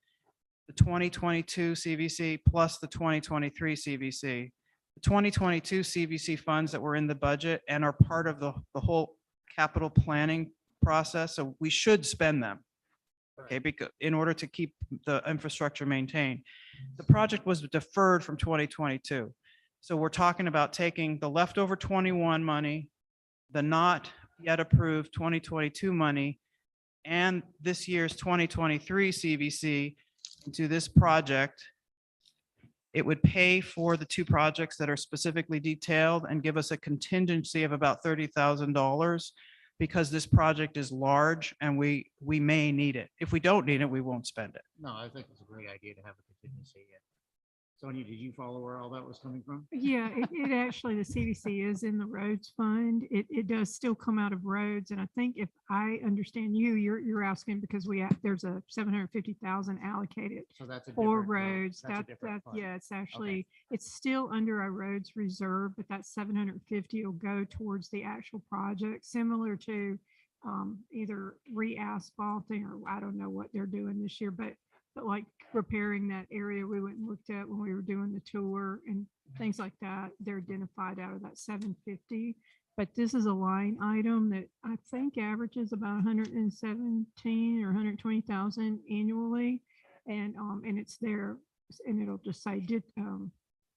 the 2022 CVC plus the 2023 CVC. The 2022 CVC funds that were in the budget and are part of the whole capital planning process, so we should spend them. Okay, because in order to keep the infrastructure maintained. The project was deferred from 2022. So we're talking about taking the leftover 21 money the not yet approved 2022 money and this year's 2023 CVC into this project, it would pay for the two projects that are specifically detailed and give us a contingency of about $30,000 because this project is large and we may need it. If we don't need it, we won't spend it. No, I think it's a great idea to have a contingency. Sonia, did you follow where all that was coming from? Yeah, it actually, the CVC is in the roads fund. It does still come out of roads. And I think if I understand you, you're asking because there's a 750,000 allocated So that's a for different road. roads. That's a That, different fund. yeah, it's actually, it's still under our roads reserve, but that 750 will go towards the actual project, similar to either re-asphalting or I don't know what they're doing this year, but like repairing that area we went and looked at when we were doing the tour and things like that, they're identified out of that 750. But this is a line item that I think averages about 117 or 120,000 annually. And it's there and it'll just say,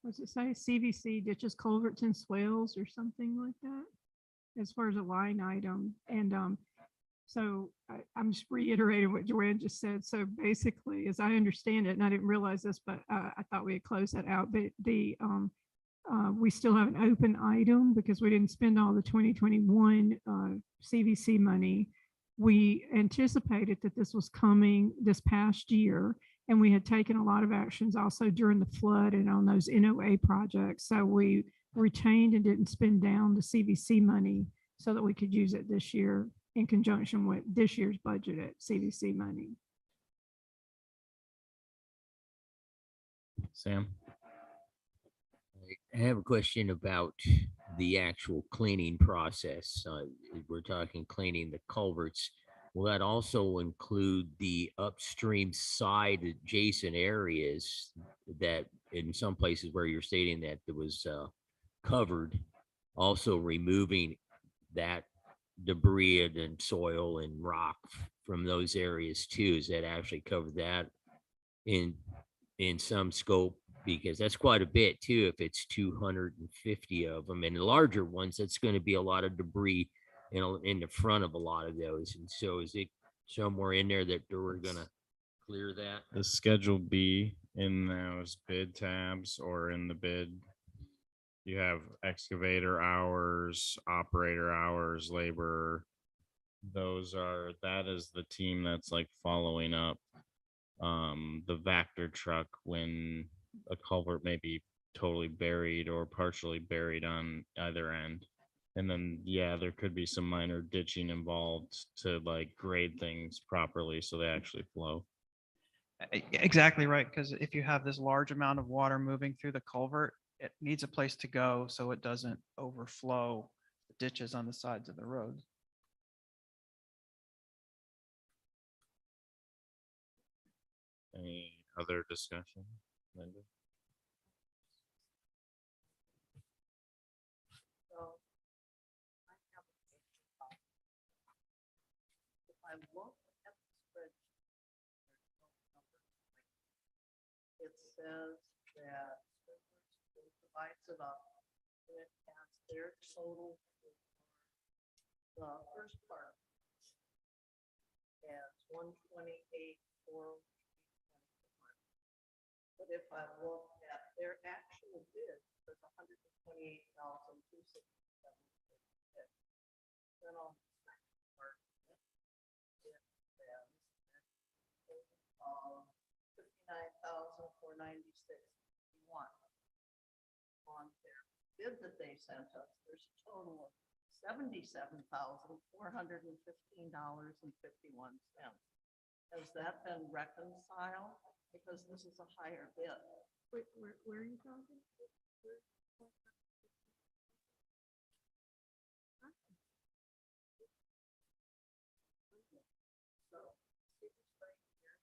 what's it say? CVC ditches, culverts and swales or something like that as far as a line item. And so I'm just reiterating what Joanne just said. So basically, as I understand it, and I didn't realize this, but I thought we had closed that out, but we still have an open item because we didn't spend all the 2021 CVC money. We anticipated that this was coming this past year, and we had taken a lot of actions also during the flood and on those NOA projects. So we retained and didn't spend down the CVC money so that we could use it this year in conjunction with this year's budget at CVC money. Sam? I have a question about the actual cleaning process. We're talking cleaning the culverts. Will that also include the upstream side adjacent areas that in some places where you're stating that there was covered, also removing that debris and soil and rock from those areas too? Is that actually cover that in some scope? Because that's quite a bit too, if it's 250 of them, and the larger ones, that's going to be a lot of debris in the front of a lot of those. And so is it somewhere in there that we're going to clear that? The Schedule B in those bid tabs or in the bid, you have excavator hours, operator hours, labor. That is the team that's like following up the Vector truck when a culvert may be totally buried or partially buried on either end. And then, yeah, there could be some minor ditching involved to like grade things properly so they actually flow. Exactly right, because if you have this large amount of water moving through the culvert, it needs a place to go so it doesn't overflow the ditches on the sides of the road. Any other discussion, Linda? So I have a question about, if I look at the spreadsheet, there's no numbers like, it says that Rivers divides it up and it has their total for the first part as 128, 4. But if I look at their actual bid, there's 128,267. Then on the second part, it says 59,496.51. On their bid that they sent us, there's a total of $77,415.51. Has that been reconciled? Because this is a higher bid. Where are you talking? So, see this right here?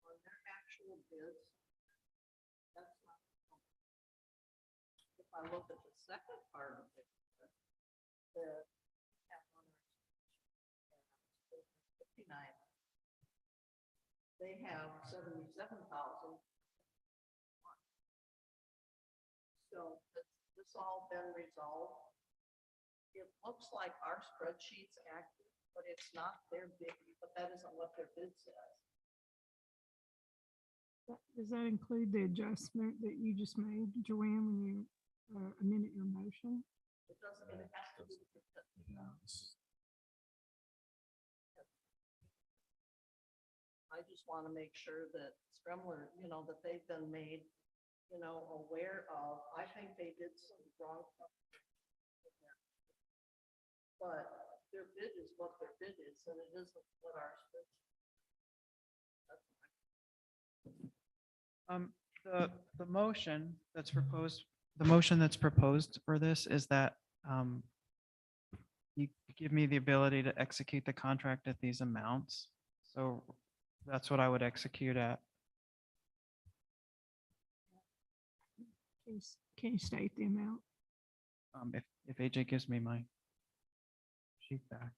On their actual bids, that's not. If I look at the second part of it, the they have 77,000. So this this all been resolved? It looks like our spreadsheet's accurate, but it's not their bid, but that isn't what their bid says. Does that include the adjustment that you just made, Joanne, when you amended your motion? It doesn't, it has to do with the. I just want to make sure that Stremler, that they've been made, aware of. I think they did some wrong stuff. But their bid is what their bid is, and it isn't what our. The motion that's proposed, for this is that you give me the ability to execute the contract at these amounts. So that's what I would execute at. Can you state the amount? If AJ gives me my sheet back.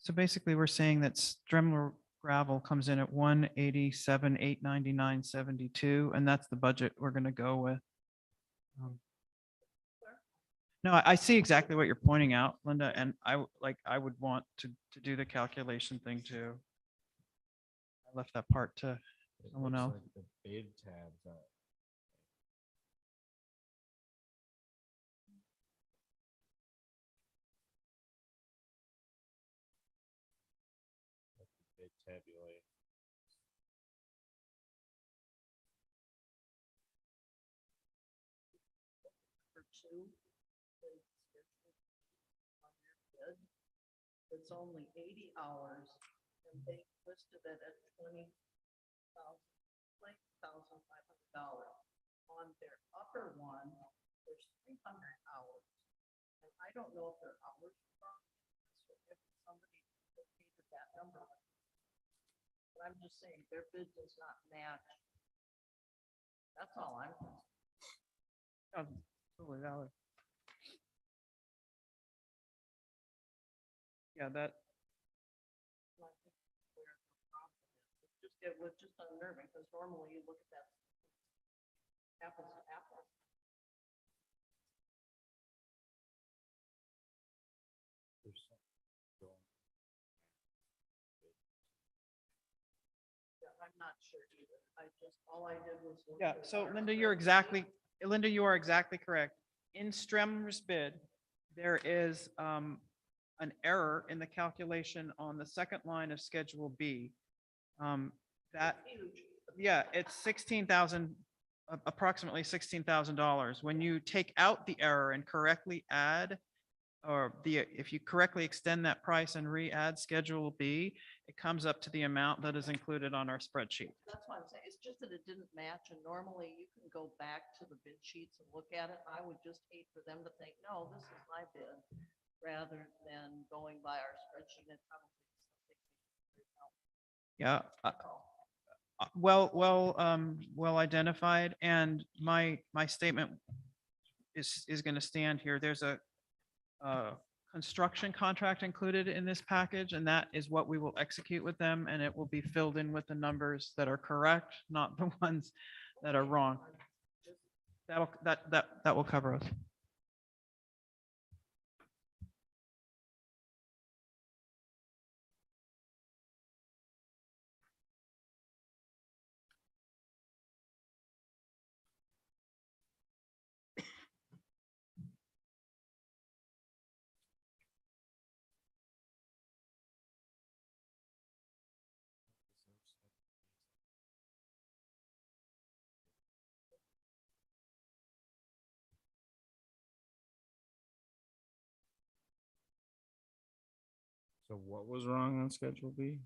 So basically, we're saying that Stremler gravel comes in at 187,899.72, and that's the budget we're gonna go with. No, I see exactly what you're pointing out, Linda, and I would want to do the calculation thing too. I left that part to someone else. The bid tabs are. Bid tabulate. For two. On your bid, it's only 80 hours, and they listed it at $20,500. On their upper one, there's 300 hours. And I don't know if their hours are wrong, so if somebody repeated that number. But I'm just saying, their bid does not match. That's all I'm concerned. Totally valid. Yeah, that, I think where the problem is. It was just unnerving, because normally you look at that apples to apples. Yeah, I'm not sure either. All I did was. look yeah, at so our Linda, spreadsheet. Linda, you are exactly correct. In Stremler's bid, there is an error in the calculation on the second line of Schedule B. That, Huge. yeah, it's 16,000, approximately $16,000. When you take out the error and correctly add, if you correctly extend that price and re-add Schedule B, it comes up to the amount that is included on our spreadsheet. That's what I'm saying. It's just that it didn't match, and normally you can go back to the bid sheets and look at it. I would just hate for them to think, no, this is my bid, rather than going by our spreadsheet and probably. Yeah, That's all. well identified, and my statement is going to stand here. There's a construction contract included in this package, and that is what we will execute with them, and it will be filled in with the numbers that are correct, not the ones that are wrong. That will cover us. So what was wrong on Schedule B?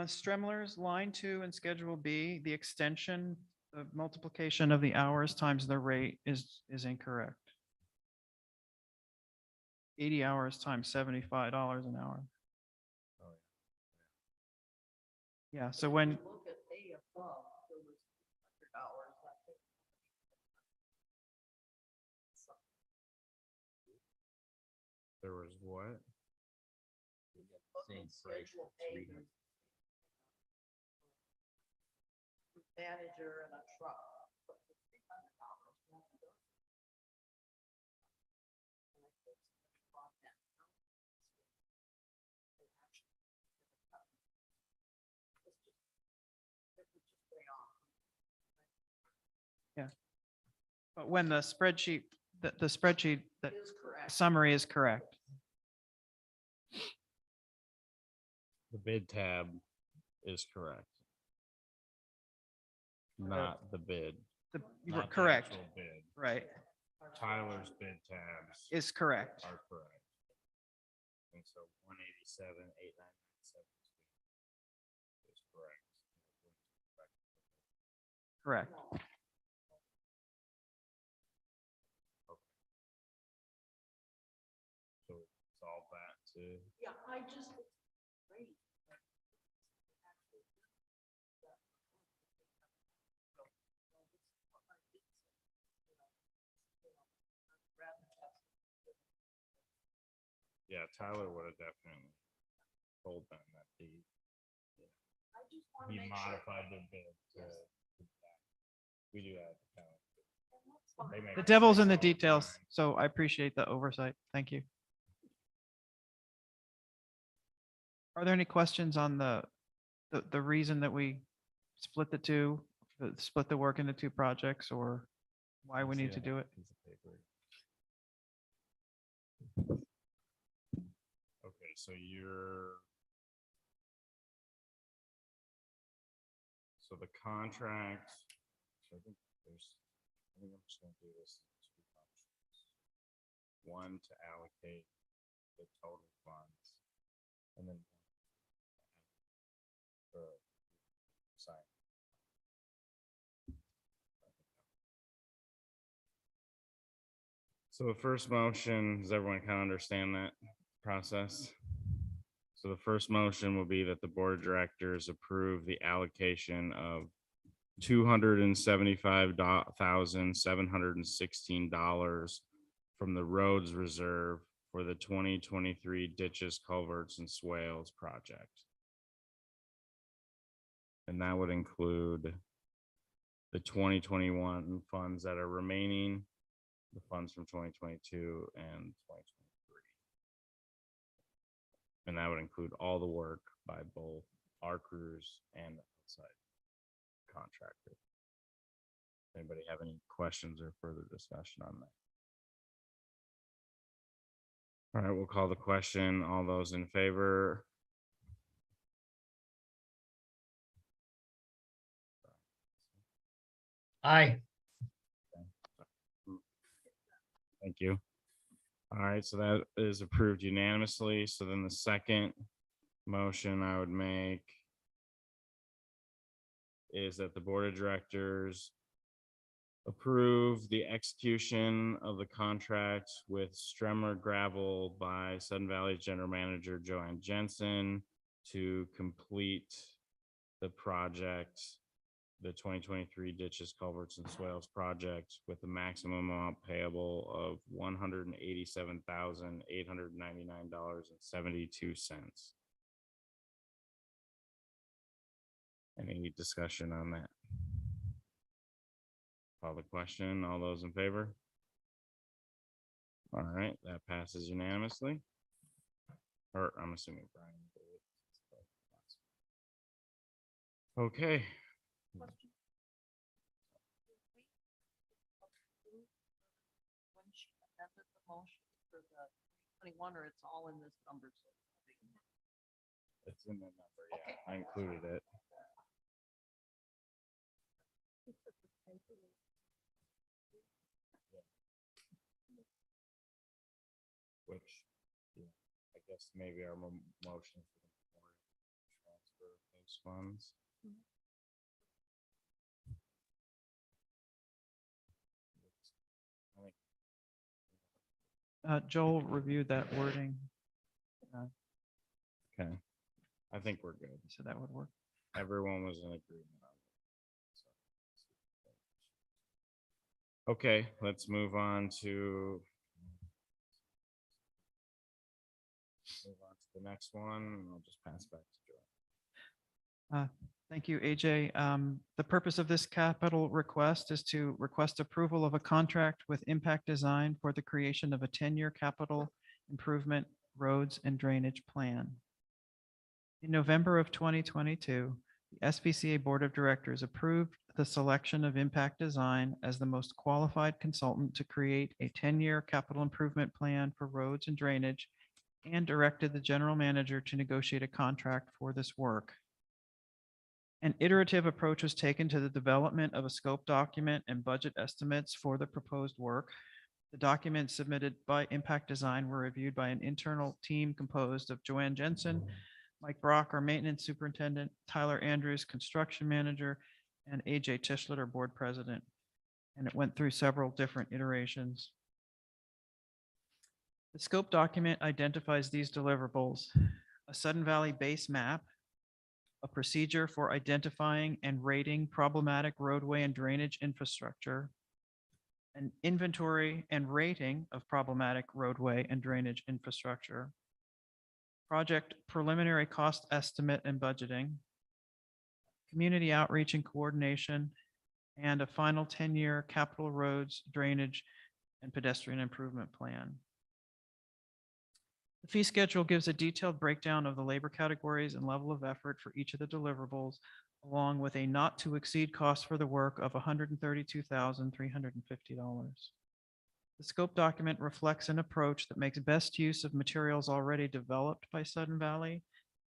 Stremler's line 2 and Schedule B, the extension, the multiplication of the hours times the rate is incorrect. 80 hours times $75 an hour. Yeah, so when, Look at A above, there was $100, I think. There was what? Same price, 300. Manager and a truck. but for $300 won't do it. And I think it's brought that down. They actually it's just- it was just way off. But when the spreadsheet, the spreadsheet, that Is correct. summary is correct. The bid tab is correct. Not the bid. You were not the correct, actual Bid. right, Tyler's bid tabs is correct. are correct. And so 187,897 is correct. Correct. So solve that to, Yeah, I just, it's great. but it's actually that- so, this is what I did say, I'd rather have- yeah, Tyler would have definitely told them that I just want to he make sure. modified their bid to. We do that. And that's fine. They make The devil's in the mistakes all details, time. so I appreciate the oversight. Thank you. Are there any questions on the reason that we split the two, split the work into two projects, or why we See need to that do it? piece of paper. Okay, so so the contract, so I think I'm just gonna do this. in two functions. One to allocate the total funds, and then sign. So the first motion, does everyone kind of understand that process? So the first motion will be that the board of directors approve the allocation of $275,716 from the roads reserve for the 2023 ditches, culverts, and swales project. And that would include the 2021 funds that are remaining, the funds from 2022 and 2023. And that would include all the work by both our crews and the outside contractor. Anybody have any questions or further discussion on that? All right, we'll call the question. All those in favor? Aye. Thank you. All right, so that is approved unanimously. So then the second motion I would make is that the board of directors approve the execution of the contract with Stremmer Gravel by Sudden Valley General Manager Joanne Jensen to complete the project, the 2023 ditches, culverts, and swales project with the maximum amount payable of $187,899.72. Any discussion on that? Call the question. All those in favor? All right, that passes unanimously. Or I'm assuming Brian. did it. Okay. Question. When she amended the motion for the 21, or it's all in this number? So It's in the number, yeah. I included it. Which, yeah, I guess maybe our motion for the memorial transfer of those funds. I think Joel reviewed that wording, Okay, I think we're good. so that would work. Everyone was in agreement on it. Okay, let's move on to the next one, I'll just pass back to Joy. Thank you, AJ. The purpose of this capital request is to request approval of a contract with Impact Design for the creation of a 10-year capital improvement roads and drainage plan. In November of 2022, the SVCA Board of Directors approved the selection of Impact Design as the most qualified consultant to create a 10-year capital improvement plan for roads and drainage and directed the general manager to negotiate a contract for this work. An iterative approach was taken to the development of a scope document and budget estimates for the proposed work. The documents submitted by Impact Design were reviewed by an internal team composed of Joanne Jensen, Mike Brock, our maintenance superintendent, Tyler Andrews, construction manager, and AJ Tischler, our board president. And it went through several different iterations. The scope document identifies these deliverables: a Sudden Valley base map, a procedure for identifying and rating problematic roadway and drainage infrastructure, an inventory and rating of problematic roadway and drainage infrastructure, project preliminary cost estimate and budgeting, community outreach and coordination, and a final 10-year capital roads, drainage, and pedestrian improvement plan. The fee schedule gives a detailed breakdown of the labor categories and level of effort for each of the deliverables, along with a not to exceed cost for the work of $132,350. The scope document reflects an approach that makes best use of materials already developed by Sudden Valley,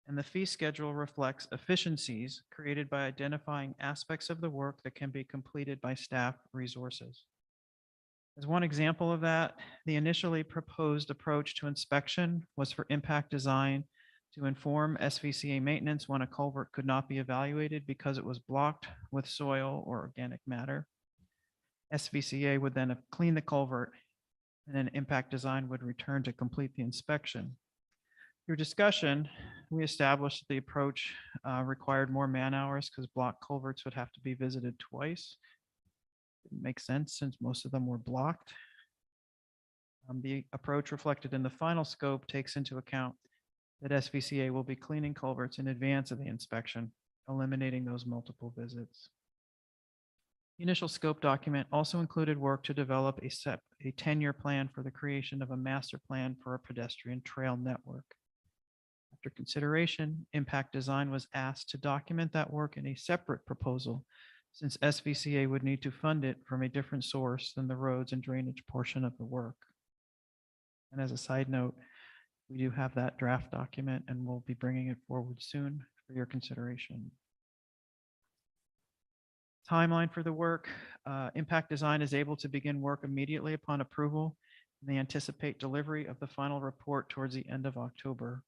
and the fee schedule reflects efficiencies created by identifying aspects of the work that can be completed by staff resources. As one example of that, the initially proposed approach to inspection was for Impact Design to inform SVCA maintenance when a culvert could not be evaluated because it was blocked with soil or organic matter. SVCA would then clean the culvert, and then Impact Design would return to complete the inspection. Through discussion, we established that the approach required more man hours because blocked culverts would have to be visited twice. Didn't make sense since most of them were blocked. The approach reflected in the final scope takes into account that SVCA will be cleaning culverts in advance of the inspection, eliminating those multiple visits. The initial scope document also included work to develop a 10-year plan for the creation of a master plan for a pedestrian trail network. After consideration, Impact Design was asked to document that work in a separate proposal, since SVCA would need to fund it from a different source than the roads and drainage portion of the work. And as a side note, we do have that draft document and we'll be bringing it forward soon for your consideration. Timeline for the work. Impact Design is able to begin work immediately upon approval, and they anticipate delivery of the final report towards the end of October.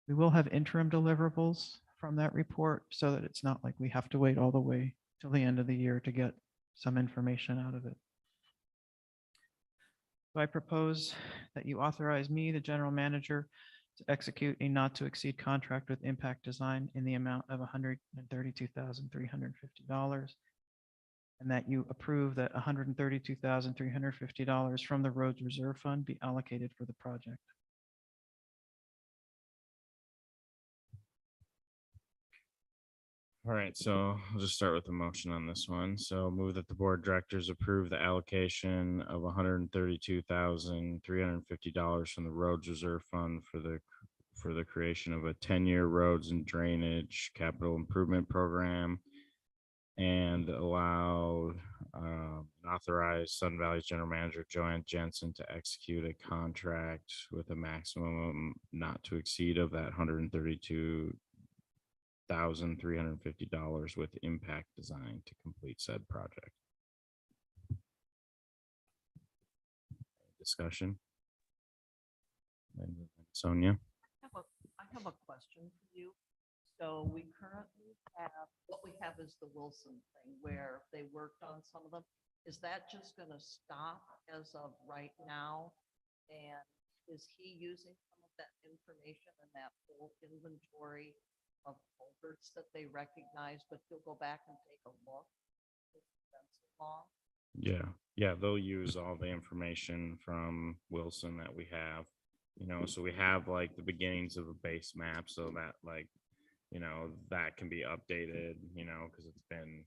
We will have interim deliverables from that report so that it's not like we have to wait all the way till the end of the year to get some information out of it. So I propose that you authorize me, the general manager, to execute a not to exceed contract with Impact Design in the amount of $132,350, and that you approve that $132,350 from the roads reserve fund be allocated for the project. All right, so I'll just start with the motion on this one. So move that the board of directors approve the allocation of $132,350 from the roads reserve fund for the creation of a 10-year roads and drainage capital improvement program, and allow authorize Sun Valley's general manager Joanne Jensen to execute a contract with a maximum not to exceed of that $132,350 with Impact Design to complete said project. Discussion. Sonia. I have a question for you. So we currently have, what we have is the Wilson thing where they worked on some of them. Is that just going to stop as of right now? And is he using some of that information and that whole inventory of culverts that they recognize, but he'll go back and take a look? Yeah, they'll use all the information from Wilson that we have. So we have like the beginnings of a base map so that like, that can be updated, because it's been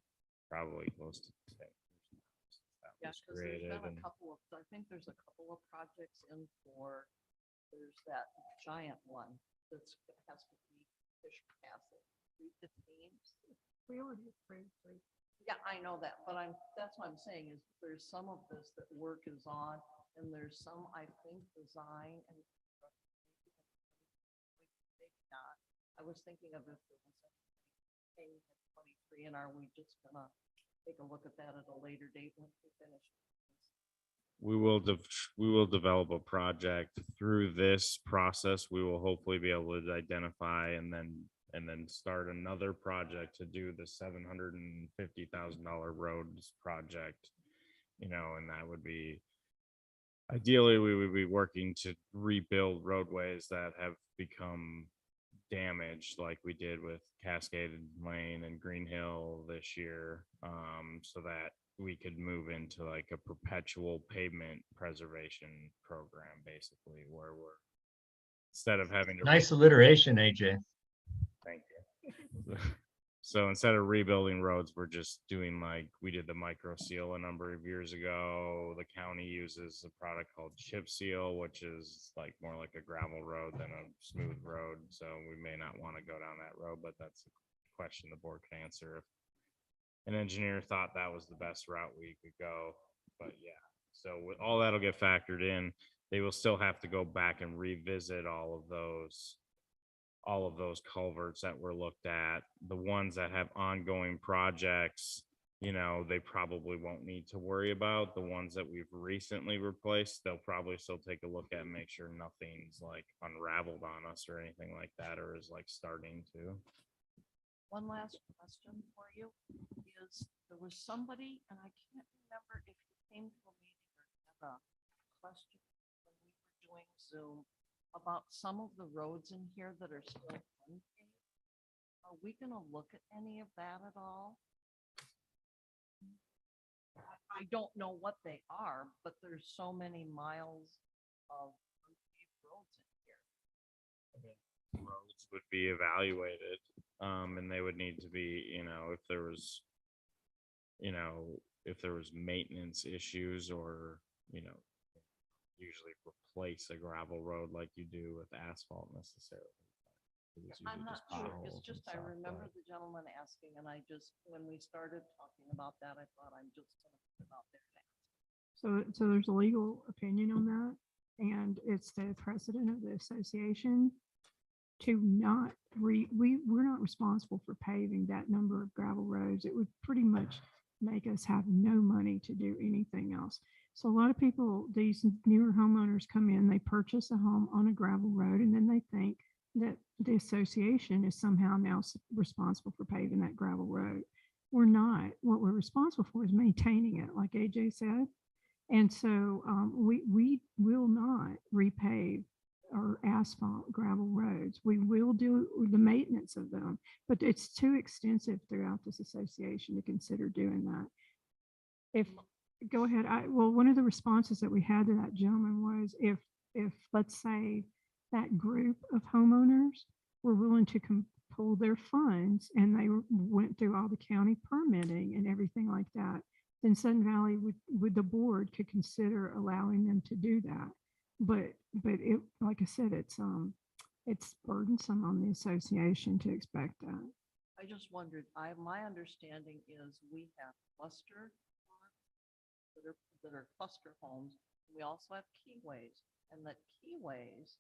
probably close to 10 years now since that Yeah, was because there's created. been And a couple of, I think there's a couple of projects in for, there's that giant one that's, has to be fish capacity, 315. We already approved three. Yeah, I know that, but that's what I'm saying is there's some of this that work is on and there's some, I think, design and maybe not. I was thinking of if there was a 23, and are we just gonna take a look at that at a later date when we finish? we will develop a project through this process. We will hopefully be able to identify and then start another project to do the $750,000 roads project, and that would be ideally we would be working to rebuild roadways that have become damaged like we did with Cascade Lane and Green Hill this year, so that we could move into like a perpetual pavement preservation program, basically, where we're instead of having to Nice alliteration, AJ. thank you. So instead of rebuilding roads, we're just doing like we did the micro seal a number of years ago. The county uses a product called chip seal, which is like more like a gravel road than a smooth road. So we may not want to go down that road, but that's a question the board can answer if an engineer thought that was the best route we could go. But yeah, so with all that'll get factored in. They will still have to go back and revisit all of those culverts that were looked at. The ones that have ongoing projects, they probably won't need to worry about. The ones that we've recently replaced, they'll probably still take a look at and make sure nothing's like unraveled on us or anything like that, or is like starting to. One last question for you is there was somebody, and I can't remember if you came to a meeting or had a question when we were doing Zoom about some of the roads in here that are still unpaved. Are we gonna look at any of that at all? I don't know what they are, but there's so many miles of unpaved roads in here. Roads would be evaluated, and they would need to be, if there was maintenance issues or, usually replace a gravel road like you do with asphalt necessarily. It's I'm usually not just sure. potholes It's and just, I stuff, remember but- the gentleman asking and I just, when we started talking about that, I thought I'm just gonna put it out there. So there's a legal opinion on that, and it's the president of the association to not we're not responsible for paving that number of gravel roads. It would pretty much make us have no money to do anything else. So a lot of people, these newer homeowners come in, they purchase a home on a gravel road, and then they think that the association is somehow now responsible for paving that gravel road. We're not. What we're responsible for is maintaining it, like AJ said. And so we will not repave or asphalt gravel roads. We will do the maintenance of them, but it's too extensive throughout this association to consider doing that. If, go ahead. Well, one of the responses that we had to that gentleman was if let's say that group of homeowners were willing to pull their funds and they went through all the county permitting and everything like that, then Sudden Valley would the board could consider allowing them to do that. But it, like I said, it's burdensome on the association to expect that. I just wondered, my understanding is we have cluster lots that are cluster homes. We also have keyways, and that keyways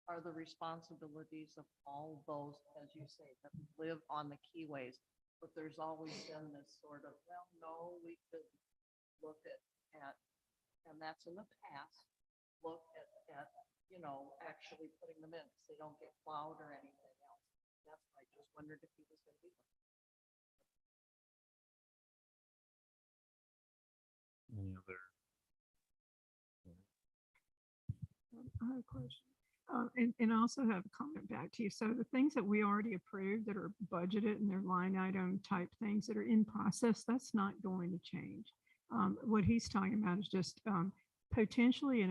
are the responsibilities of all those, as you say, that live on the keyways. But there's always been this sort of, well, no, we could look at, and that's in the past, look at, actually putting them in, so they don't get plowed or anything else. That's why I just wondered if he was gonna be. Any other? I have a question. And I also have a comment back to you. So the things that we already approved that are budgeted and they're line item type things that are in process, that's not going to change. What he's talking about is just potentially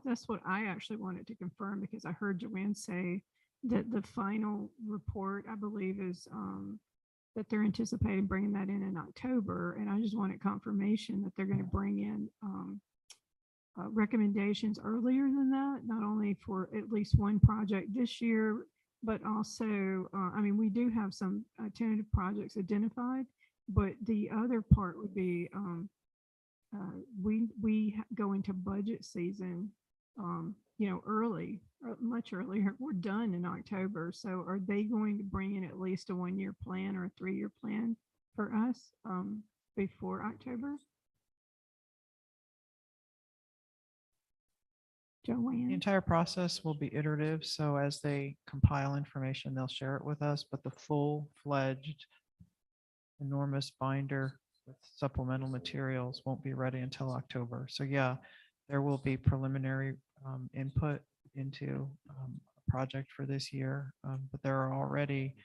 that's what I actually wanted to confirm because I heard Joanne say that the final report, I believe, is that they're anticipating bringing that in October. And I just wanted confirmation that they're going to bring in recommendations earlier than that, not only for at least one project this year, but also, I mean, we do have some tentative projects identified, but the other part would be we go into budget season, early, much earlier. We're done in October. So are they going to bring in at least a 1-year plan or a 3-year plan for us before October? The Joanne? entire process will be iterative, so as they compile information, they'll share it with us, but the full-fledged enormous binder with supplemental materials won't be ready until October. So yeah, there will be preliminary input into a project for this year, but there are already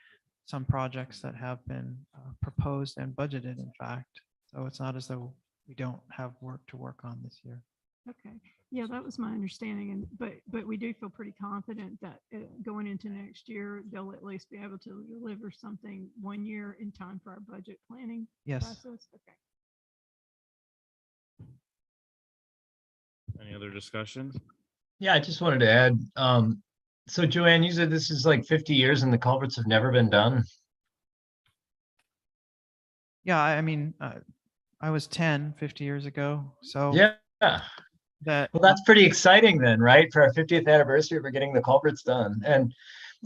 some projects that have been proposed and budgeted, in fact. So it's not as though we don't have work to work on this year. Okay. Yeah, that was my understanding. And but we do feel pretty confident that going into next year, they'll at least be able to deliver something 1 year in time for our budget planning Yes. process. Okay. Any other discussion? Yeah, I just wanted to add, so Joanne, you said this is like 50 years and the culverts have never been done. Yeah, I mean, I was 50 years ago. So Yeah. that, Well, that's pretty exciting then, right? For our 50th anniversary, we're getting the culverts done. And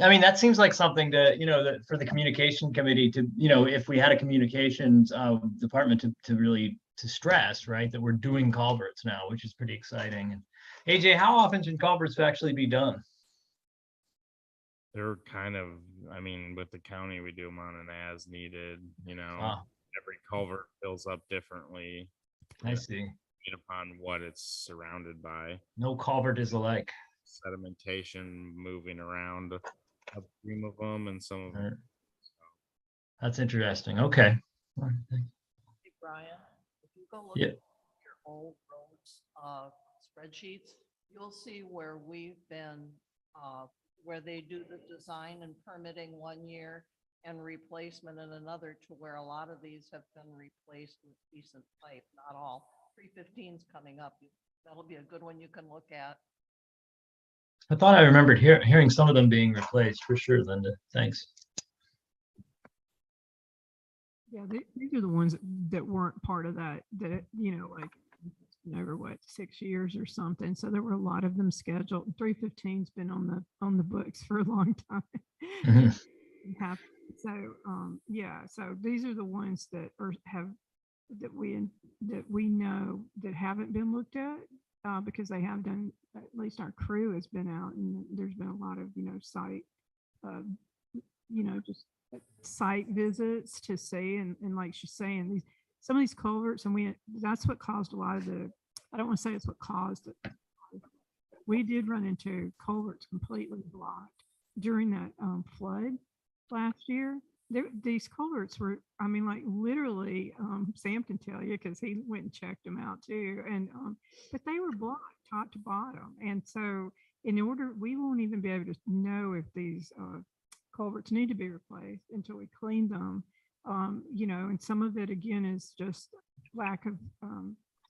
I mean, that seems like something to, that for the communication committee to, if we had a communications department to really to stress, right, that we're doing culverts now, which is pretty exciting. And AJ, how often should culverts actually be done? They're kind of, I mean, with the county, we do them on an as needed, Ah, every culvert fills up differently. I see. Upon what it's surrounded by. No culvert is alike. Sedimentation moving around upstream of them and some of Right. them. That's interesting. Okay. Hey, Brian, if you go look Yeah. at your old roads spreadsheets, you'll see where we've been, where they do the design and permitting 1 year and replacement in another, to where a lot of these have been replaced with decent pipe, not all. 315's coming up. That'll be a good one you can look at. I thought I remembered hearing some of them being replaced for sure, Linda. Thanks. Yeah, these are the ones that weren't part of that, like over what, 6 years or something. So there were a lot of them scheduled. 315's been on the books for a long time. Mhm. So yeah, so these are the ones that we know that haven't been looked at because they have done, at least our crew has been out and there's been a lot of site just site visits to see, and like she's saying, some of these culverts, and that's what caused a lot of I don't want to say it's what caused it. We did run into culverts completely blocked during that flood last year. These culverts were, I mean, like literally, Sam can tell you because he went and checked them out too. And, but they were blocked top to bottom. And so we won't even be able to know if these culverts need to be replaced until we clean them. And some of it again is just lack of,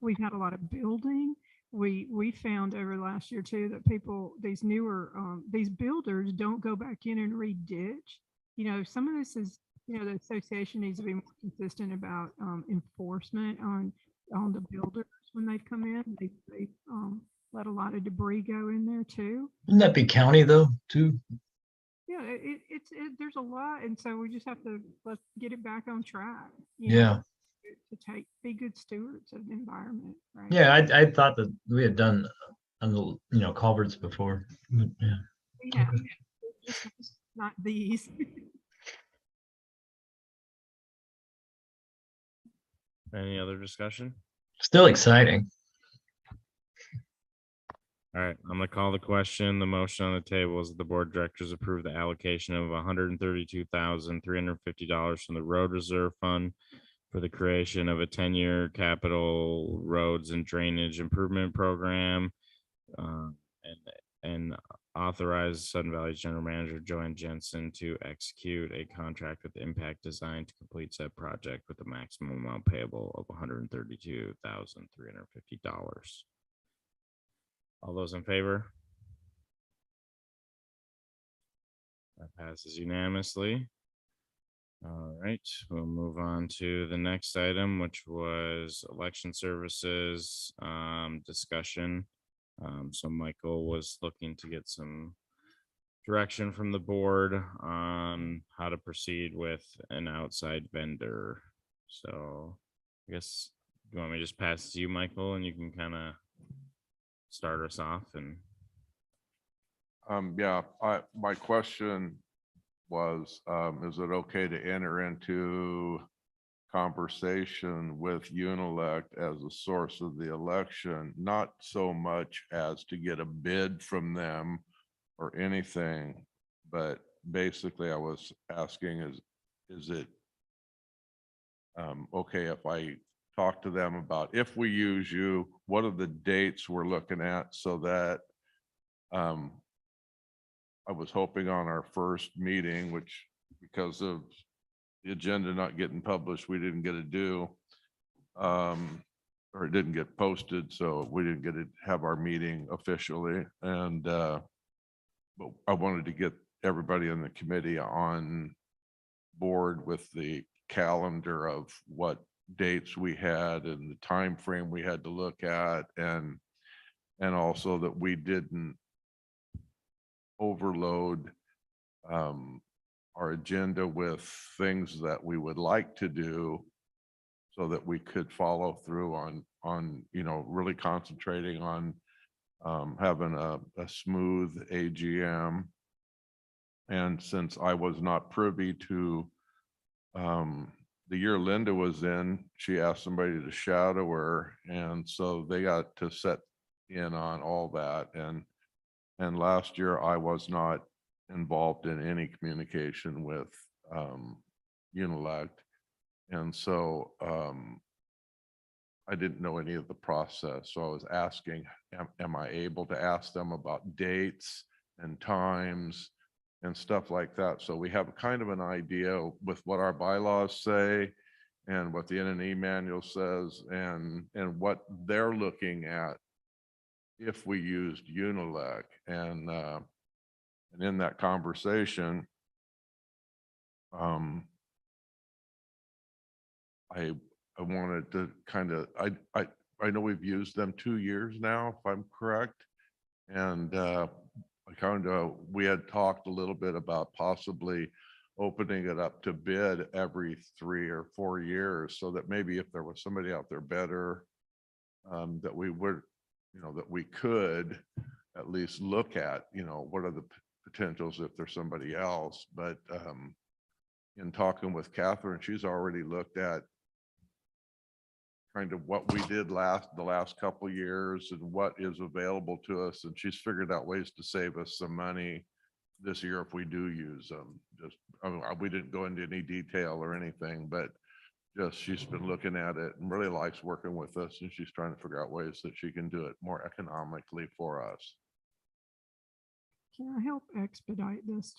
we've had a lot of building. We found over last year too that these builders don't go back in and re-ditch. Some of this is, the association needs to be more consistent about enforcement on the builders when they come in. They let a lot of debris go in there too. Wouldn't that be county though, too? Yeah, there's a lot, and so we just have to let's get it back on track. Yeah. To be good stewards of the environment, right? Yeah, I thought that we had done on the culverts before. But, yeah. Yeah, just not these. Any other discussion? Still exciting. All right, I'm gonna call the question. The motion on the table is that the board of directors approve the allocation of $132,350 from the road reserve fund for the creation of a 10-year capital roads and drainage improvement program. And authorize Sun Valley General Manager Joanne Jensen to execute a contract with Impact Design to complete said project with a maximum amount payable of $132,350. All those in favor? That passes unanimously. All right, we'll move on to the next item, which was election services discussion. So Michael was looking to get some direction from the board on how to proceed with an outside vendor. So I guess you want me to just pass it to you, Michael, and you can kind of start us off and. Yeah, my question was, is it okay to enter into conversation with Unilect as a source of the election, not so much as to get a bid from them or anything, but basically I was asking is it okay if I talk to them about if we use you, what are the dates we're looking at so that I was hoping on our first meeting, which because of the agenda not getting published, we didn't get to do, or it didn't get posted, so we didn't get to have our meeting officially. And but I wanted to get everybody in the committee on board with the calendar of what dates we had and the time frame we had to look at, and also that we didn't overload our agenda with things that we would like to do so that we could follow through on really concentrating on having a smooth AGM. And since I was not privy to the year Linda was in, she asked somebody to shadow her, and so they got to set in on all that. And last year I was not involved in any communication with Unilect. And so I didn't know any of the process. So I was asking, am I able to ask them about dates and times and stuff like that? So we have kind of an idea with what our bylaws say and what the NNE manual says and what they're looking at if we used Unilect. And in that conversation, I wanted to kind of, I know we've used them 2 years now, if I'm correct. And we had talked a little bit about possibly opening it up to bid every 3 or 4 years, so that maybe if there was somebody out there better, that we would, that we could at least look at, what are the potentials if there's somebody else. But in talking with Catherine, she's already looked at kind of what we did the last couple of years and what is available to us. And she's figured out ways to save us some money this year if we do use them. We didn't go into any detail or anything, but just she's been looking at it and really likes working with us. And she's trying to figure out ways that she can do it more economically for us. Can I help expedite this?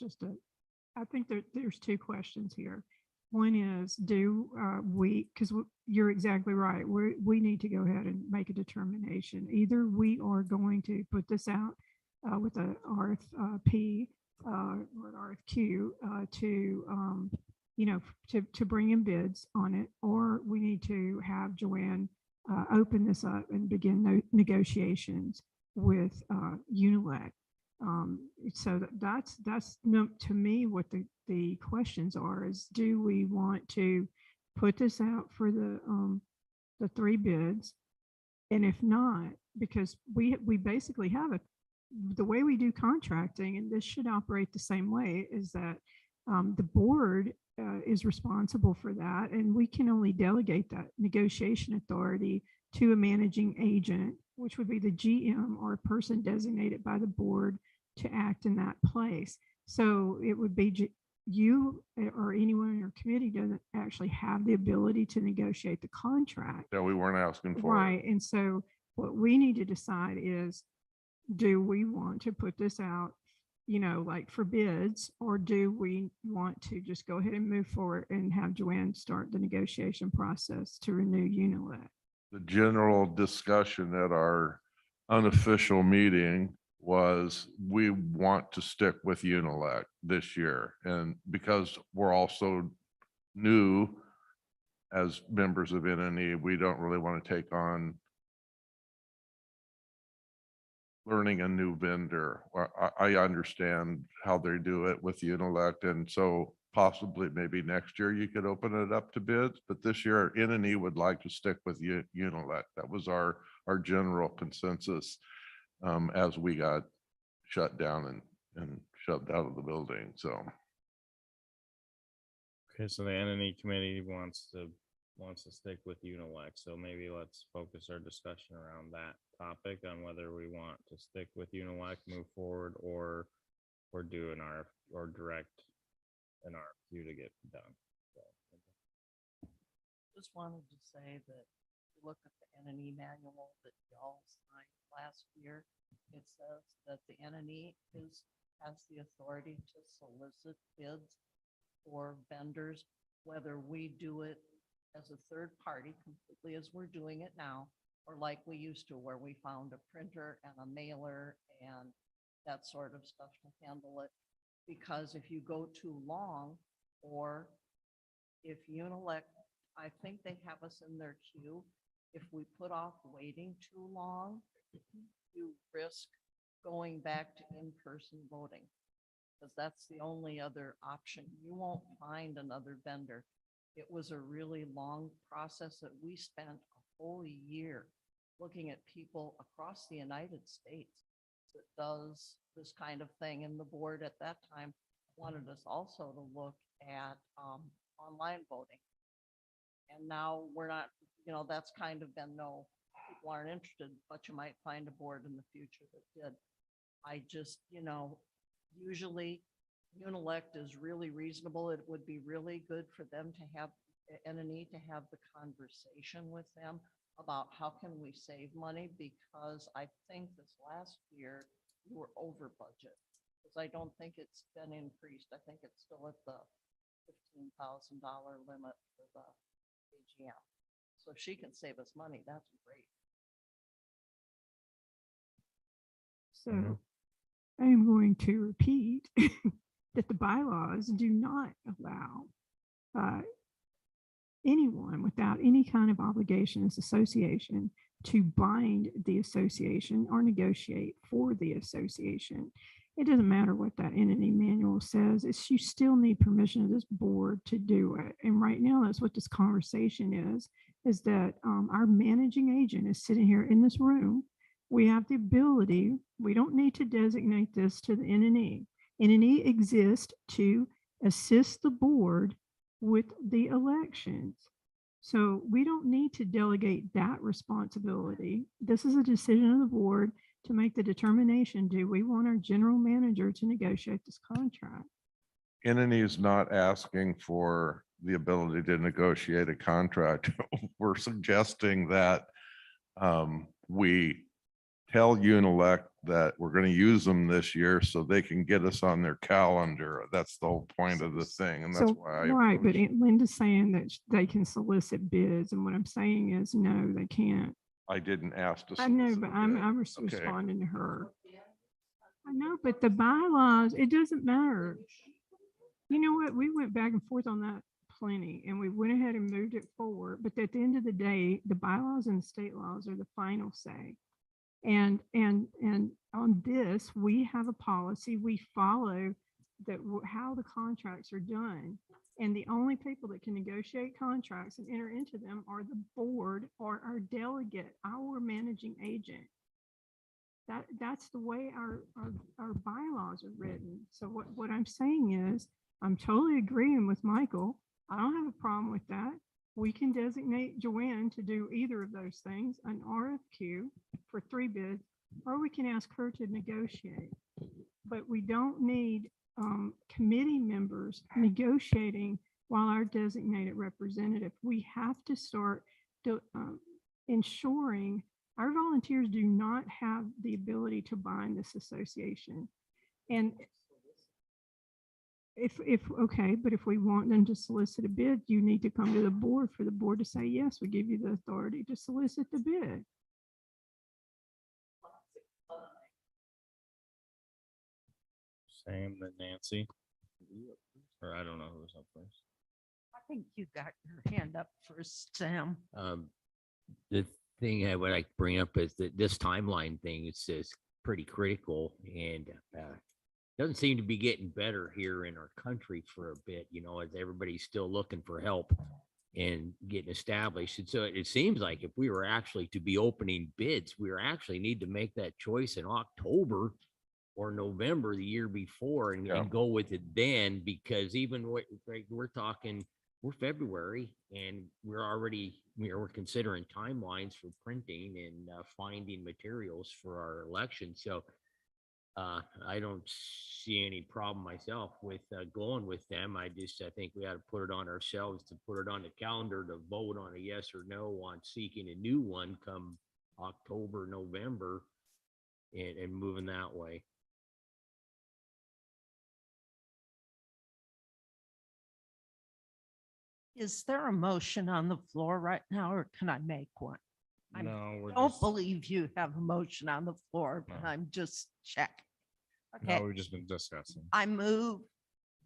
I think there's two questions here. One is, do we, because you're exactly right, we need to go ahead and make a determination. Either we are going to put this out with a RFP or an RFQ to bring in bids on it, or we need to have Joanne open this up and begin negotiations with Unilect. So that's to me what the questions are, is do we want to put this out for the 3 bids? And if not, because we basically have the way we do contracting, and this should operate the same way, is that the board is responsible for that, and we can only delegate that negotiation authority to a managing agent, which would be the GM or a person designated by the board to act in that place. So it would be you or anyone in your committee doesn't actually have the ability to negotiate the contract. that we weren't asking for. Right. And so what we need to decide is, do we want to put this out, like for bids, or do we want to just go ahead and move forward and have Joanne start the negotiation process to renew Unilet? The general discussion at our unofficial meeting was we want to stick with Unilec this year. And because we're also new as members of NNE, we don't really want to take on learning a new vendor. I understand how they do it with Unilec, and so possibly maybe next year you could open it up to bids, but this year NNE would like to stick with Unilec. That was our general consensus as we got shut down and shoved out of the building. So Okay, so the NNE committee wants to stick with Unilec, so maybe let's focus our discussion around that topic on whether we want to stick with Unilec, move forward, or do an RF or direct an RFQ to get done. So, Just wanted to say that if you look at the NNE manual that y'all signed last year, it says that the NNE has the authority to solicit bids for vendors, whether we do it as a third party completely as we're doing it now, or like we used to, where we found a printer and a mailer and that sort of stuff to handle it. Because if you go too long, or if Unilec, I think they have us in their queue, if we put off waiting too long, you risk going back to in-person voting. Because that's the only other option. You won't find another vendor. It was a really long process that we spent a whole year looking at people across the United States that does this kind of thing. And the board at that time wanted us also to look at online voting. And now we're not, that's kind of been no, people aren't interested, but you might find a board in the future that did. I just, usually Unilect is really reasonable. It would be really good for them to have, NNE to have the conversation with them about how can we save money, because I think this last year we were over budget. Because I don't think it's been increased. I think it's still at the $15,000 limit for the AGM. So if she can save us money, that's great. So I am going to repeat that the bylaws do not allow anyone without any kind of obligation as association to bind the association or negotiate for the association. It doesn't matter what that entity manual says. It's, you still need permission of this board to do it. And right now, that's what this conversation is that our managing agent is sitting here in this room. We have the ability, we don't need to designate this to the NNE. NNE exists to assist the board with the elections. So we don't need to delegate that responsibility. This is a decision of the board to make the determination, do we want our general manager to negotiate this contract? NNE is not asking for the ability to negotiate a contract. We're suggesting that we tell Unilec that we're going to use them this year so they can get us on their calendar. That's the whole point of the thing. And that's So, why I right, but approached- Linda's saying that they can solicit bids, and what I'm saying is, no, they can't. I didn't ask to. I know, solicit but a I'm bid. Okay. responding to her. I know, but the bylaws, it doesn't matter. You know what? We went back and forth on that plenty, and we went ahead and moved it forward. But at the end of the day, the bylaws and the state laws are the final say. And on this, we have a policy. We follow that how the contracts are done. And the only people that can negotiate contracts and enter into them are the board or our delegate, our managing agent. That's the way our bylaws are written. So what I'm saying is, I'm totally agreeing with Michael. I don't have a problem with that. We can designate Joanne to do either of those things, an RFQ for 3 bids, or we can ask her to negotiate. But we don't need committee members negotiating while our designated representative. We have to start ensuring our volunteers do not have the ability to bind this association. And okay, but if we want them to solicit a bid, you need to come to the board for the board to say, yes, we give you the authority to solicit the bid. Sam, then Nancy. Or I don't know who's up first. I think you got your hand up first, Sam. The thing I would like to bring up is that this timeline thing is pretty critical and doesn't seem to be getting better here in our country for a bit, you know, as everybody's still looking for help and getting established. And so it seems like if we were actually to be opening bids, we actually need to make that choice in October or November the year before and go with it then, because even we're talking, we're February and we're considering timelines for printing and finding materials for our election. So I don't see any problem myself with going with them. I think we ought to put it on ourselves to put it on the calendar to vote on a yes or no on seeking a new one come October, November, and moving that way. Is there a motion on the floor right now, or can I make one? I No, we're don't just, believe you have a motion on the floor, but No. I'm just checking. no, Okay, we've just been discussing. I move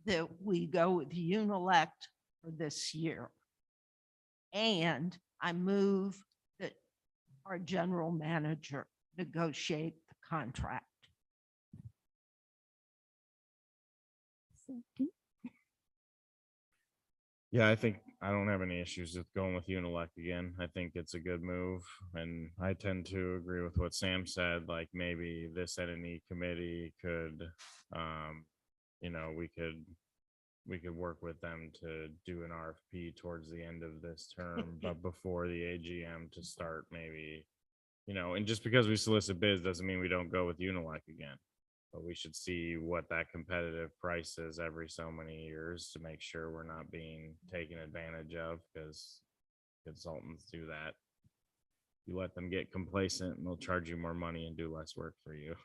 that we go with Unilect for this year. And I move that our general manager negotiate the contract. Yeah, I think I don't have any issues with going with Unilect again. I think it's a good move. And I tend to agree with what Sam said, like maybe this NNE committee could, you know, we could work with them to do an RFP towards the end of this term, but before the AGM to start maybe, you know, and just because we solicit bids doesn't mean we don't go with Unilect again. But we should see what that competitive price is every so many years to make sure we're not being taken advantage of, because consultants do that. You let them get complacent and they'll charge you more money and do less work for you.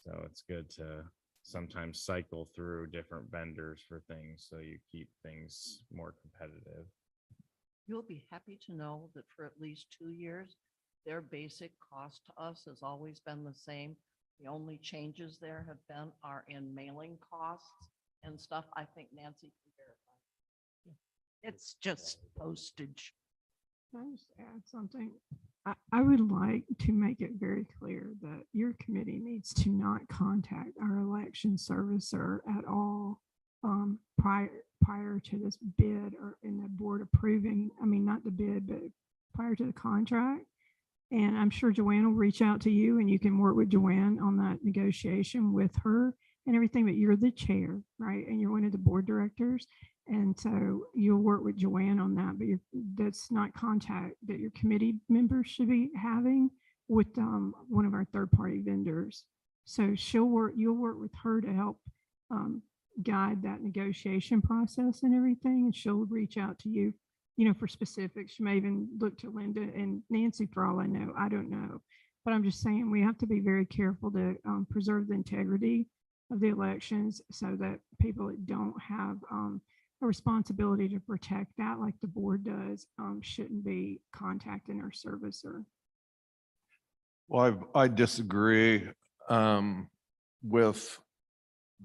So it's good to sometimes cycle through different vendors for things so you keep things more competitive. You'll be happy to know that for at least 2 years, their basic cost to us has always been the same. The only changes there have been are in mailing costs and stuff. I think Nancy can verify. It's just postage. Can I just add something? I would like to make it very clear that your committee needs to not contact our election servicer at all prior to this bid or in the board approving, I mean, not the bid, but prior to the contract. And I'm sure Joanne will reach out to you and you can work with Joanne on that negotiation with her and everything, but you're the chair, right? And you're one of the board directors. And so you'll work with Joanne on that, but that's not contact that your committee members should be having with one of our third-party vendors. So you'll work with her to help guide that negotiation process and everything. And she'll reach out to you, you know, for specifics. You may even look to Linda and Nancy for all I know. I don't know. But I'm just saying we have to be very careful to preserve the integrity of the elections so that people that don't have a responsibility to protect that like the board does shouldn't be contacting our servicer. Well, I disagree with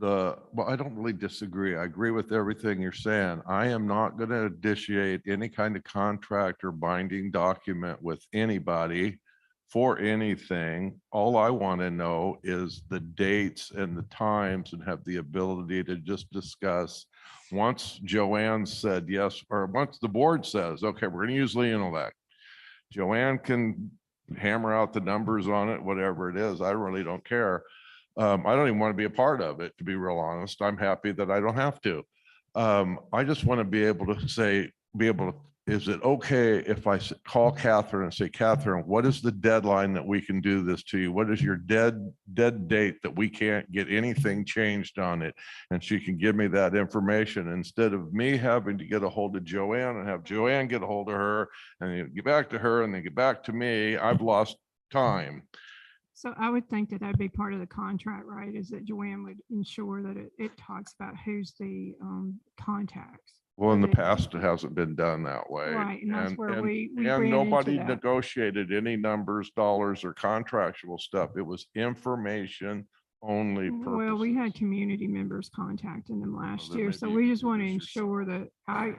well, I don't really disagree. I agree with everything you're saying. I am not going to initiate any kind of contract or binding document with anybody for anything. All I want to know is the dates and the times and have the ability to just discuss. Once Joanne said yes, or once the board says, okay, we're going to use Unilect, Joanne can hammer out the numbers on it, whatever it is. I really don't care. I don't even want to be a part of it, to be real honest. I'm happy that I don't have to. I just want to be able to say, is it okay if I call Catherine and say, Catherine, what is the deadline that we can do this to you? What is your dead date that we can't get anything changed on it? And she can give me that information instead of me having to get a hold of Joanne and have Joanne get a hold of her and then get back to her and then get back to me. I've lost time. So I would think that that'd be part of the contract, right? Is that Joanne would ensure that it talks about who's the contacts. Well, in the Okay. past, it hasn't been done that way. Right, and that's where we And ran into nobody that. negotiated any numbers, dollars, or contractual stuff. It was information only Well, we had purposes. community members contacting them last there year, may so be a we just want to community issue ensure that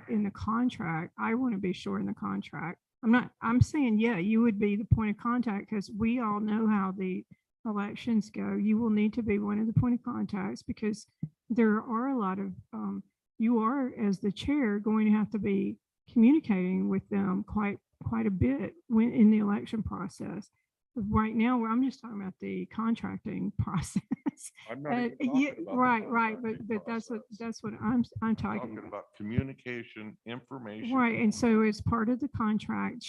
in the contract, I want to be sure in the contract. I'm saying, yeah, you would be the point of contact because we all know how the elections go. You will need to be one of the point of contacts because there are a lot of, you are, as the chair, going to have to be communicating with them quite a bit when in the election process. Right now, I'm just talking about the contracting process. I'm not even Yeah, talking about the right, but contracting that's what process. I'm talking Talking about. about communication, information. Right, and so as part of the contract,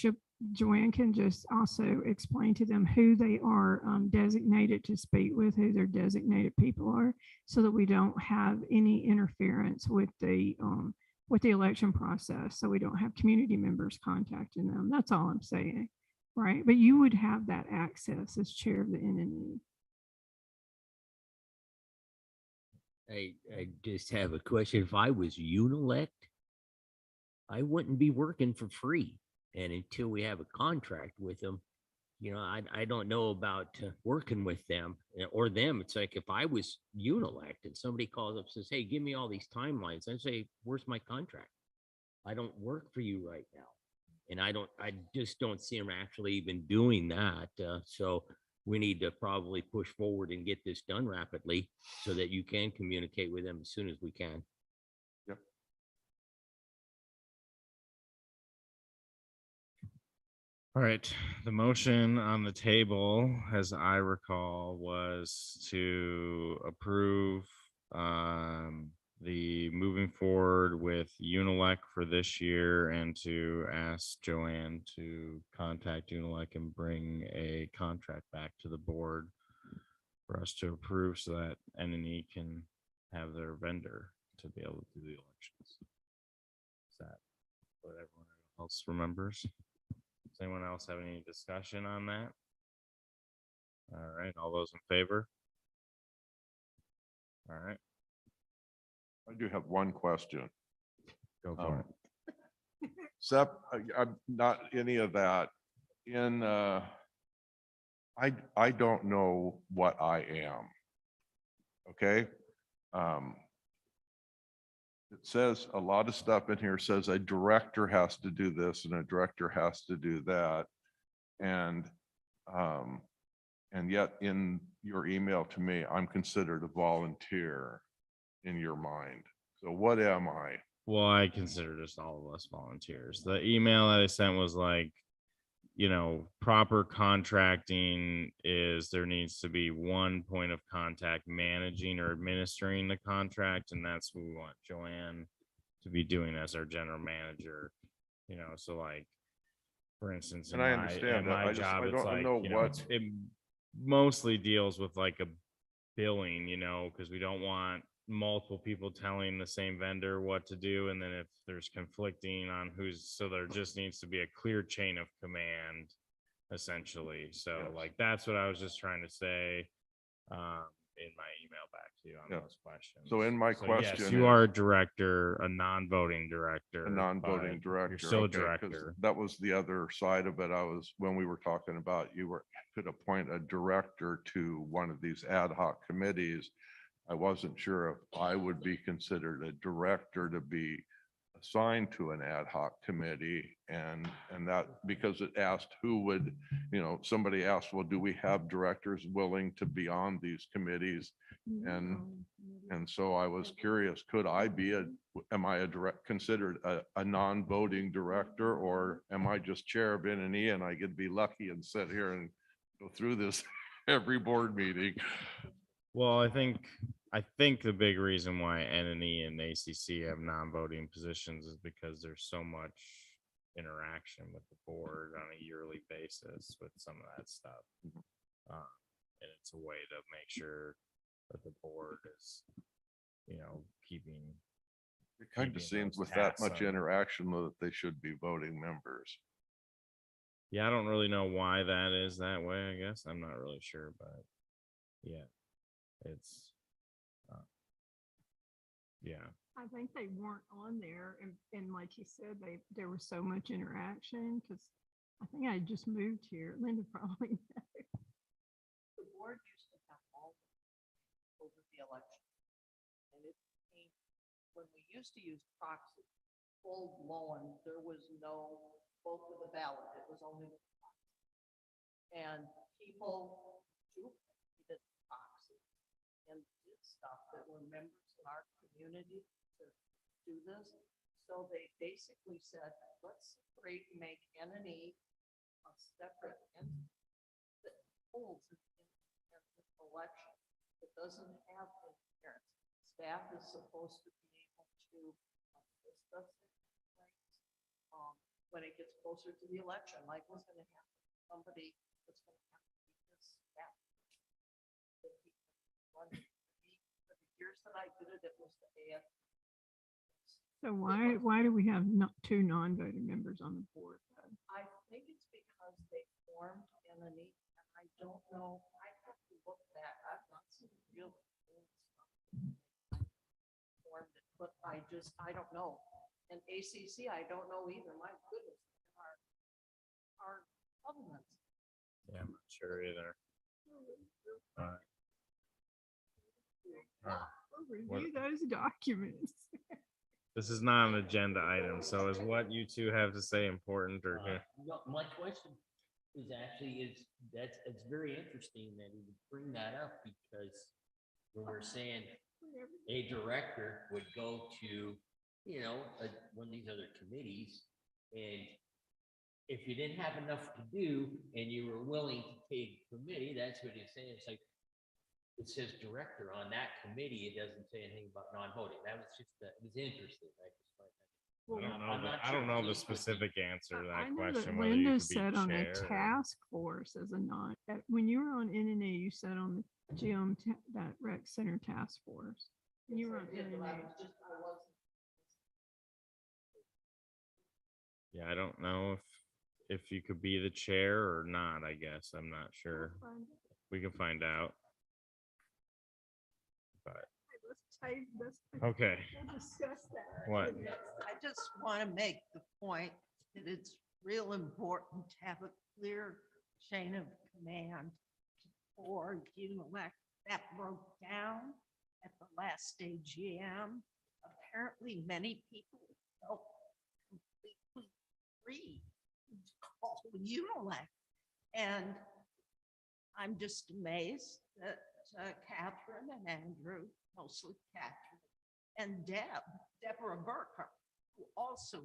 Joanne can just also explain to them who they are designated to speak with, who their designated people are, so that we don't have any interference with the election process. So we don't have community members contacting them. That's all I'm saying, right? But you would have that access as chair of the NNE. I just have a question. If I was Unilect, I wouldn't be working for free. And until we have a contract with them, I don't know about working with them or them. It's like if I was Unilect and somebody calls up and says, hey, give me all these timelines. I say, where's my contract? I don't work for you right now. And I just don't see them actually even doing that. So we need to probably push forward and get this done rapidly so that you can communicate with them as soon as we can. Yep. All right, the motion on the table, as I recall, was to approve the moving forward with Unilec for this year and to ask Joanne to contact Unilec and bring a contract back to the board for us to approve so that NNE can have their vendor to be able to do the elections. Is that what everyone else remembers? Does anyone else have any discussion on that? All right, all those in favor? All right, I do have one question. go for it. Sep, I'm not any of that in, I don't know what I am. Okay? It says a lot of stuff in here says a director has to do this and a director has to do that. And yet in your email to me, I'm considered a volunteer in your mind. So what am I? Well, I consider just all of us volunteers. The email that I sent was like, proper contracting is there needs to be one point of contact managing or administering the contract. And that's what we want Joanne to be doing as our general manager, so like, for instance, And I understand that. I job, it's don't like, know what. it mostly deals with like a billing, because we don't want multiple people telling the same vendor what to do. And then if there's conflicting on so there just needs to be a clear chain of command, essentially. So Yes. like, that's what I was just trying to say in my email back to you on Yeah. those questions. So in my Yes, question you is- are a director, a non-voting director. A non-voting but director. You're still a okay, 'cause director. That was the other side of it. When we were talking about could appoint a director to one of these ad hoc committees. I wasn't sure if I would be considered a director to be assigned to an ad hoc committee and that because it asked who would, somebody asked, well, do we have directors willing to be on these committees? And so I was curious, could I be am I considered a non-voting director or am I just chair of NNE and I could be lucky and sit here and go through this every board meeting? Well, I think the big reason why NNE and ACC have non-voting positions is because there's so much interaction with the board on a yearly basis with some of that stuff. And it's a way to make sure that the board is, keeping. It kind of keeping seems those with that tasks much on- interaction that they should be voting members. Yeah, I don't really know why that is that way, I guess. I'm not really sure, but yeah, it's, yeah. I think they weren't on there and like you said, there was so much interaction because I think I just moved here. Linda probably knows. The board used to have all over the election. And it came, when we used to use proxy, full blown, there was no vote with a ballot. It was only with proxy. And people duplicated proxy and did stuff that were members in our community to do this. So they basically said, let's separate, make N&E a separate entity that holds an independent election. It doesn't have interference. Staff is supposed to be able to assist us in things. When it gets closer to the election, like what's going to happen, somebody that's going to have to be this staff. That he can run for the years that I did it, it was the AF. So why do we have not two non-voting members on the board? Though? I think it's because they formed N&E, and I don't know, I have to look back, I've not seen real old stuff. Formed it, but I don't know. And ACC, I don't know either, my goodness, our covenants. Yeah, I'm not sure either. All right. Review those documents. This is not an agenda item, so is what you two have to say important or? No, my question is actually it's very interesting that you would bring that up because when we're saying a director would go to, one of these other committees, and if you didn't have enough to do and you were willing to take committee, that's what it's saying. It's like, it says director on that committee. It doesn't say anything about non-voting. That was just, it was interesting. I don't know the specific answer to I that know that question. whether you Linda could be said on the chair or- task force as a non, when you were on NNA, you said on the that rec center task force. And you were on Yeah, but I NNA. was just, I wasn't. Yeah, I don't know if you could be the chair or not, I guess. I'm not sure. We can find out. But, okay. We'll discuss that. What? I just want to make the point that it's real important to have a clear chain of command for elect that broke down at the last AGM. Apparently, many people felt completely free to call Unilect. And I'm just amazed that Catherine and Andrew, mostly Catherine, and Deborah Burker, who also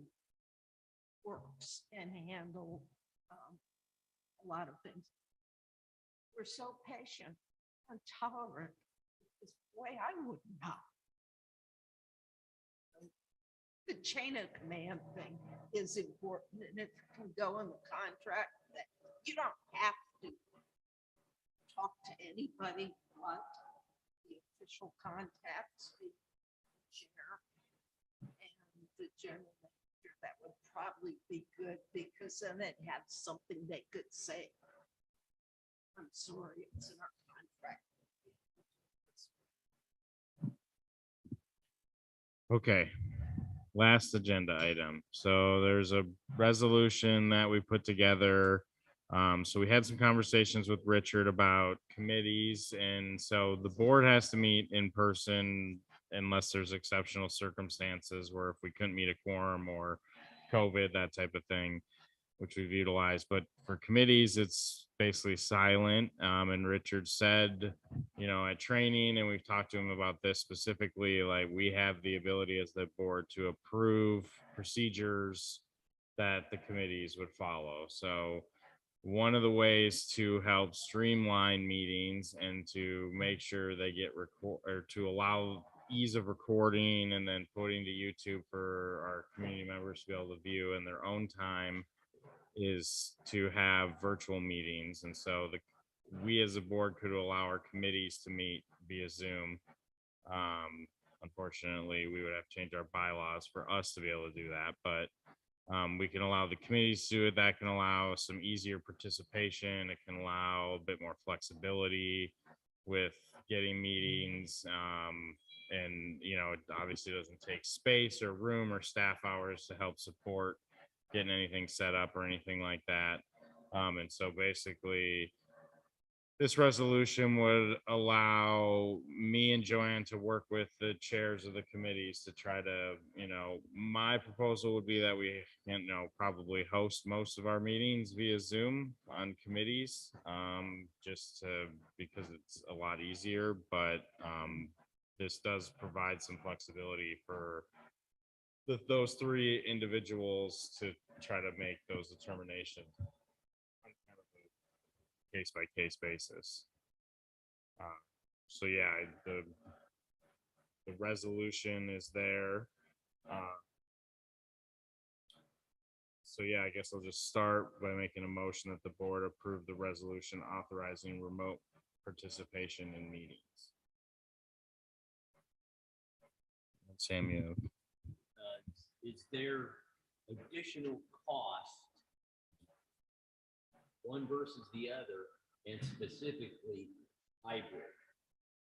works and handle a lot of things. We're so patient and tolerant. This way I would not. The chain of command thing is important, and it can go in the contract that you don't have to talk to anybody but the official contacts, the chair and the general manager. That would probably be good because then it had something they could say. I'm sorry, it's in our contract. Okay. Last agenda item. So there's a resolution that we put together. So we had some conversations with Richard about committees, and so the board has to meet in person unless there's exceptional circumstances where if we couldn't meet a quorum or COVID, that type of thing, which we've utilized. But for committees, it's basically silent. And Richard said, at training, and we've talked to him about this specifically, like we have the ability as the board to approve procedures that the committees would follow. So one of the ways to help streamline meetings and to make sure they get or to allow ease of recording and then putting to YouTube for our community members to be able to view in their own time is to have virtual meetings. And so we as a board could allow our committees to meet via Zoom. Unfortunately, we would have to change our bylaws for us to be able to do that, but we can allow the committees to do it. That can allow some easier participation. It can allow a bit more flexibility with getting meetings. And, it obviously doesn't take space or room or staff hours to help support getting anything set up or anything like that. And so basically, this resolution would allow me and Joanne to work with the chairs of the committees to try to, my proposal would be that we can, probably host most of our meetings via Zoom on committees, because it's a lot easier, but this does provide some flexibility for those three individuals to try to make those determinations on kind of a case by case basis. So yeah, the resolution is there. So yeah, I guess I'll just start by making a motion that the board approve the resolution authorizing remote participation in meetings. Samuel. Is there additional cost, one versus the other, and specifically hybrid?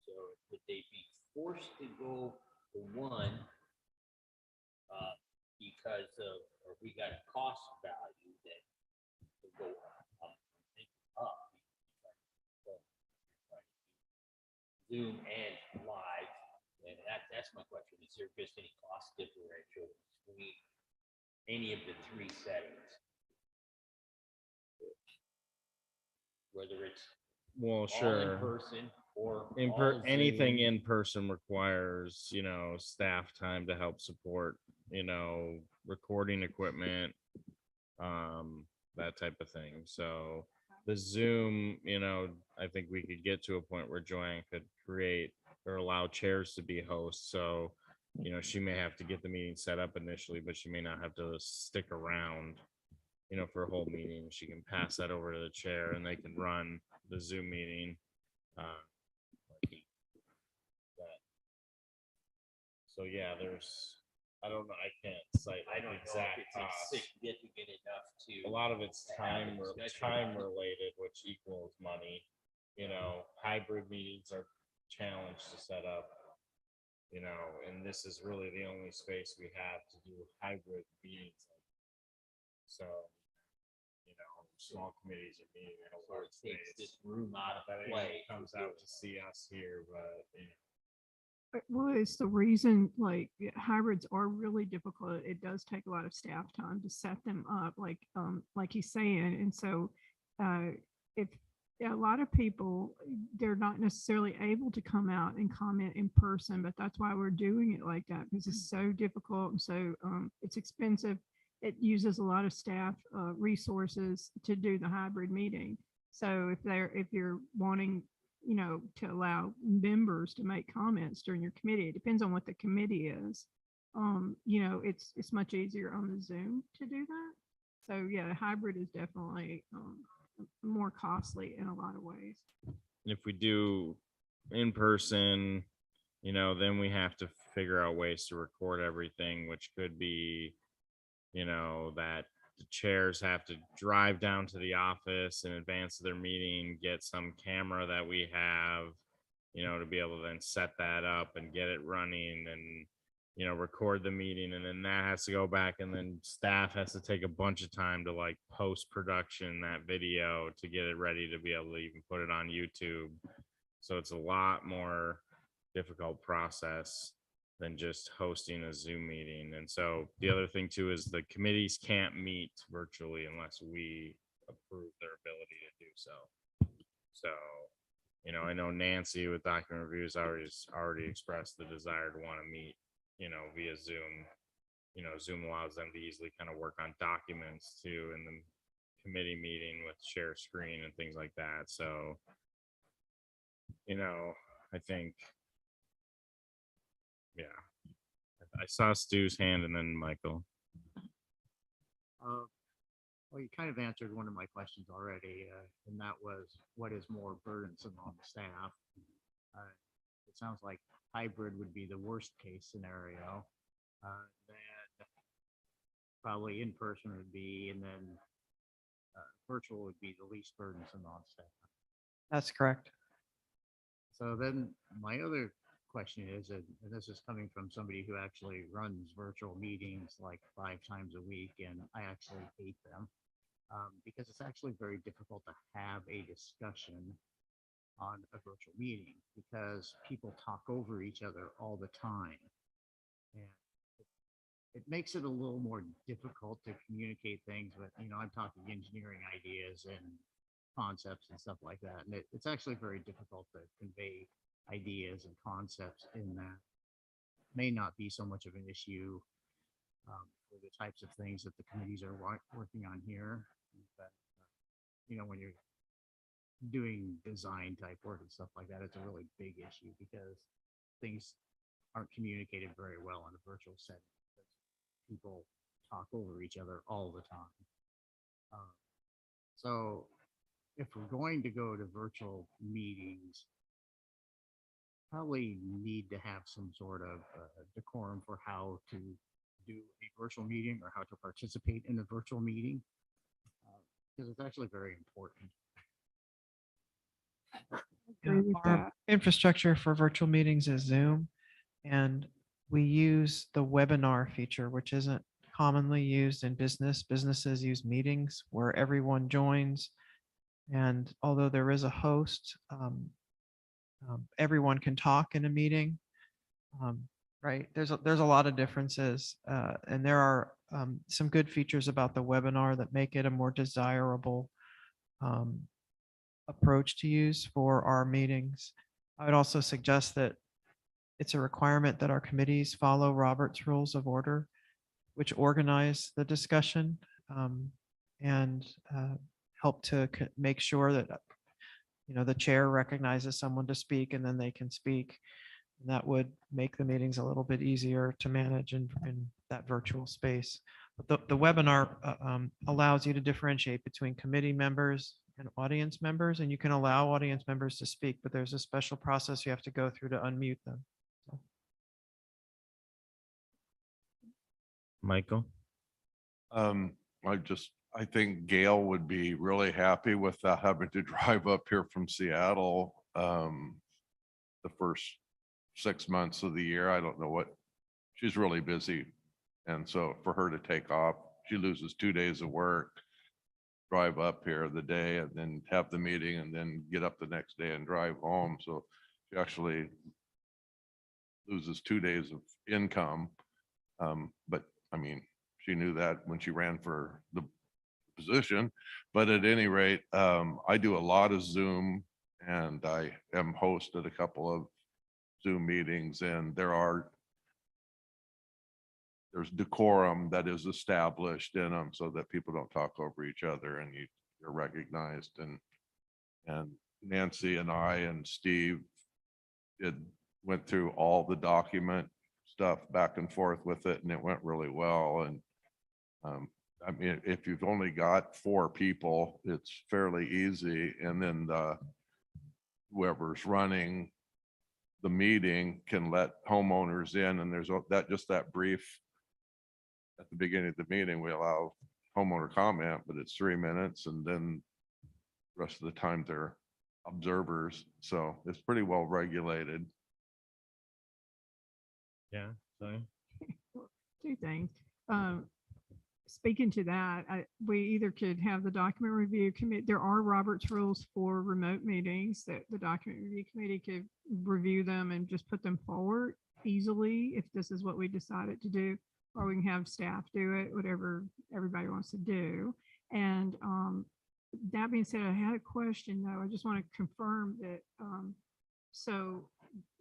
So would they be forced to go to one because of, or we got a cost value that will go up? Zoom and live, and that's my question. Is there just any cost differential between any of the three settings? Whether it's Well, all sure. in person or all Anything Zoom. in person requires, staff time to help support, recording equipment, that type of thing. So the Zoom, I think we could get to a point where Joanne could create or allow chairs to be hosts. So, she may have to get the meeting set up initially, but she may not have to stick around, for a whole meeting. She can pass that over to the chair and they can run the Zoom meeting. So yeah, I don't know, I can't cite I like don't know if exact it's costs. significant enough to. A lot of it's to have a discussion about it. related, which equals money. Hybrid meetings are challenged to set up. And this is really the only space we have to do hybrid meetings. So, small committees are meeting in a So large it takes space. this room out of That play. comes out to see us here, but Well, it's the reason, like, hybrids are really difficult. It does take a lot of staff time to set them up, like he's saying. And so, if a lot of people, they're not necessarily able to come out and comment in person, but that's why we're doing it like that, because it's so difficult. And so, it's expensive. It uses a lot of staff, resources to do the hybrid meeting. So if you're wanting, to allow members to make comments during your committee. It depends on what the committee is. It's much easier on the Zoom to do that. So yeah, hybrid is definitely more costly in a lot of ways. And if we do in person, then we have to figure out ways to record everything, which could be, that the chairs have to drive down to the office in advance of their meeting, get some camera that we have, to be able to then set that up and get it running and, record the meeting. And then that has to go back, and then staff has to take a bunch of time to like post production that video to get it ready to be able to even put it on YouTube. So it's a lot more difficult process than just hosting a Zoom meeting. And so the other thing too is the committees can't meet virtually unless we approve their ability to do so. So, I know Nancy with document reviews already expressed the desire to want to meet, via Zoom. Zoom allows them to easily kind of work on documents too in the committee meeting with share screen and things like that. So, I think yeah. I saw Stu's hand and then Michael. Well, you kind of answered one of my questions already, and that was what is more burdensome on the staff? It sounds like hybrid would be the worst case scenario. Then probably in person would be, and then virtual would be the least burdensome on staff. That's correct. So then my other question is, and this is coming from somebody who actually runs virtual meetings like 5 times a week, and I actually hate them because it's actually very difficult to have a discussion on a virtual meeting because people talk over each other all the time. And it makes it a little more difficult to communicate things, but I'm talking engineering ideas and concepts and stuff like that. And it's actually very difficult to convey ideas and concepts in that. May not be so much of an issue for the types of things that the committees are working on here. But, when you're doing design type work and stuff like that, it's a really big issue because things aren't communicated very well in a virtual setting. People talk over each other all the time. So if we're going to go to virtual meetings, probably need to have some sort of decorum for how to do a virtual meeting or how to participate in a virtual meeting, because it's actually very important. Agree with Our that. infrastructure for virtual meetings is Zoom, and we use the webinar feature, which isn't commonly used in business. Businesses use meetings where everyone joins. And although there is a host, everyone can talk in a meeting. Right. There's a lot of differences. And there are some good features about the webinar that make it a more desirable approach to use for our meetings. I would also suggest that it's a requirement that our committees follow Robert's Rules of Order, which organize the discussion and help to make sure that the chair recognizes someone to speak and then they can speak. And that would make the meetings a little bit easier to manage in that virtual space. But the webinar allows you to differentiate between committee members and audience members, and you can allow audience members to speak, but there's a special process you have to go through to unmute them. So. Michael? I think Gail would be really happy with having to drive up here from Seattle the first 6 months of the year. I don't know what, she's really busy. And so for her to take off, she loses 2 days of work, drive up here the day and then have the meeting and then get up the next day and drive home. So she actually loses 2 days of income. But I mean, she knew that when she ran for the position. But at any rate, I do a lot of Zoom and I am host at a couple of Zoom meetings, and there's decorum that is established in them so that people don't talk over each other and you're recognized. And Nancy and I and Steve went through all the document stuff back and forth with it, and it went really well. And I mean, if you've only got 4 people, it's fairly easy. And then whoever's running the meeting can let homeowners in, and there's that brief at the beginning of the meeting, we allow homeowner comment, but it's 3 minutes, and then the rest of the time they're observers. So it's pretty well regulated. Yeah, sorry. 2 things. Speaking to that, we either could have the document review committee. There are Robert's rules for remote meetings that the document review committee could review them and just put them forward easily if this is what we decided to do, or we can have staff do it, whatever everybody wants to do. And that being said, I had a question though. I just want to confirm that. So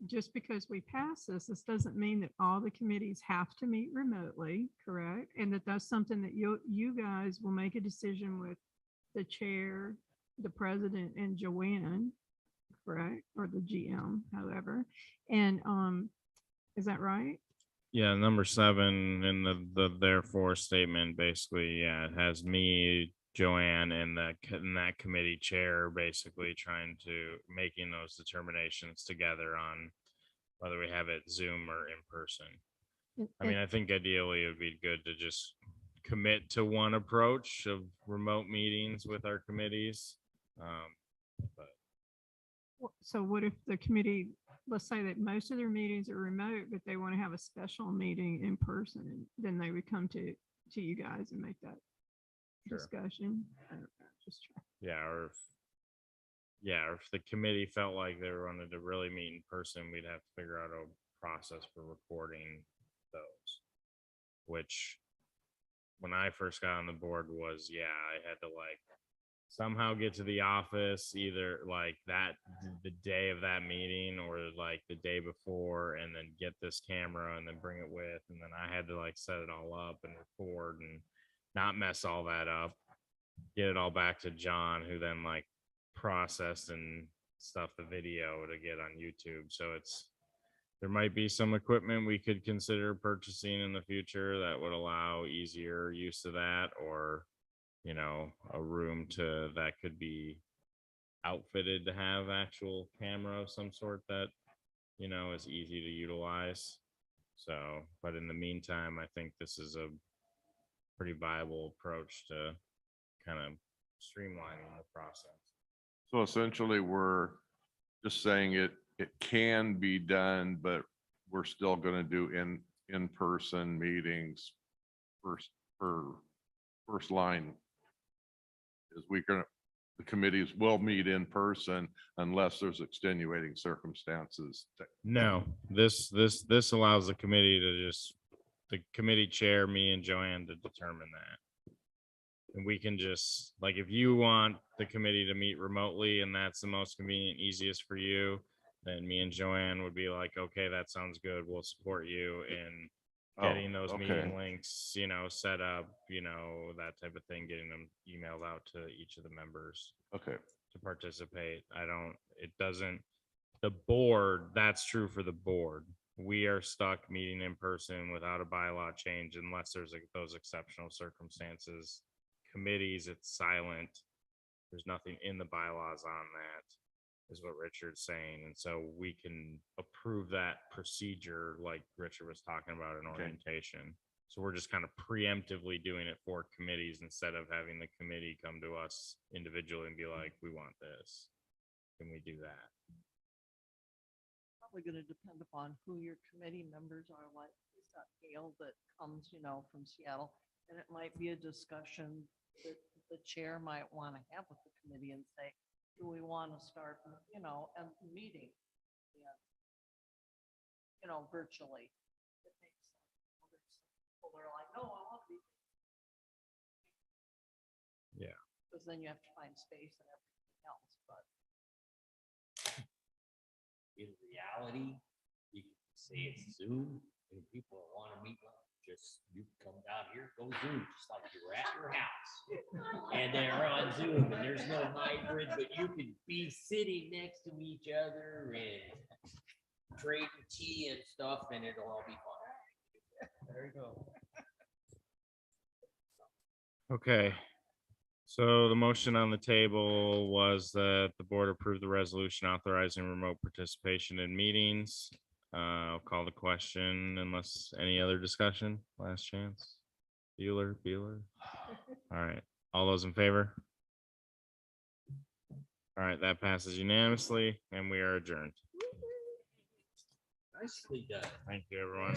just because we pass this doesn't mean that all the committees have to meet remotely, correct? And that's something that you guys will make a decision with the chair, the president, and Joanne, correct? Or the GM, however. And Is that right? Yeah, number 7 in the therefore statement, basically, yeah, it has me, Joanne, and that committee chair basically trying to making those determinations together on whether we have it Zoom or in person. I mean, I think ideally it would be good to just commit to one approach of remote meetings with our committees. But So what if the committee, let's say that most of their meetings are remote, but they want to have a special meeting in person, and then they would come to you guys and make that Sure. discussion? I don't know, just try. or if the committee felt like they wanted to really meet in person, we'd have to figure out a process for recording those. Which, when I first got on the board, was I had to like somehow get to the office either like the day of that meeting or like the day before, and then get this camera and then bring it with, and then I had to like set it all up and record and not mess all that up, get it all back to John, who then like processed and stuff the video to get on YouTube. So there might be some equipment we could consider purchasing in the future that would allow easier use of that, or a room that could be outfitted to have actual camera of some sort that is easy to utilize. So, but in the meantime, I think this is a pretty viable approach to kind of streamlining the process. So essentially, we're just saying it can be done, but we're still going to do in-person meetings. First line is the committees will meet in person unless there's extenuating circumstances. No, this allows the committee to the committee chair, me and Joanne, to determine that. And we can just, like, if you want the committee to meet remotely and that's the most convenient, easiest for you, then me and Joanne would be like, okay, that sounds good. We'll support you in getting those meeting links, set up, that type of thing, getting them emailed out to each of the members Okay. to participate. The board, that's true for the board. We are stuck meeting in person without a bylaw change unless there's those exceptional circumstances. Committees, it's silent. There's nothing in the bylaws on that, is what Richard's saying. And so we can approve that procedure like Richard was talking about in orientation. So we're just kind of preemptively doing it for committees instead of having the committee come to us individually and be like, we want this. Can we do that? Probably going to depend upon who your committee members are. Like, we've got Gail that comes, from Seattle, and it might be a discussion that the chair might want to have with the committee and say, do we want to start, a meeting, virtually? It makes sense. There's people that are like, no, I want to be. Yeah. Because then you have to find space and everything else, but. In reality, you can say it's Zoom, and people that want to meet, you come down here, go Zoom, just like you're at your house. And they're on Zoom, and there's no hybrid, but you could be sitting next to each other and trading tea and stuff, and it'll all be fun. There you go. Okay. So the motion on the table was that the board approve the resolution authorizing remote participation in meetings. I'll call the question unless any other discussion. Last chance. Bueller. All right. All those in favor? All right. That passes unanimously and we are adjourned. Nicely done. Thank you, everyone.